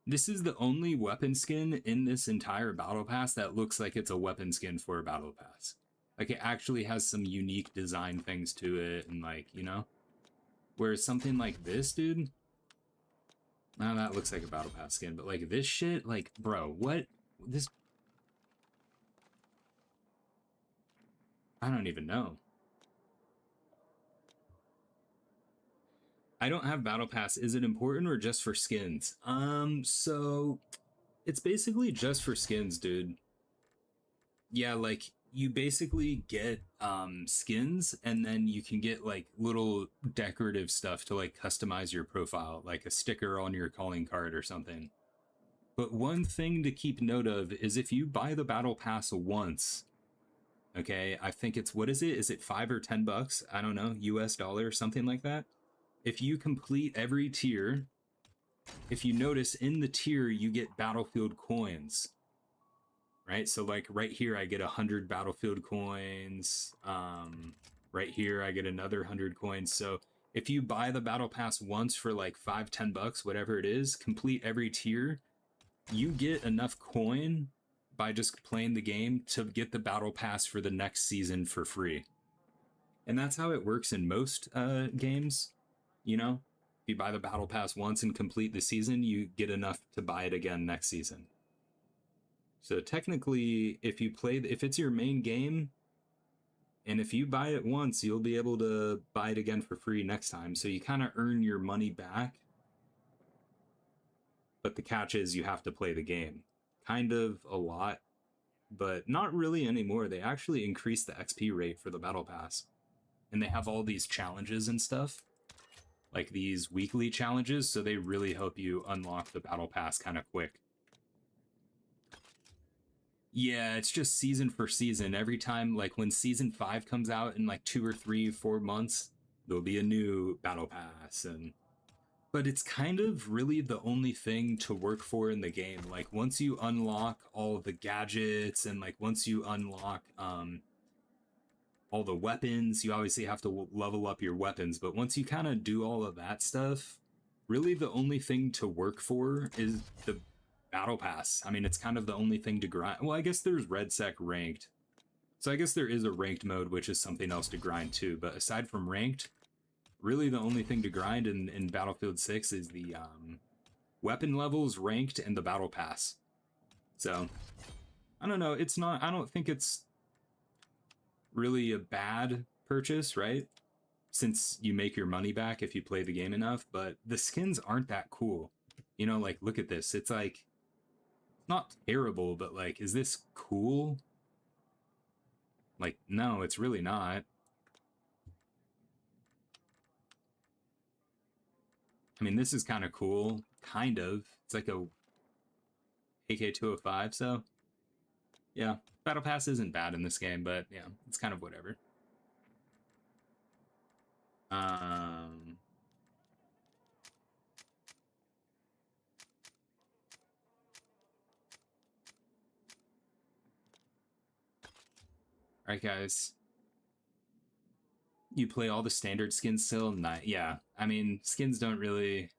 This is the only weapon skin in this entire Battle Pass that looks like it's a weapon skin for a Battle Pass. Like, it actually has some unique design things to it, and, like, you know? Whereas something like this, dude... Now that looks like a Battle Pass skin, but, like, this shit, like, bro, what? This... I don't even know. I don't have battle pass. Is it important or just for skins? So it's basically just for skins, dude. Yeah, like you basically get skins, and then you can get like little decorative stuff to like customize your profile, like a sticker on your calling card or something. But one thing to keep note of is if you buy the battle pass once, okay, I think it's, what is it? Is it $5 or $10? I don't know, US dollar, something like that. If you complete every tier, if you notice in the tier, you get battlefield coins, right? So like right here, I get 100 battlefield coins. Right here, I get another 100 coins. So if you buy the battle pass once for like $5-10, whatever it is, complete every tier, you get enough coin by just playing the game to get the battle pass for the next season for free. And that's how it works in most games. You know, if you buy the battle pass once and complete the season, you get enough to buy it again next season. So technically, if you play, if it's your main game, and if you buy it once, you'll be able to buy it again for free next time. So you kind of earn your money back. But the catch is you have to play the game. Kind of a lot, but not really anymore. They actually increased the XP rate for the battle pass. And they have all these challenges and stuff, like these weekly challenges, so they really help you unlock the battle pass kind of quick. Yeah, it's just season for season. Every time, like when season 5 comes out in like 2 or 3, 4 months, there'll be a new battle pass. But it's kind of really the only thing to work for in the game. Like once you unlock all the gadgets, and like once you unlock all the weapons, you obviously have to level up your weapons, but once you kind of do all of that stuff, really the only thing to work for is the battle pass. I mean, it's kind of the only thing to grind. Well, I guess there's Red Sec ranked, so I guess there is a ranked mode, which is something else to grind too. But aside from ranked, really the only thing to grind in Battlefield 6 is the weapon levels, ranked, and the battle pass. So I don't know, it's not, I don't think it's really a bad purchase, right? Since you make your money back if you play the game enough, but the skins aren't that cool. You know, like look at this. It's like not terrible, but like, is this cool? Like, no, it's really not. I mean, this is kind of cool, kind of. It's like a AK-205, so yeah, battle pass isn't bad in this game, but yeah, it's kind of whatever. All right, guys. You play all the standard skins still? Not, yeah. I mean, skins don't really.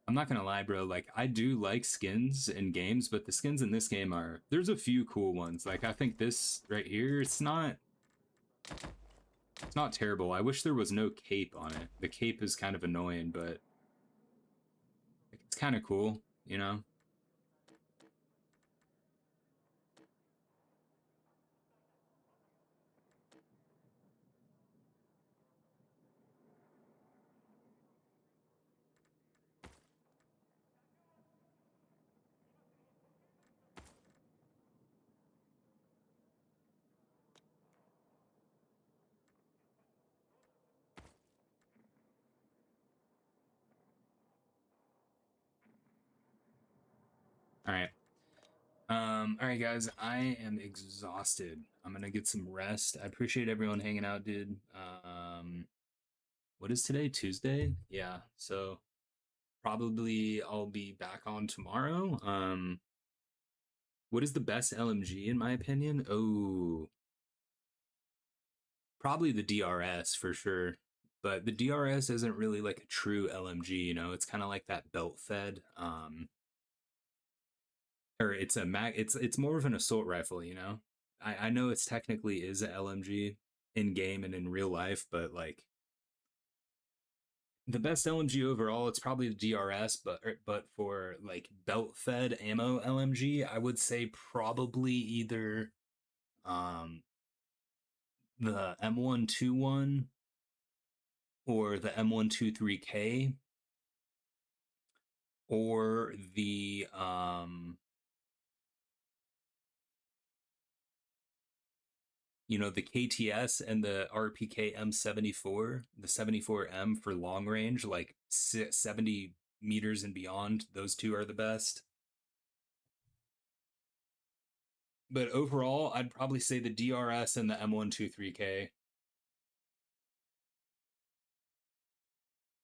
I'm not gonna lie, bro. Like, I do like skins in games, but the skins in this game are. There's a few cool ones. Like, I think this right here, it's not. It's not terrible. I wish there was no cape on it. The cape is kind of annoying, but it's kind of cool, you know? All right. All right, guys, I am exhausted. I'm gonna get some rest. I appreciate everyone hanging out, dude. What is today? Tuesday? Yeah, so probably I'll be back on tomorrow. What is the best LMG in my opinion? Oh, probably the DRS for sure. But the DRS isn't really like a true LMG, you know, it's kind of like that belt fed. Or it's a mag, it's more of an assault rifle, you know. I know it's technically is a LMG in game and in real life, but like the best LMG overall, it's probably the DRS, but for like belt fed ammo LMG, I would say probably either the M121 or the M123K, or the the KTS and the RPK M74, the 74M for long range, like 70 meters and beyond. Those two are the best. But overall, I'd probably say the DRS and the M123K.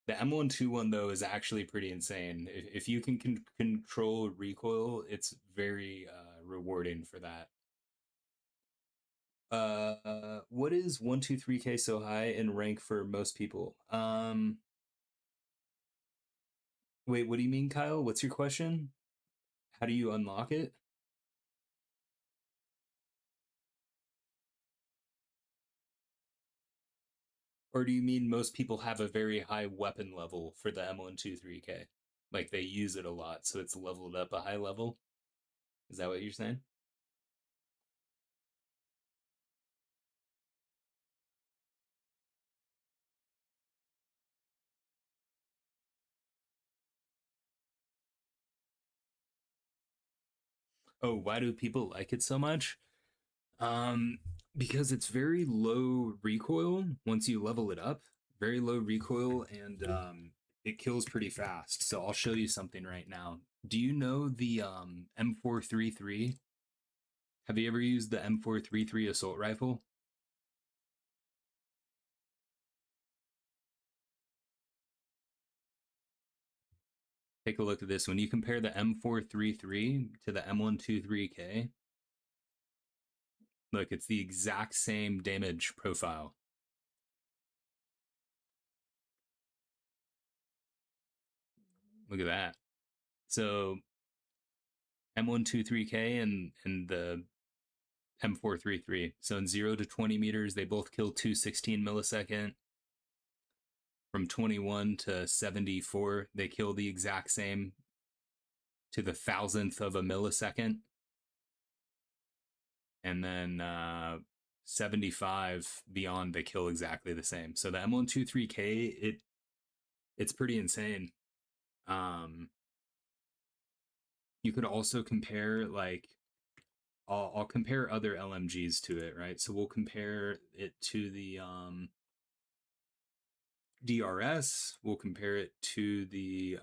The M121 though is actually pretty insane. If you can control recoil, it's very rewarding for that. What is 123K so high in rank for most people? Wait, what do you mean, Kyle? What's your question? How do you unlock it? Or do you mean most people have a very high weapon level for the M123K? Like they use it a lot, so it's leveled up a high level? Is that what you're saying? Oh, why do people like it so much? Um, because it's very low recoil once you level it up. Very low recoil, and it kills pretty fast. So I'll show you something right now. Do you know the M433? Have you ever used the M433 assault rifle? Take a look at this. When you compare the M433 to the M123K, look, it's the exact same damage profile. Look at that. So M123K and the M433. So in 0 to 20 meters, they both kill 216 millisecond. From 21 to 74, they kill the exact same to the thousandth of a millisecond. And then 75 beyond, they kill exactly the same. So the M123K, it's pretty insane. You could also compare, like, I'll compare other LMGs to it, right? So we'll compare it to the DRS. We'll compare it to the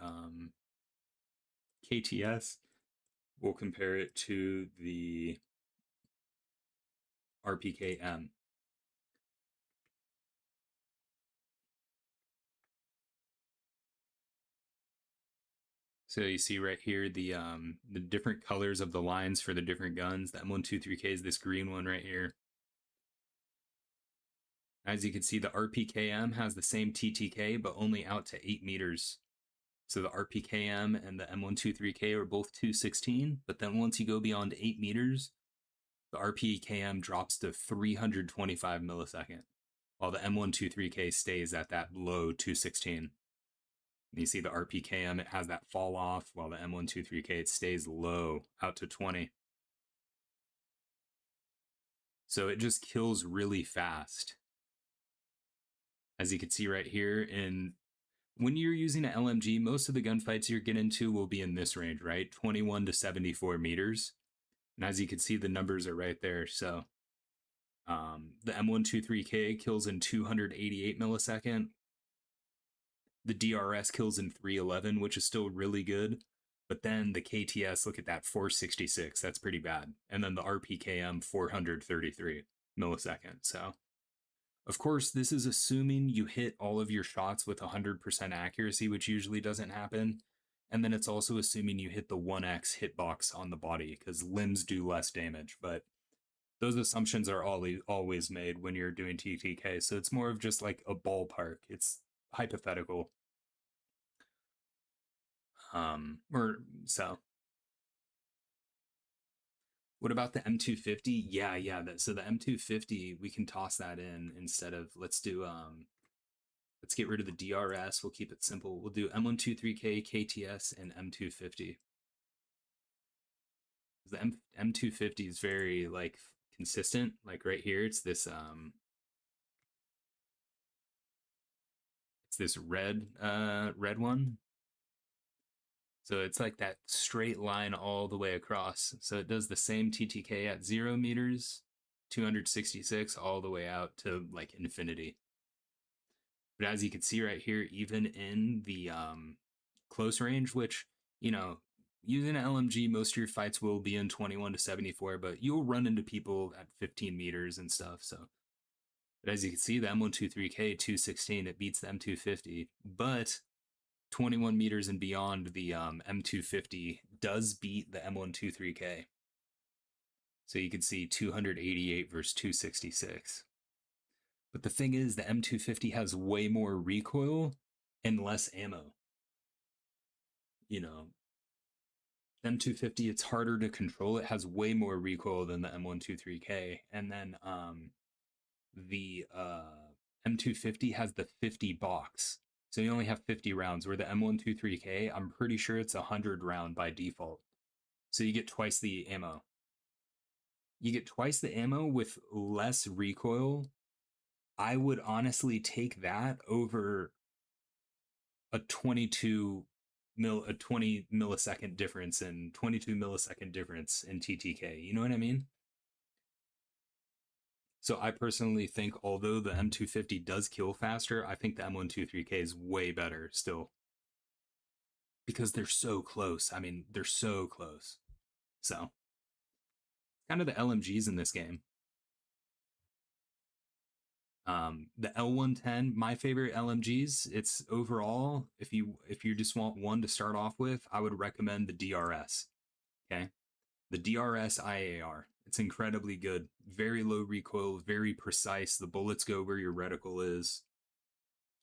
KTS. We'll compare it to the RPKM. So you see right here the different colors of the lines for the different guns. The M123K is this green one right here. As you can see, the RPKM has the same TTK, but only out to 8 meters. So the RPKM and the M123K are both 216, but then once you go beyond 8 meters, the RPKM drops to 325 millisecond, while the M123K stays at that low 216. And you see the RPKM, it has that fall off, while the M123K, it stays low out to 20. So it just kills really fast. As you can see right here, in when you're using an LMG, most of the gunfights you're getting into will be in this range, right? 21 to 74 meters. And as you can see, the numbers are right there. So the M123K kills in 288 millisecond. The DRS kills in 311, which is still really good. But then the KTS, look at that, 466. That's pretty bad. And then the RPKM, 433 millisecond. So, of course, this is assuming you hit all of your shots with 100% accuracy, which usually doesn't happen. And then it's also assuming you hit the 1x hitbox on the body, because limbs do less damage. But those assumptions are always made when you're doing TTK. So it's more of just like a ballpark. It's hypothetical. Or so. What about the M250? Yeah. So the M250, we can toss that in instead of, let's get rid of the DRS. We'll keep it simple. We'll do M123K, KTS, and M250. The M250 is very like consistent. Like right here, it's this It's this red one. So it's like that straight line all the way across. So it does the same TTK at 0 meters, 266, all the way out to like infinity. But as you can see right here, even in the close range, which, you know, using an LMG, most of your fights will be in 21 to 74, but you'll run into people at 15 meters and stuff. So, but as you can see, the M123K 216, it beats the M250, but 21 meters and beyond, the M250 does beat the M123K. So you can see 288 versus 266. But the thing is, the M250 has way more recoil and less ammo. You know, M250, it's harder to control. It has way more recoil than the M123K. And then the M250 has the 50 box. So you only have 50 rounds, where the M123K, I'm pretty sure it's 100 round by default. So you get twice the ammo. You get twice the ammo with less recoil. I would honestly take that over a 20 millisecond difference in 22 millisecond difference in TTK. You know what I mean? So I personally think, although the M250 does kill faster, I think the M123K is way better still. Because they're so close. I mean, they're so close. So, kind of the LMGs in this game. The L110, my favorite LMGs. It's overall, if you just want one to start off with, I would recommend the DRS. Okay, the DRS IAR. It's incredibly good. Very low recoil, very precise. The bullets go where your reticle is.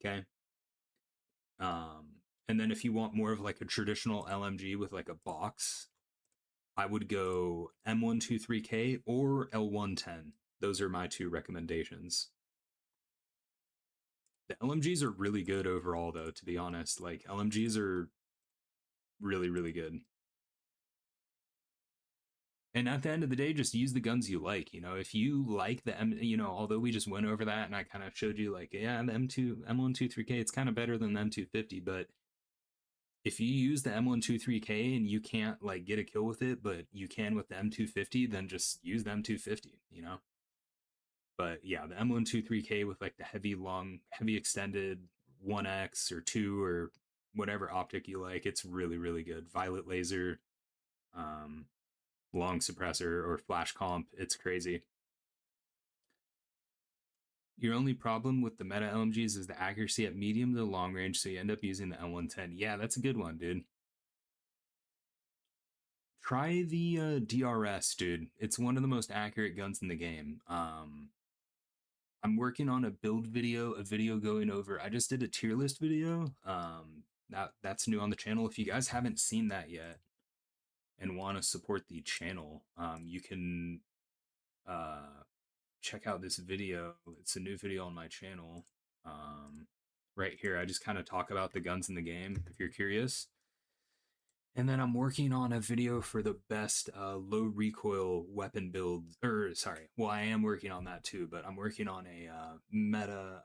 Okay. And then if you want more of like a traditional LMG with like a box, I would go M123K or L110. Those are my two recommendations. The LMGs are really good overall, though, to be honest. Like, LMGs are really, really good. And at the end of the day, just use the guns you like. You know, if you like the although we just went over that and I kind of showed you, like, yeah, the M123K, it's kind of better than the M250, but if you use the M123K and you can't, like, get a kill with it, but you can with the M250, then just use the M250, you know? But yeah, the M123K with like the heavy extended 1X or 2 or whatever optic you like, it's really, really good. Violet laser, long suppressor, or flash comp, it's crazy. Your only problem with the meta LMGs is the accuracy at medium to long range, so you end up using the L110. Yeah, that's a good one, dude. Try the DRS, dude. It's one of the most accurate guns in the game. I'm working on a build video, a video going over. I just did a tier list video. That's new on the channel. If you guys haven't seen that yet and want to support the channel, you can check out this video. It's a new video on my channel. Right here, I just kind of talk about the guns in the game if you're curious. And then I'm working on a video for the best low recoil weapon builds. Well, I am working on that too, but I'm working on a meta,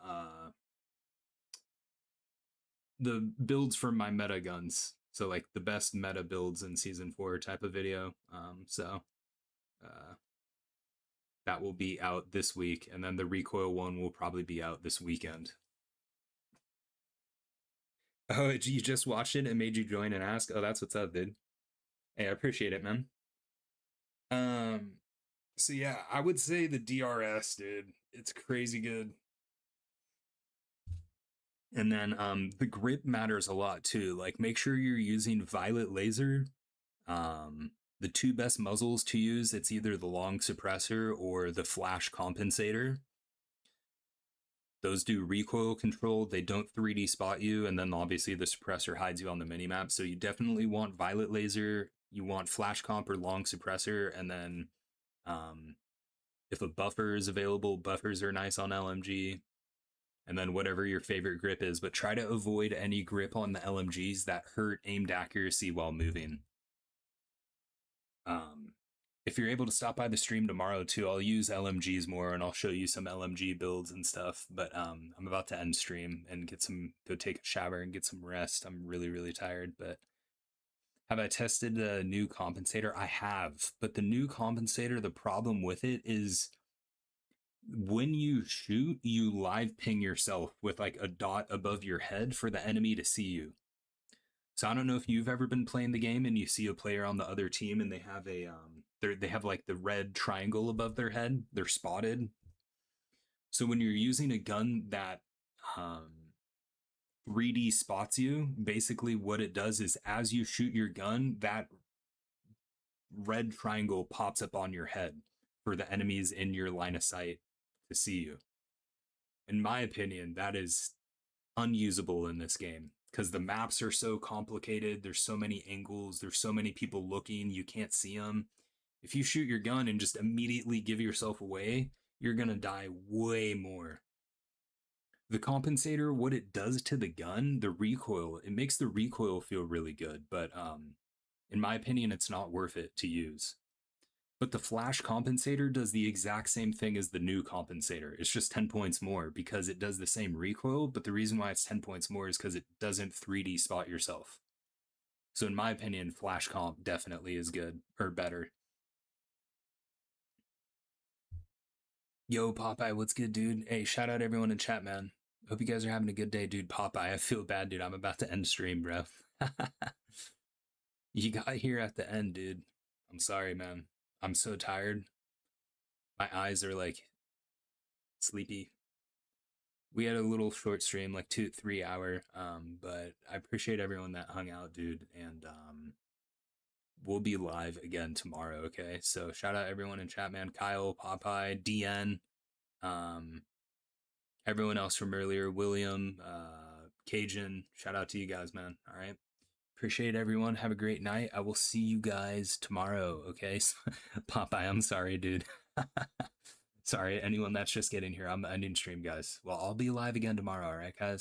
the builds for my meta guns. So like the best meta builds in season 4 type of video. That will be out this week, and then the recoil one will probably be out this weekend. Oh, you just watched it and made you join and ask? Oh, that's what's up, dude. Hey, I appreciate it, man. So yeah, I would say the DRS, dude. It's crazy good. And then the grip matters a lot too. Like, make sure you're using violet laser. The two best muzzles to use, it's either the long suppressor or the flash compensator. Those do recoil control. They don't 3D spot you, and then obviously the suppressor hides you on the minimap. So you definitely want violet laser. You want flash comp or long suppressor, and then if a buffer is available, buffers are nice on LMG. And then whatever your favorite grip is, but try to avoid any grip on the LMGs that hurt aimed accuracy while moving. if you're able to stop by the stream tomorrow too, I'll use LMGs more and I'll show you some LMG builds and stuff. But I'm about to end stream and go take a shower and get some rest. I'm really, really tired. But have I tested the new compensator? I have. But the new compensator, the problem with it is when you shoot, you live ping yourself with like a dot above your head for the enemy to see you. So I don't know if you've ever been playing the game and you see a player on the other team and they have they have like the red triangle above their head. They're spotted. So when you're using a gun that 3D spots you, basically what it does is as you shoot your gun, that red triangle pops up on your head for the enemies in your line of sight to see you. In my opinion, that is unusable in this game because the maps are so complicated. There's so many angles. There's so many people looking. You can't see them. If you shoot your gun and just immediately give yourself away, you're going to die way more. The compensator, what it does to the gun, the recoil, it makes the recoil feel really good. But in my opinion, it's not worth it to use. But the flash compensator does the exact same thing as the new compensator. It's just 10 points more because it does the same recoil, but the reason why it's 10 points more is because it doesn't 3D spot yourself. So in my opinion, flash comp definitely is good, or better. Yo, Popeye, what's good, dude? Hey, shout out everyone in chat, man. Hope you guys are having a good day, dude. Popeye, I feel bad, dude. I'm about to end stream, bro. You got here at the end, dude. I'm sorry, man. I'm so tired. My eyes are like sleepy. We had a little short stream, like 2-3 hour. But I appreciate everyone that hung out, dude. And we'll be live again tomorrow, okay? So shout out everyone in chat, man. Kyle, Popeye, DN, everyone else from earlier, William, Cajun. Shout out to you guys, man. All right. Appreciate everyone. Have a great night. I will see you guys tomorrow, okay? Popeye, I'm sorry, dude. Sorry, anyone that's just getting here. I'm ending stream, guys. Well, I'll be live again tomorrow, all right, guys?